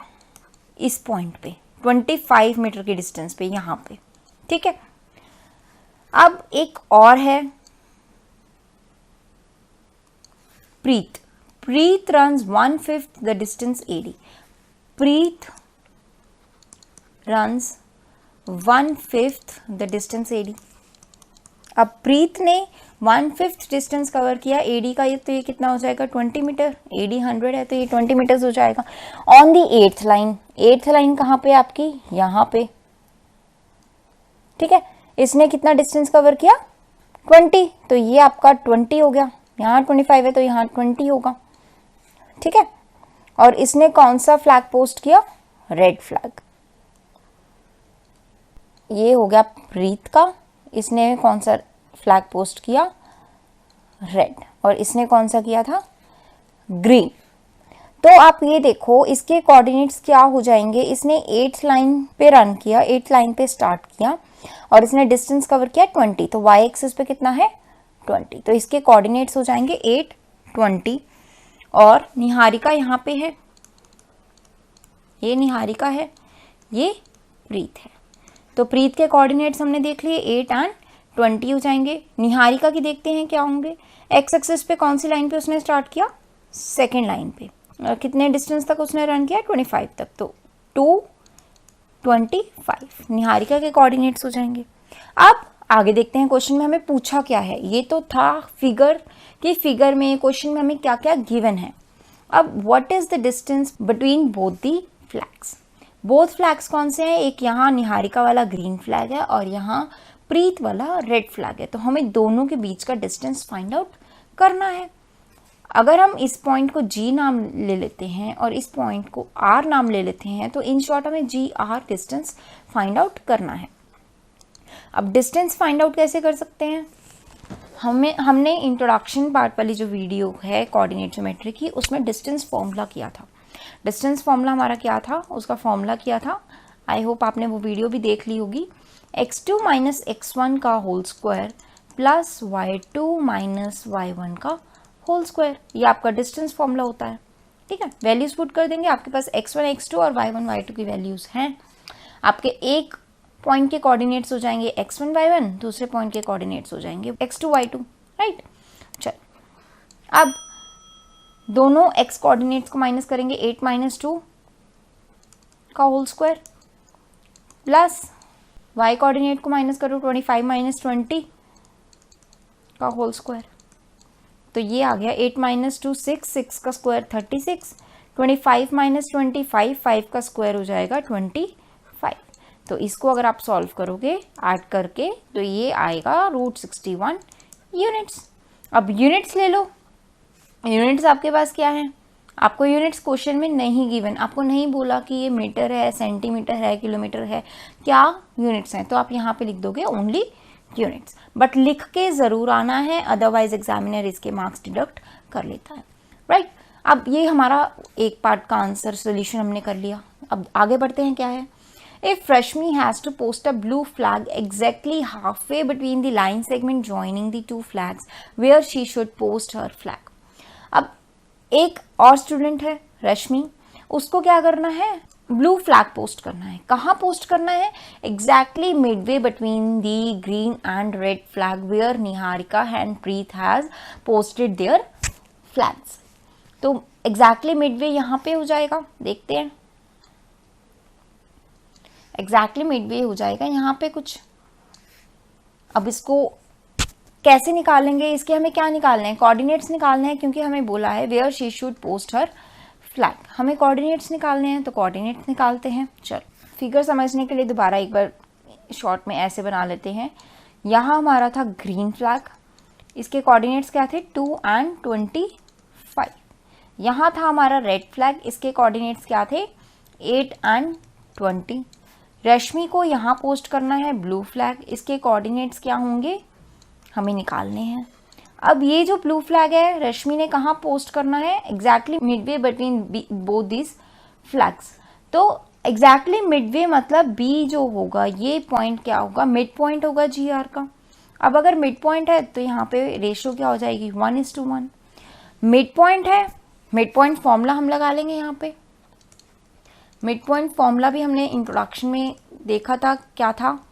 इस पॉइंट पे 25 मीटर के डिस्टेंस पे यहाँ पे, ठीक है। अब एक और है प्रीत। Preet runs 1/5 the distance AD। Preet runs 1/5 the distance AD। अब प्रीत ने 1/5 डिस्टेंस कवर किया AD का, तो ये कितना हो जाएगा 20 मीटर। AD 100 है तो ये 20 मीटर्स हो जाएगा। On the 8th line, 8th line कहाँ पे आपकी, यहाँ पे, ठीक है। इसने कितना डिस्टेंस कवर किया 20, तो ये आपका 20 हो गया। यहाँ 25 है तो यहाँ 20 होगा, ठीक है। और इसने कौन सा फ्लैग पोस्ट किया, रेड फ्लैग। ये हो गया प्रीत का, इसने कौन सा फ्लैग पोस्ट किया, रेड, और इसने कौन सा किया था, ग्रीन। तो आप ये देखो इसके कोऑर्डिनेट्स क्या हो जाएंगे। इसने 8th लाइन पे रन किया, 8th लाइन पे स्टार्ट किया और इसने डिस्टेंस कवर किया 20, तो y एक्सिस पे कितना है 20, तो इसके कोऑर्डिनेट्स हो जाएंगे 8 20। और निहारिका यहाँ पे है, ये निहारिका है, ये प्रीत है, तो प्रीत के कोऑर्डिनेट्स हमने देख लिए 8 एंड 20 हो जाएंगे। निहारिका की देखते हैं क्या होंगे। एक्स एक्सिस पे कौन सी लाइन पे उसने स्टार्ट किया, सेकेंड लाइन पे, और कितने डिस्टेंस तक उसने रन किया 25 तक, तो 225 निहारिका के कोऑर्डिनेट्स हो जाएंगे। अब आगे देखते हैं क्वेश्चन में हमें पूछा क्या है। ये तो था फिगर कि फिगर में क्वेश्चन में हमें क्या क्या गिवन है। अब what is the distance between both the flags. Both flags कौन से हैं, एक यहाँ निहारिका वाला ग्रीन फ्लैग है और यहाँ प्रीत वाला रेड फ्लैग है। तो हमें दोनों के बीच का डिस्टेंस फाइंड आउट करना है। अगर हम इस पॉइंट को G नाम ले लेते हैं और इस पॉइंट को R नाम ले लेते हैं तो इन शॉर्ट हमें GR डिस्टेंस फाइंड आउट करना है। अब डिस्टेंस फाइंड आउट कैसे कर सकते हैं, हमने इंट्रोडक्शन पार्ट वाली जो वीडियो है कोऑर्डिनेट ज्योमेट्री की, उसमें डिस्टेंस फॉर्मूला किया था। डिस्टेंस फॉर्मूला हमारा क्या था, उसका फॉर्मूला किया था, आई होप आपने वो वीडियो भी देख ली होगी, x2 माइनस x1 का whole square plus y2 minus y1 का होल स्क्वायर। ये आपका डिस्टेंस फॉर्मूला होता है। ठीक है, वैल्यूज पुट कर देंगे, आपके पास x1 x2 और y1 y2 की वैल्यूज हैं। आपके एक पॉइंट के कोऑर्डिनेट्स हो जाएंगे x1 y1, दूसरे पॉइंट के कोऑर्डिनेट्स हो जाएंगे x2 y2, राइट। चल अब दोनों x कोऑर्डिनेट्स को माइनस करेंगे, 8 माइनस 2 का whole square plus y coordinate को माइनस करो, 25 माइनस 20 का होल स्क्वायर। तो ये आ गया 8 माइनस 2 6, 6 का स्क्वायर 36, 25 माइनस 25, 5 का स्क्वायर हो जाएगा 25। तो इसको अगर आप सॉल्व करोगे ऐड करके तो ये आएगा √61 यूनिट्स। अब यूनिट्स ले लो, यूनिट्स आपके पास क्या है, आपको यूनिट्स क्वेश्चन में नहीं गिवन, आपको नहीं बोला कि ये मीटर है, सेंटीमीटर है, किलोमीटर है, क्या यूनिट्स हैं, तो आप यहाँ पे लिख दोगे ओनली यूनिट्स, बट लिख के ज़रूर आना है, अदरवाइज एग्जामिनर इसके मार्क्स डिडक्ट कर लेता है, राइट। अब ये हमारा एक पार्ट का आंसर सोल्यूशन हमने कर लिया। अब आगे बढ़ते हैं, क्या है, If Rashmi has to post a blue flag exactly halfway between the line segment joining the two flags, where she should post her flag. अब एक और स्टूडेंट है रश्मि, उसको क्या करना है, ब्लू फ्लैग पोस्ट करना है। कहाँ पोस्ट करना है, exactly midway between the green and red flag where Niharika and Preet has posted their flags. तो एग्जैक्टली मिडवे यहाँ पे हो जाएगा, देखते हैं, एग्जैक्टली मिडवे हो जाएगा यहाँ पे कुछ। अब इसको कैसे निकालेंगे, इसके हमें क्या निकालना है, कोऑर्डिनेट्स निकालने हैं, क्योंकि हमें बोला है where she should post her flag, हमें कोऑर्डिनेट्स निकालने हैं, तो कोऑर्डिनेट्स निकालते हैं। चलो फिगर समझने के लिए दोबारा एक बार शॉर्ट में ऐसे बना लेते हैं। यहाँ हमारा था ग्रीन फ्लैग, इसके कोऑर्डिनेट्स क्या थे 2 and 25। यहाँ था हमारा रेड फ्लैग, इसके कोऑर्डिनेट्स क्या थे 8 and 20। रश्मि को यहाँ पोस्ट करना है ब्लू फ्लैग, इसके कोऑर्डिनेट्स क्या होंगे हमें निकालने हैं। अब ये जो ब्लू फ्लैग है रश्मि ने कहाँ पोस्ट करना है, exactly midway between both this flags. तो एग्जैक्टली मिडवे मतलब बी जो होगा, ये पॉइंट क्या होगा, मिड पॉइंट होगा GR का। अब अगर मिड पॉइंट है तो यहाँ पे रेशो क्या हो जाएगी 1:1। मिड पॉइंट है, मिड पॉइंट फॉर्मूला हम लगा लेंगे यहाँ पे। मिड पॉइंट फॉर्मूला भी हमने इंट्रोडक्शन में देखा था, क्या था,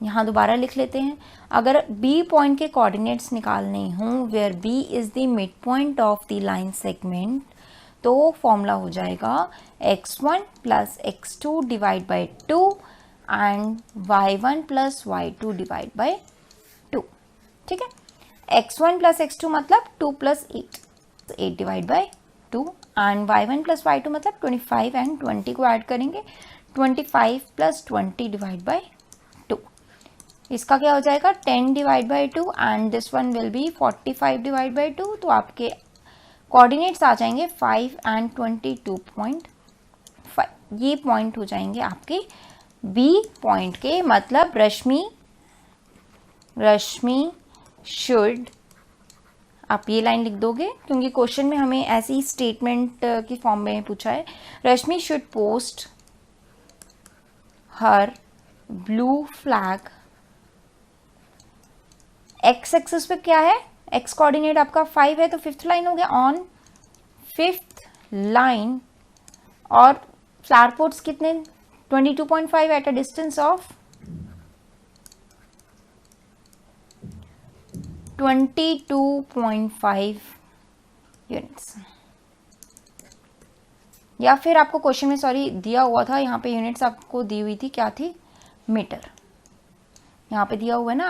यहाँ दोबारा लिख लेते हैं। अगर बी पॉइंट के कोऑर्डिनेट्स निकालने हों where B is the mid point of the line segment, तो फॉर्मूला हो जाएगा x1 plus x2 divide by 2 and y1 plus y2 divide by 2। ठीक है, x1 प्लस x2 मतलब 2 plus 8 divide by 2 and y1 plus y2 मतलब 25 and 20 को add करेंगे, 25 plus 20 divide by 2, इसका क्या हो जाएगा 10 divide by 2 and this one will be 45 divide by 2। तो आपके कोऑर्डिनेट्स आ जाएंगे 5 एंड 22.5, ये पॉइंट हो जाएंगे आपके बी पॉइंट के। मतलब रश्मि शुड, आप ये लाइन लिख दोगे क्योंकि क्वेश्चन में हमें ऐसी स्टेटमेंट की फॉर्म में पूछा है, Rashmi should post her blue flag, X axis पे क्या है, एक्स कोऑर्डिनेट आपका 5 है तो फिफ्थ लाइन हो गया, ऑन फिफ्थ लाइन, और फ्लैग पोर्ट्स कितने 22.5 eight a distance of 22.5 units. या फिर आपको क्वेश्चन में सॉरी दिया हुआ था, यहाँ पे यूनिट्स आपको दी हुई थी, क्या थी, मीटर, यहाँ पे दिया हुआ है ना,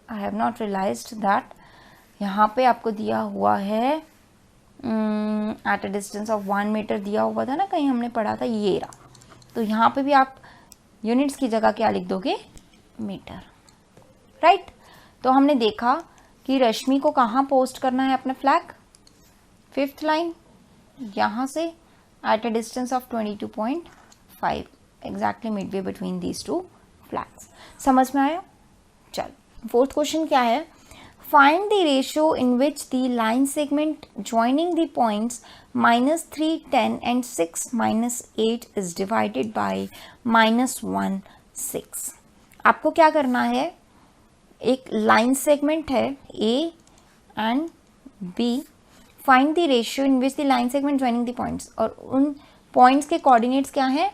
I have not realized that, यहाँ पे आपको दिया हुआ है at a distance of 1 metre दिया हुआ था ना, कहीं हमने पढ़ा था, ये रहा। तो यहाँ पे भी आप यूनिट्स की जगह क्या लिख दोगे, मीटर, राइट। तो हमने देखा कि रश्मि को कहाँ पोस्ट करना है अपना फ्लैग, 5th लाइन, यहाँ से eight a distance of 22.5, exactly midway between these two flags. समझ में आया? चल 4th क्वेश्चन क्या है, find the ratio in which the line segment joining the points -3, 10 and 6, -8 is divided by -1, 6। आपको क्या करना है, एक लाइन सेगमेंट है A and B, find the ratio in which the line segment joining the points, और उन points के coordinates क्या हैं,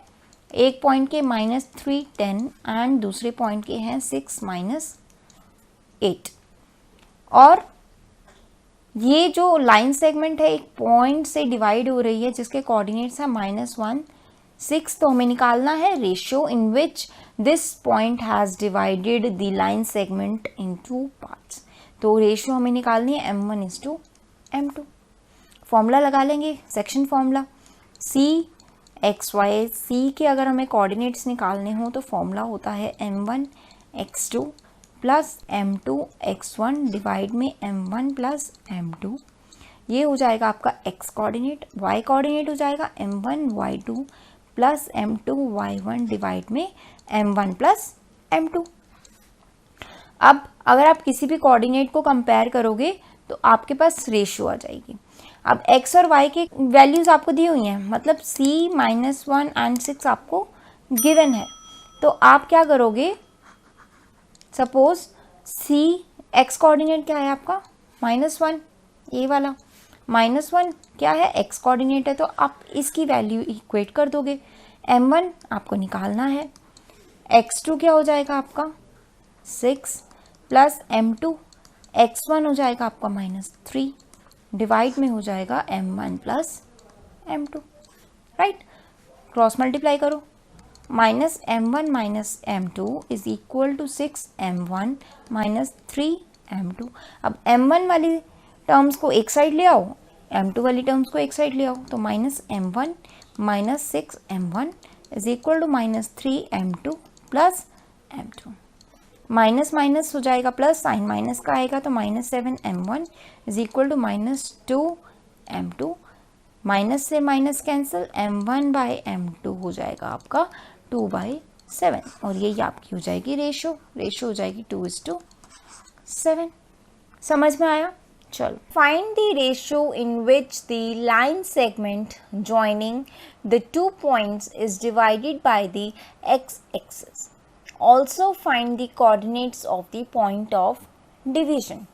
एक पॉइंट के -3, 10 एंड दूसरे पॉइंट के हैं 6, -8। और ये जो लाइन सेगमेंट है एक पॉइंट से डिवाइड हो रही है जिसके कोऑर्डिनेट्स है -1, 6, तो हमें निकालना है ratio in which this point has divided the line segment in 2 parts. तो रेशियो हमें निकालनी है m1:m2। फॉर्मूला लगा लेंगे, सेक्शन फॉर्मूला, c(x,y), c के अगर हमें कोऑर्डिनेट्स निकालने हो तो फॉर्मूला होता है m1x2 प्लस m2x1 डिवाइड में m1 प्लस m2। ये हो जाएगा आपका x कोऑर्डिनेट, y कोऑर्डिनेट हो जाएगा m1y2 प्लस m2y1 डिवाइड में m1 प्लस m2। अब अगर आप किसी भी कोऑर्डिनेट को कंपेयर करोगे तो आपके पास रेशियो आ जाएगी। अब x और y के वैल्यूज आपको दी हुई हैं, मतलब c, -1 एंड 6 आपको गिवन है। तो आप क्या करोगे, सपोज c, x कोऑर्डिनेट क्या है आपका, -1, ये वाला -1 क्या है, x कोऑर्डिनेट है, तो आप इसकी वैल्यू इक्वेट कर दोगे। m1 आपको निकालना है, x2 क्या हो जाएगा आपका 6 प्लस m2, x1 हो जाएगा आपका -3 डिवाइड में हो जाएगा m1 plus m2, right. Cross multiply करो, -m1 minus m2 is equal to 6m1 minus 3m2। अब m1 वाली टर्म्स को एक साइड ले आओ, m2 वाली टर्म्स को एक साइड ले आओ, तो -m1 minus 6m1 is equal to -3m2 plus m2। Minus minus हो जाएगा प्लस, साइन माइनस का आएगा, तो -7m1 is equal to -2m2। Minus से माइनस कैंसिल, m1/m2 हो जाएगा आपका 2/7, और यही आपकी हो जाएगी रेशो हो जाएगी 2:7। समझ में आया? चलो, find the ratio in which the line segment joining the 2 points is divided by the x axis. Also find the coordinates of the point of division.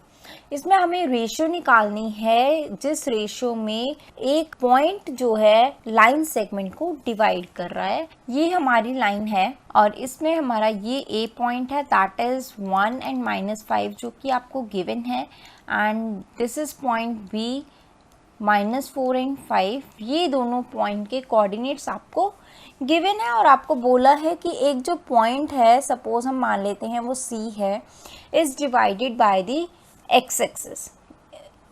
इसमें हमें रेशियो निकालनी है जिस रेशियो में एक पॉइंट जो है लाइन सेगमेंट को डिवाइड कर रहा है। ये हमारी लाइन है और इसमें हमारा ये ए पॉइंट है, दैट इज 1 एंड -5 जो कि आपको गिवन है, and this is point B -4 and 5। ये दोनों पॉइंट के कोऑर्डिनेट्स आपको गिवन है और आपको बोला है कि एक जो पॉइंट है, सपोज हम मान लेते हैं वो सी है, is divided by the x axis.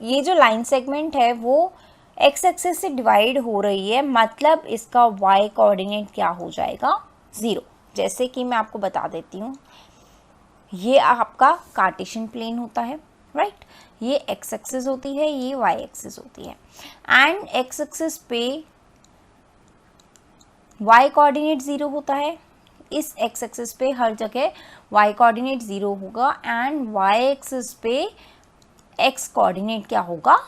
ये जो लाइन सेगमेंट है वो एक्स एक्सिस से डिवाइड हो रही है, मतलब इसका वाई कोऑर्डिनेट क्या हो जाएगा, 0। जैसे कि मैं आपको बता देती हूँ, ये आपका कार्टेशियन प्लेन होता है, राइट। ये एक्स एक्सिस होती है, ये वाई एक्सिस होती है, एंड एक्स एक्सिस पे वाई कोऑर्डिनेट 0 होता है। इस एक्स एक्सिस पे हर जगह वाई कोऑर्डिनेट 0 होगा, एंड वाई एक्सिस पे एक्स कोऑर्डिनेट क्या होगा,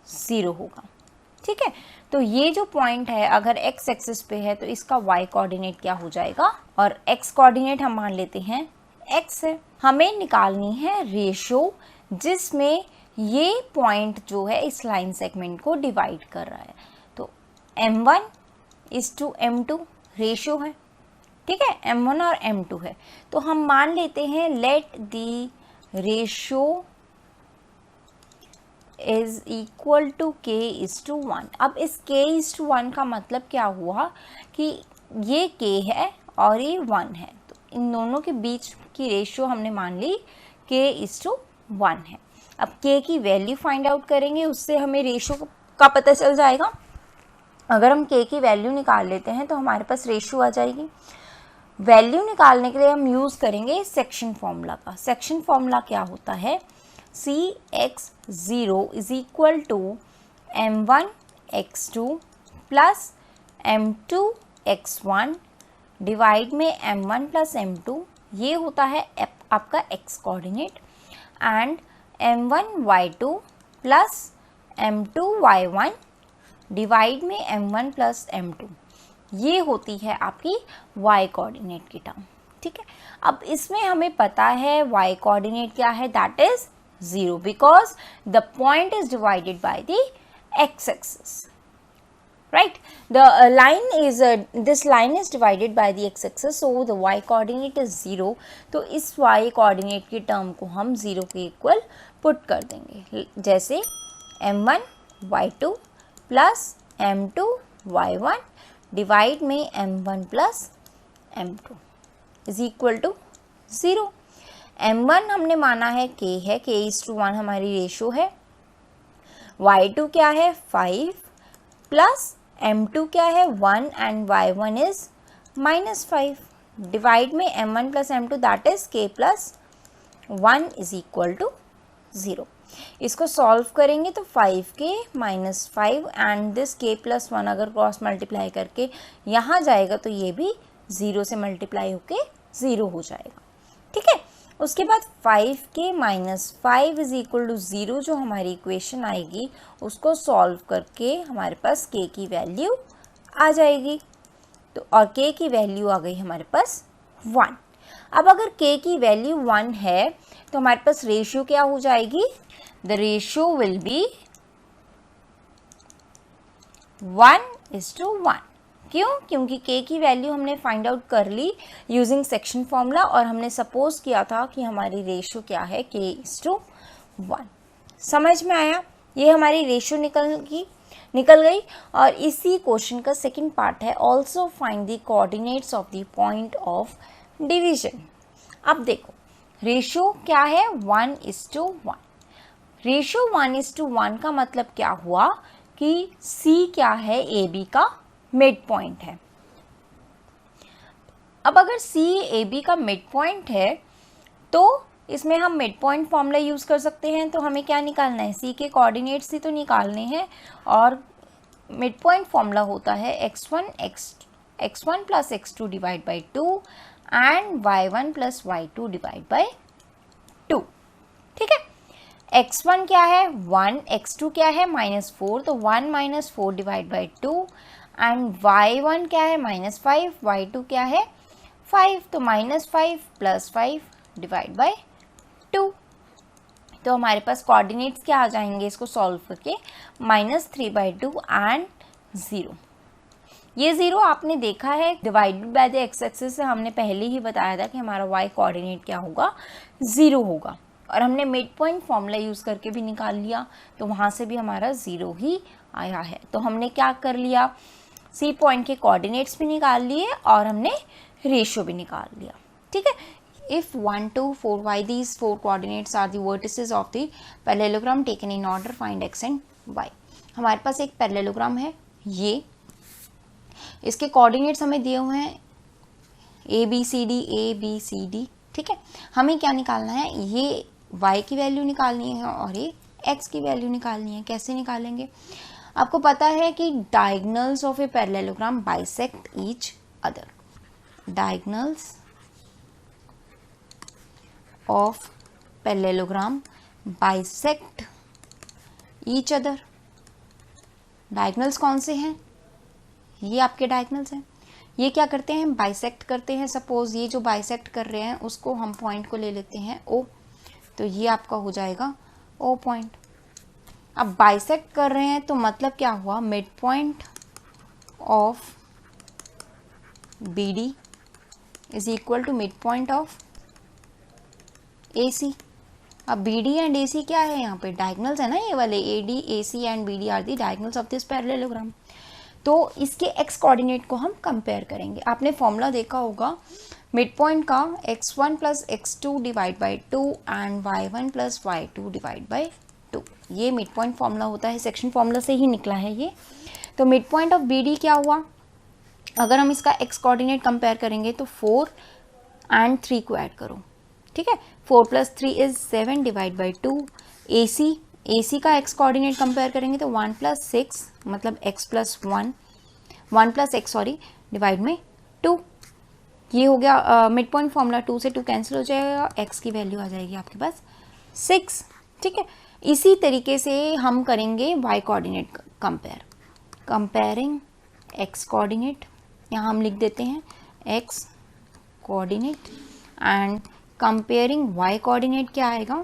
0 होगा, ठीक है। तो ये जो पॉइंट है अगर एक्स एक्सिस पे है तो इसका वाई कोऑर्डिनेट क्या हो जाएगा, और एक्स कोऑर्डिनेट हम मान लेते हैं एक्स है। हमें निकालनी है रेशियो जिसमें ये पॉइंट जो है इस लाइन सेगमेंट को डिवाइड कर रहा है। तो m1:m2 रेशियो है, ठीक है, m1 और m2 है। तो हम मान लेते हैं let the ratio is equal to k is to 1। अब इस k इज टू 1 का मतलब क्या हुआ कि ये k है और ये 1 है, तो इन दोनों के बीच की रेशियो हमने मान ली k इज टू 1 है। अब k की वैल्यू फाइंड आउट करेंगे, उससे हमें रेशियो का पता चल जाएगा। अगर हम k की वैल्यू निकाल लेते हैं तो हमारे पास रेशियो आ जाएगी। वैल्यू निकालने के लिए हम यूज़ करेंगे सेक्शन फॉर्मूला का। सेक्शन फॉर्मूला क्या होता है, Cx0 is equal to m1x2 plus m2x1 divide में m1 प्लस m2, ये होता है आपका x coordinate, and m1y2 plus m2y1 divide में m1 प्लस m2, ये होती है आपकी y कोऑर्डिनेट की टर्म। ठीक है, अब इसमें हमें पता है y कोऑर्डिनेट क्या है, that is 0 because the point is divided by the x axis, right? The this line is divided by the x axis, so the y coordinate is 0। तो इस y coordinate की टर्म को हम 0 के equal put कर देंगे, जैसे m1 y2 plus m2 y1 divide में m1 plus m2 is equal to 0। m1 हमने माना है k है, k इज टू 1 हमारी रेशो है, y2 क्या है 5 प्लस m2 क्या है 1 एंड y1 इज -5 डिवाइड में m1 plus m2 that is k plus 1 is equal to 0। इसको सॉल्व करेंगे तो 5k minus 5 and this k plus 1 अगर क्रॉस मल्टीप्लाई करके यहाँ जाएगा तो ये भी 0 से मल्टीप्लाई होके 0 हो जाएगा। ठीक है, उसके बाद 5k minus 5 is equal to 0 जो हमारी इक्वेशन आएगी, उसको सॉल्व करके हमारे पास k की वैल्यू आ जाएगी, तो और k की वैल्यू आ गई हमारे पास 1। अब अगर k की वैल्यू 1 है तो हमारे पास रेशियो क्या हो जाएगी, द रेशियो विल बी 1:1। क्यों? क्योंकि k की वैल्यू हमने फाइंड आउट कर ली यूजिंग सेक्शन फॉर्मूला और हमने सपोज किया था कि हमारी रेशियो क्या है, k:1। समझ में आया? ये हमारी रेशियो निकल गई। और इसी क्वेश्चन का सेकंड पार्ट है, also find the coordinates of the point of division. अब देखो रेशियो क्या है, 1:1। रेशियो 1:1 का मतलब क्या हुआ कि C क्या है, AB का मिड पॉइंट है। अब अगर C AB का मिड पॉइंट है तो इसमें हम मिड पॉइंट फॉर्मूला यूज़ कर सकते हैं। तो हमें क्या निकालना है, C के कोऑर्डिनेट्स ही तो निकालने हैं, और मिड पॉइंट फॉर्मूला होता है x1 plus x2 divide by 2 and y1 plus y2 divide by 2। ठीक है, x1 क्या है 1, x2 क्या है -4, तो 1 minus 4 divide by 2 and y1 क्या है -5, y2 क्या है 5, तो -5 प्लस 5 डिवाइड बाई 2। तो हमारे पास कोऑर्डिनेट्स क्या आ जाएंगे इसको सॉल्व करके, -3/2 एंड 0। ये 0 आपने देखा है divided by the x axis से, हमने पहले ही बताया था कि हमारा y कोऑर्डिनेट क्या होगा, 0 होगा। और हमने मिड पॉइंट फॉर्मूला यूज़ करके भी निकाल लिया, तो वहाँ से भी हमारा 0 ही आया है। तो हमने क्या कर लिया, C पॉइंट के कोऑर्डिनेट्स भी निकाल लिए और हमने रेशियो भी निकाल लिया। ठीक है, if 1 2 4 y, these 4 coordinates are the vertices of the parallelogram taken in order, find x and y। हमारे पास एक पैरेललोग्राम है, ये इसके कोऑर्डिनेट्स हमें दिए हुए हैं ABCD। ठीक है, हमें क्या निकालना है, ये y की वैल्यू निकालनी है और ये x की वैल्यू निकालनी है। कैसे निकालेंगे, आपको पता है कि diagonals of a parallelogram bisect each other. Diagonals of parallelogram bisect each other. Diagonals कौन से हैं, ये आपके डायगोनल्स हैं। ये क्या करते हैं, बाइसेक्ट करते हैं। सपोज ये जो बाइसेक्ट कर रहे हैं उसको हम पॉइंट को ले लेते हैं O, तो ये आपका हो जाएगा O पॉइंट। अब बाइसेक्ट कर रहे हैं तो मतलब क्या हुआ, mid point of BD is equal to mid point of AC। अब B D and A C क्या है, यहाँ पे डायगनल्स है ना, ये वाले A D A C and B D are the diagonals of this parallelogram. तो इसके एक्स कोऑर्डिनेट को हम कंपेयर करेंगे। आपने फॉर्मूला देखा होगा मिड पॉइंट का, x1 plus x2 divide by 2 and y1 plus y2 divide by 2। ये मिड पॉइंट फॉर्मूला होता है, सेक्शन फॉर्मूला से ही निकला है ये। तो mid point of B D क्या हुआ, अगर हम इसका एक्स कोऑर्डिनेट कंपेयर करेंगे तो 4 एंड 3 को ऐड करो, ठीक है, 4 प्लस 3 इज 7 डिवाइड बाई 2। ए सी का एक्स कोऑर्डिनेट कंपेयर करेंगे तो 1 प्लस 6 मतलब x plus 1 plus x sorry divide में 2। ये हो गया मिड पॉइंट फॉर्मूला। 2 से 2 कैंसिल हो जाएगा, x की वैल्यू आ जाएगी आपके पास 6, ठीक है। इसी तरीके से हम करेंगे y coordinate comparing x coordinate, यहाँ हम लिख देते हैं x coordinate and comparing y coordinate क्या आएगा,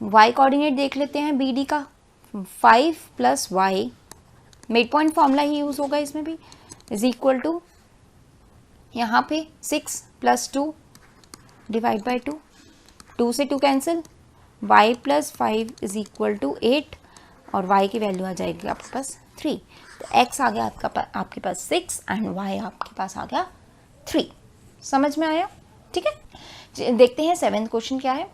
y कोऑर्डिनेट देख लेते हैं बी डी का 5 plus Y, mid point formula ही यूज होगा इसमें भी, इज इक्वल टू यहाँ पे 6 प्लस 2 डिवाइड बाई 2, 2 से 2 cancel, y plus 5 is equal to 8 और y की वैल्यू आ जाएगी आपके पास 3। तो x आ गया आपके पास 6 एंड y आपके पास आ गया 3। समझ में आया, ठीक है। देखते हैं 7th क्वेश्चन क्या है।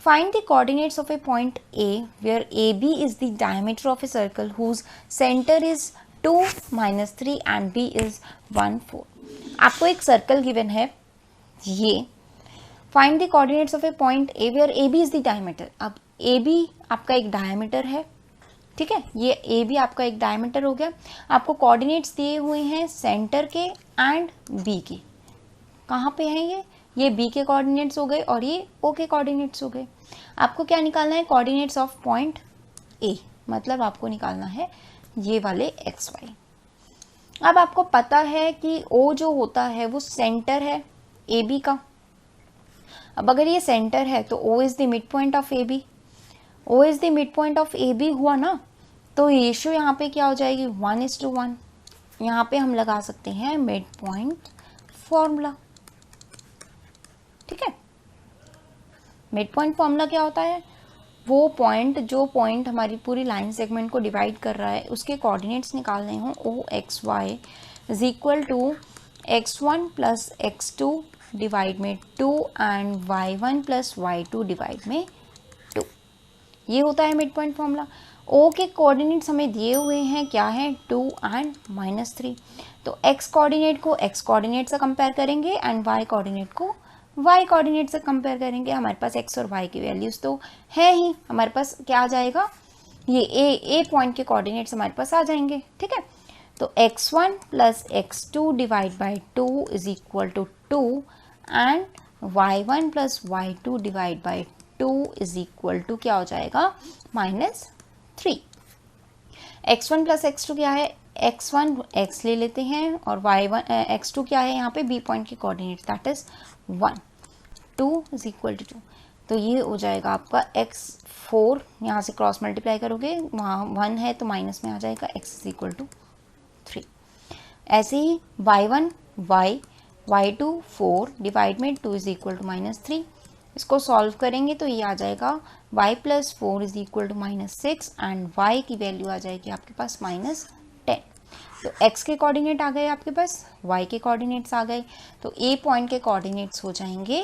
Find the coordinates of a point A where AB is the diameter of a circle whose center is 2, -3 and B is 1, 4। आपको एक सर्कल गिवन है ये। Find the coordinates of a point A where AB is the diameter। अब AB आपका एक diameter है, ठीक है, ये AB आपका एक डायमीटर हो गया। आपको कोऑर्डिनेट्स दिए हुए हैं सेंटर के एंड B के। कहाँ पे हैं ये B के कोऑर्डिनेट्स हो गए और ये O के कोऑर्डिनेट्स हो गए। आपको क्या निकालना है, कोऑर्डिनेट्स ऑफ पॉइंट A, मतलब आपको निकालना है ये वाले एक्स वाई। अब आपको पता है कि O जो होता है वो सेंटर है AB का। अब अगर ये सेंटर है तो O is the mid point of AB, O is the mid point of AB हुआ ना, तो रेशियो यहाँ पे क्या हो जाएगी 1:1। यहाँ पे हम लगा सकते हैं मिड पॉइंट फॉर्मूला, ठीक है। मिड पॉइंट फॉर्मूला क्या होता है, वो पॉइंट जो पॉइंट हमारी पूरी लाइन सेगमेंट को डिवाइड कर रहा है उसके कोऑर्डिनेट्स निकालने हो, O X Y is equal to x1 plus x2 divide में 2 and y1 plus y2 divide में 2। ये होता है मिड पॉइंट फॉर्मूला। ओ के कोऑर्डिनेट्स हमें दिए हुए हैं, क्या है 2 एंड -3। तो x कोऑर्डिनेट को x कोऑर्डिनेट से कंपेयर करेंगे एंड y कोऑर्डिनेट को y कोऑर्डिनेट से कंपेयर करेंगे। हमारे पास x और y की वैल्यूज तो है ही, हमारे पास क्या आ जाएगा, ये a पॉइंट के कोऑर्डिनेट्स हमारे पास आ जाएंगे, ठीक है। तो x1 plus x2 divide by 2 is equal to 2 and y1 plus y2 divide by 2 is equal to क्या हो जाएगा -3। x1 प्लस x2 क्या है, x1 x ले लेते हैं और y1 x2 क्या है यहाँ पे b पॉइंट के coordinates that is 1, 2 is equal to 2। तो ये हो जाएगा आपका x4, यहाँ से क्रॉस मल्टीप्लाई करोगे वहाँ 1 है तो माइनस में आ जाएगा, x इज इक्वल टू 3। ऐसे ही y1 y, y2 4 डिवाइड में 2 इज इक्वल टू -3। इसको सॉल्व करेंगे तो ये आ जाएगा y plus 4 is equal to -6 and y की वैल्यू आ जाएगी आपके पास -10। तो x के कोऑर्डिनेट आ गए आपके पास, y के कोऑर्डिनेट्स आ गए, तो a पॉइंट के कोऑर्डिनेट्स हो जाएंगे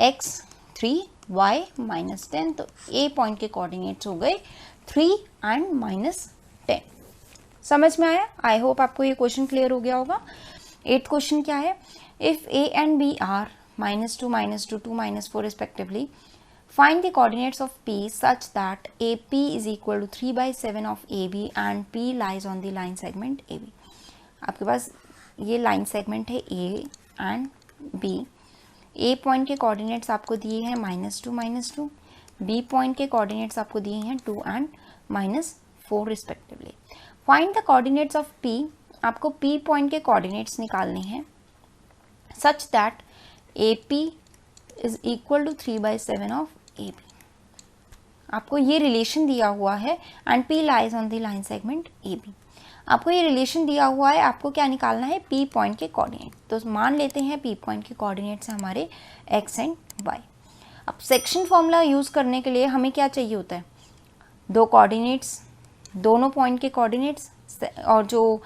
x 3 y -10। तो a पॉइंट के कोऑर्डिनेट्स हो गए 3 एंड -10। समझ में आया? आई होप आपको ये क्वेश्चन क्लियर हो गया होगा। 8th क्वेश्चन क्या है, if a and b are -2 -2 2 -4 respectively, find the coordinates of P such that AP is equal to 3/7 of AB and P lies on the line segment AB। आपके पास ये line segment है A and B। A point के coordinates आपको दिए हैं -2 -2, B point के coordinates आपको दिए हैं 2 and -4 respectively. Find the coordinates of P, आपको P पॉइंट के कोऑर्डिनेट्स निकालने हैं such that AP is equal to 3/7 of AB। आपको ये रिलेशन दिया हुआ है and P lies on the line segment AB। आपको ये रिलेशन दिया हुआ है, आपको क्या निकालना है, पी पॉइंट के कोऑर्डिनेट। तो मान लेते हैं पी पॉइंट के कोऑर्डिनेट्स हैं हमारे एक्स एंड वाई। अब सेक्शन फॉर्मूला यूज़ करने के लिए हमें क्या चाहिए होता है, दो कोऑर्डिनेट्स, दोनों पॉइंट के कोऑर्डिनेट्स, और जो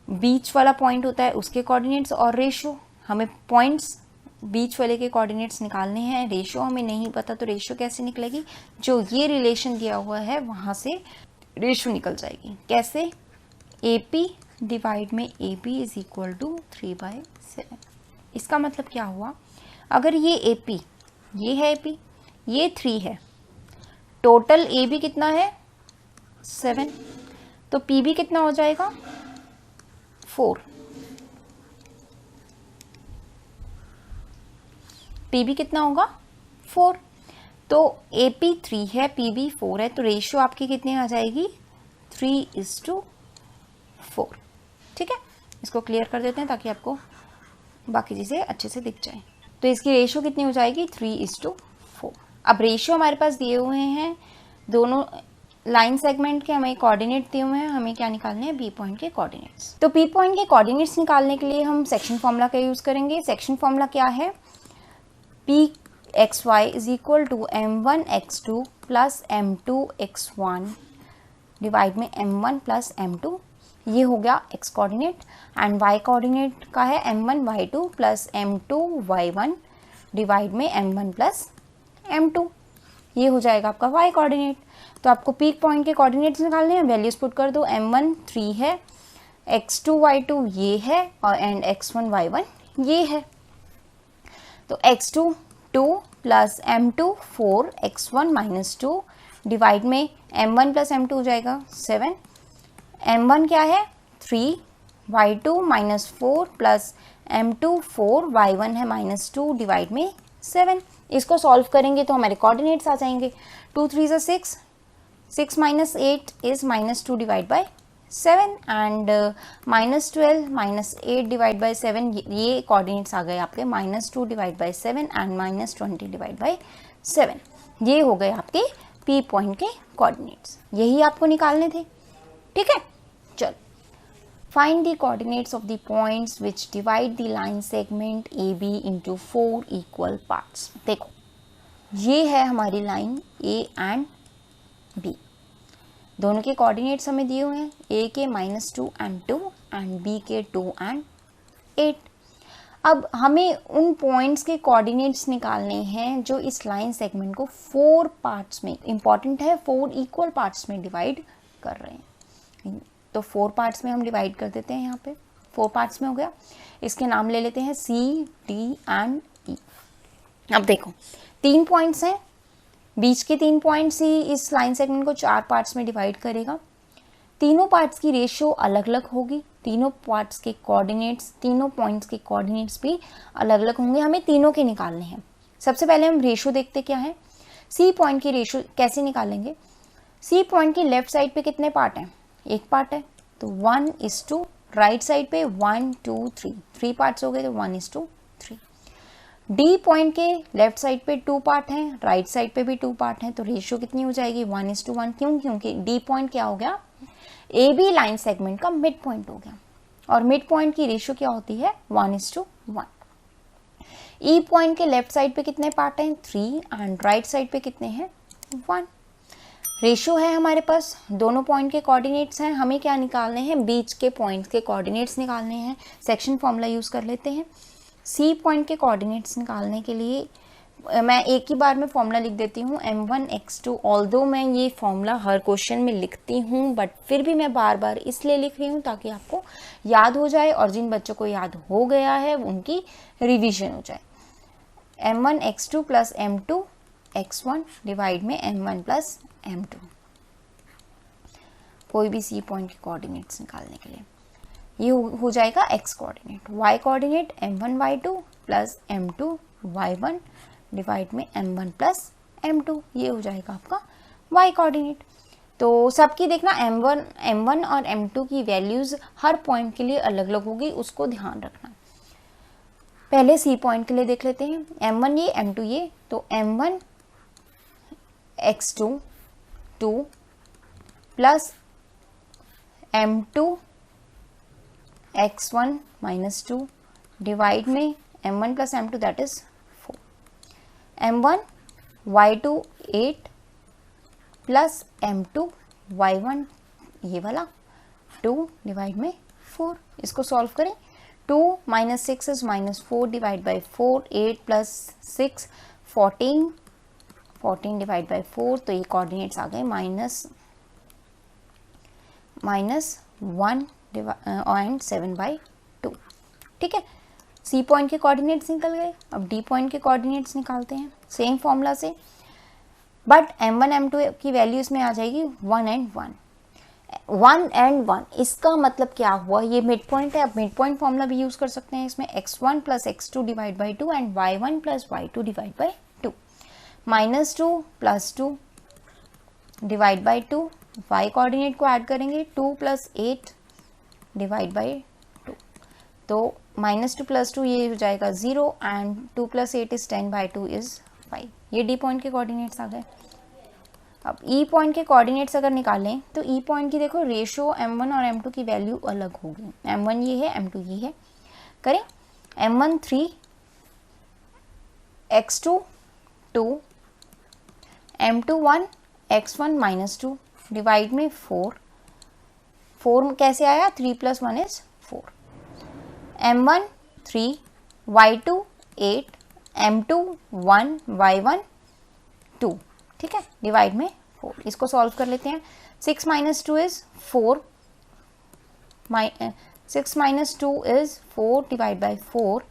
बीच वाला पॉइंट होता है उसके कोऑर्डिनेट्स, और रेशो। हमें पॉइंट्स बीच वाले के कोऑर्डिनेट्स निकालने हैं, रेशो हमें नहीं पता, तो रेशो कैसे निकलेगी, जो ये रिलेशन दिया हुआ है वहाँ से रेशो निकल जाएगी। कैसे, AP डिवाइड में AB इज इक्वल टू 3/7। इसका मतलब क्या हुआ, अगर ये AP, ये है AP, ये 3 है, टोटल AB कितना है 7, तो PB कितना हो जाएगा 4, PB कितना होगा 4। तो AP 3 है, PB 4 है, तो रेशियो आपकी कितनी आ जाएगी 3:4। ठीक है, इसको क्लियर कर देते हैं ताकि आपको बाकी चीज़ें अच्छे से दिख जाए। तो इसकी रेशियो कितनी हो जाएगी 3:4। अब रेशियो हमारे पास दिए हुए हैं, दोनों लाइन सेगमेंट के हमें कोऑर्डिनेट दिए हुए हैं, हमें क्या निकालने हैं, बी पॉइंट के कोऑर्डिनेट्स। तो पी पॉइंट के कोऑर्डिनेट्स निकालने के लिए हम सेक्शन फॉर्मूला का यूज़ करेंगे। सेक्शन फॉर्मूला क्या है, P x Y is equal to m1x2 plus m2x1 divide में m1 प्लस m2, ये हो गया x coordinate, and y coordinate का है m1y2 प्लस m2y1 डिवाइड में m1 प्लस m2, ये हो जाएगा आपका y कोऑर्डिनेट। तो आपको पीक पॉइंट के कोऑर्डिनेट्स निकालने हैं, वैल्यूज पुट कर दो, m1 3 है, x2 y2 ये है, और एंड x1 y1 ये है। तो x2 2 plus m2 4, x1 minus 2 divide में m1 प्लस m2 हो जाएगा 7, m1 क्या है 3, y2 minus 4 plus m2 4, y1 है माइनस 2 डिवाइड में 7। इसको सॉल्व करेंगे तो हमारे कोऑर्डिनेट्स आ जाएंगे, 2 3 ज़ा 6, 6 minus 8 is minus 2 divide by 7, and minus 12 minus 8 divide by 7, ये कोऑर्डिनेट्स आ गए आपके -2 divide by 7 and -20 divide by 7। ये हो गए आपके पी पॉइंट के कोऑर्डिनेट्स, यही आपको निकालने थे। ठीक है, चलो find the coordinates of the points which divide the line segment A B into 4 equal parts. देखो ये है हमारी लाइन ए एंड बी, दोनों के कोऑर्डिनेट्स हमें दिए हुए हैं, ए के -2 and 2 एंड बी के 2 and 8। अब हमें उन पॉइंट्स के कोऑर्डिनेट्स निकालने हैं जो इस लाइन सेगमेंट को 4 पार्ट्स में, इंपॉर्टेंट है 4 इक्वल पार्ट्स में डिवाइड कर रहे हैं। तो 4 पार्ट्स में हम डिवाइड कर देते हैं, यहाँ पे 4 पार्ट्स में हो गया। इसके नाम ले लेते हैं सी, डी एंड ई। अब देखो 3 पॉइंट्स हैं, बीच के 3 पॉइंट्स ही इस लाइन सेगमेंट को 4 पार्ट्स में डिवाइड करेगा। तीनों पार्ट्स की रेशियो अलग अलग होगी, तीनों पार्ट्स के कोऑर्डिनेट्स, तीनों पॉइंट्स के कोऑर्डिनेट्स भी अलग अलग होंगे, हमें तीनों के निकालने हैं। सबसे पहले हम रेशियो देखते क्या है, सी पॉइंट की रेशियो कैसे निकालेंगे। सी पॉइंट की लेफ्ट साइड पे कितने पार्ट हैं, एक पार्ट है, तो 1:2, राइट साइड पे 1 2 3, 3 पार्ट्स हो गए, तो 1:3। डी पॉइंट के लेफ्ट साइड पे 2 पार्ट हैं, राइट साइड पे भी 2 पार्ट हैं, तो रेशियो कितनी हो जाएगी 1:1। क्यों, क्योंकि डी पॉइंट क्या हो गया, ए बी लाइन सेगमेंट का मिड पॉइंट हो गया, और मिड पॉइंट की रेशियो क्या होती है 1:1। ई पॉइंट के लेफ्ट साइड पे कितने पार्ट हैं 3, एंड राइट साइड पे कितने हैं 1। रेशियो है हमारे पास, दोनों पॉइंट के कोऑर्डिनेट्स हैं, हमें क्या निकालने हैं, बीच के पॉइंट्स के कोऑर्डिनेट्स निकालने हैं। सेक्शन फॉर्मूला यूज़ कर लेते हैं। सी पॉइंट के कोऑर्डिनेट्स निकालने के लिए मैं एक ही बार में फॉर्मूला लिख देती हूँ m1x2। ऑल्दो मैं ये फॉर्मूला हर क्वेश्चन में लिखती हूँ, बट फिर भी मैं बार बार इसलिए लिख रही हूँ ताकि आपको याद हो जाए, और जिन बच्चों को याद हो गया है उनकी रिवीजन हो जाए। m1x2 प्लस m2x1 डिवाइड में m1 प्लस m2, कोई भी सी पॉइंट के कोऑर्डिनेट्स निकालने के लिए ये हो जाएगा x coordinate. y coordinate m1y2 plus m2y1 divide में m1 प्लस m2, ये हो जाएगा आपका y कोऑर्डिनेट। तो सबकी देखना m1 और m2 की वैल्यूज़ हर पॉइंट के लिए अलग अलग होगी, उसको ध्यान रखना। पहले सी पॉइंट के लिए देख लेते हैं, m1 ये m2 ये, तो m1 x2 2 plus m2 x1 minus 2 divide में m1 plus m2 that is 4, m1 y2 8 plus m2 y1 ये वाला 2 डिवाइड में 4, इसको सॉल्व करें। 2 minus 6 is minus 4 divide by 4, 8 plus 6 14, 14 divide by 4, तो ये कोऑर्डिनेट्स आ गए माइनस 1 एंड 7/2। ठीक है, सी पॉइंट के कोऑर्डिनेट्स निकल गए। अब डी पॉइंट के कोऑर्डिनेट्स निकालते हैं सेम फॉर्मूला से, बट m1 m2 की वैल्यू इसमें आ जाएगी 1 एंड 1, 1 एंड 1। इसका मतलब क्या हुआ, ये मिड पॉइंट है। अब मिड पॉइंट फॉर्मूला भी यूज कर सकते हैं इसमें, x1 plus x2 divide by 2 and y1 plus y2 divide by 2, -2 plus 2 divide by 2, y coordinate को ऐड करेंगे 2 प्लस 8 डिवाइड बाई 2, तो -2 प्लस 2 ये हो जाएगा 0 एंड 2 प्लस 8 इज 10/2 इज 5। ये डी पॉइंट के कोऑर्डिनेट्स आ गए। अब ई पॉइंट के कोऑर्डिनेट्स अगर निकालें तो ई पॉइंट की देखो रेशियो m1 और m2 की वैल्यू अलग होगी। m1 ये है, m2 ये है। करें, m1 3, x2 2, m2 1, x1 -2 divide में 4, 4 कैसे आया, 3 plus 1 is 4, m1 3, y2 8, m2 1, y1 2। ठीक है, डिवाइड में 4, इसको सॉल्व कर लेते हैं। 6 minus 2 is 4, 6 minus 2 is 4 divide by 4,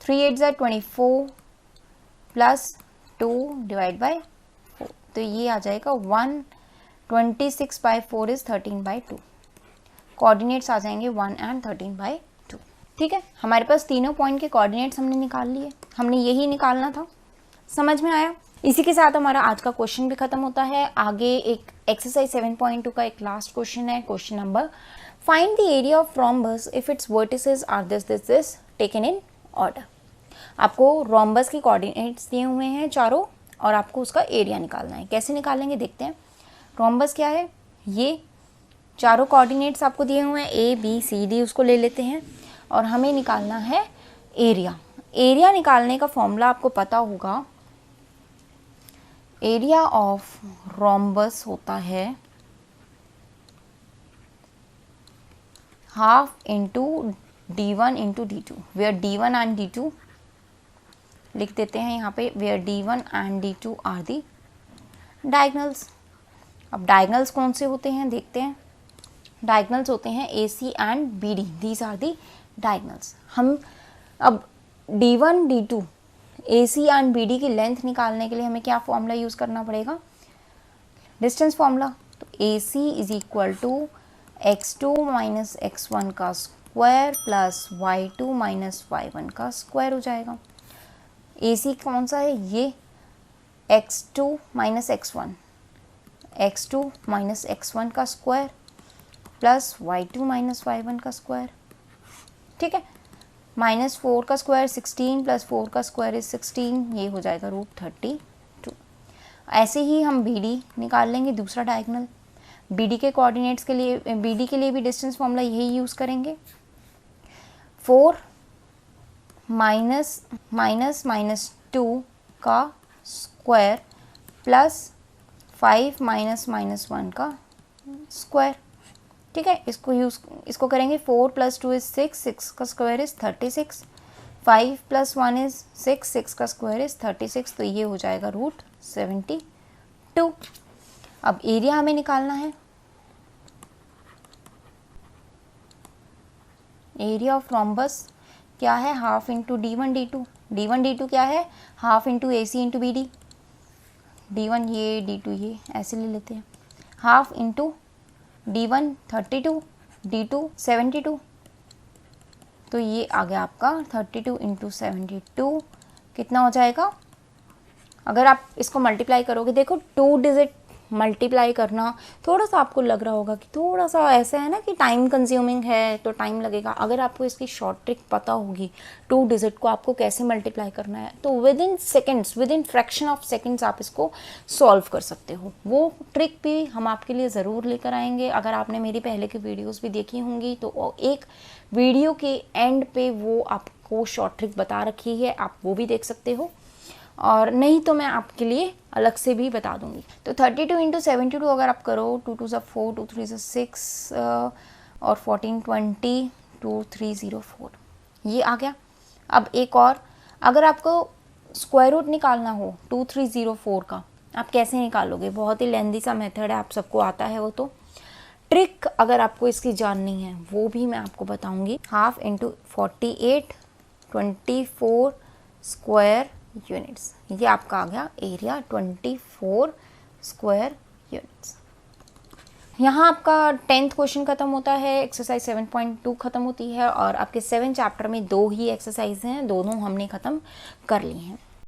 3 8 are 24 plus 2 divide by 4, तो ये आ जाएगा 126/4 इज 13/2। कोऑर्डिनेट्स आ जाएंगे 1 एंड 13/2। ठीक है, हमारे पास तीनों पॉइंट के कोऑर्डिनेट्स हमने निकाल लिए, हमने यही निकालना था। समझ में आया? इसी के साथ हमारा आज का क्वेश्चन भी खत्म होता है। आगे एक एक्सरसाइज 7.2 का एक लास्ट क्वेश्चन है, question number, find the area of rhombus if its vertices are this taken in order. आपको रोम्बस के कोऑर्डिनेट्स दिए हुए हैं चारों और आपको उसका एरिया निकालना है। कैसे निकालेंगे देखते हैं। रोम्बस क्या है, ये चारों कोऑर्डिनेट्स आपको दिए हुए हैं A B C D, उसको ले लेते हैं और हमें निकालना है एरिया। एरिया निकालने का फॉर्मूला आपको पता होगा, एरिया ऑफ रोम्बस होता है half into D1 into D2, where D1 and D2 लिख देते हैं यहाँ पे, where D1 and D2 are the diagonals. अब डायगनल्स कौन से होते हैं देखते हैं। डायगनल्स होते हैं AC and BD, these are the diagonals. हम अब D1 D2 AC and BD की लेंथ निकालने के लिए हमें क्या फॉर्मूला यूज़ करना पड़ेगा, डिस्टेंस फॉर्मूला। तो AC is equal to x2 minus x1 का square plus y2 minus y1 का स्क्वायर हो जाएगा। AC कौन सा है, ये x2 minus x1, x2 minus x1 का square plus y2 minus y1 का स्क्वायर। ठीक है, -4 का स्क्वायर 16 प्लस 4 का स्क्वायर इज 16, ये हो जाएगा √32। ऐसे ही हम BD निकाल लेंगे, दूसरा डायगोनल। BD के कोऑर्डिनेट्स के लिए, BD के लिए भी डिस्टेंस फॉर्मूला यही यूज़ करेंगे। 4 माइनस 2 का स्क्वायर प्लस 5 माइनस -1 का स्क्वायर। ठीक है, इसको करेंगे। 4 प्लस 2 इज 6, 6 का स्क्वायर इज 36, 5 प्लस 1 इज 6, 6 का स्क्वायर इज 36, तो ये हो जाएगा √72। अब एरिया हमें निकालना है। एरिया ऑफ रोम्बस क्या है, half into D1 D2। D1 D2 क्या है, half into AC into BD। D1 ये, D2 ये, ऐसे ले लेते हैं। हाफ इंटू D1 32, D2 72, तो ये आ गया आपका 32 इंटू 72, कितना हो जाएगा। अगर आप इसको मल्टीप्लाई करोगे, देखो 2 डिजिट मल्टीप्लाई करना थोड़ा सा आपको लग रहा होगा कि थोड़ा सा ऐसा है ना कि टाइम कंज्यूमिंग है, तो टाइम लगेगा। अगर आपको इसकी शॉर्ट ट्रिक पता होगी 2 डिजिट को आपको कैसे मल्टीप्लाई करना है, तो with in seconds, with in fraction of seconds आप इसको सॉल्व कर सकते हो। वो ट्रिक भी हम आपके लिए ज़रूर लेकर आएंगे। अगर आपने मेरी पहले की वीडियोज़ भी देखी होंगी तो एक वीडियो के एंड पे वो आपको शॉर्ट ट्रिक बता रखी है, आप वो भी देख सकते हो, और नहीं तो मैं आपके लिए अलग से भी बता दूंगी। तो 32 इंटू 72 अगर आप करो, 2 2 4, 2 3 6 और 14 20, 2 3 0 4, ये आ गया। अब एक और, अगर आपको स्क्वायर रूट निकालना हो 2304 का, आप कैसे निकालोगे? बहुत ही लेंदी सा मेथड है, आप सबको आता है वो। तो ट्रिक अगर आपको इसकी जाननी है वो भी मैं आपको बताऊंगी। 1/2 इंटू 48 24 स्क्वायर यूनिट्स, ये आपका आ गया एरिया 24 स्क्वायर यूनिट्स। यहाँ आपका 10th क्वेश्चन खत्म होता है, एक्सरसाइज 7.2 खत्म होती है, और आपके 7 चैप्टर में 2 ही एक्सरसाइज हैं, दोनों हमने खत्म कर ली हैं।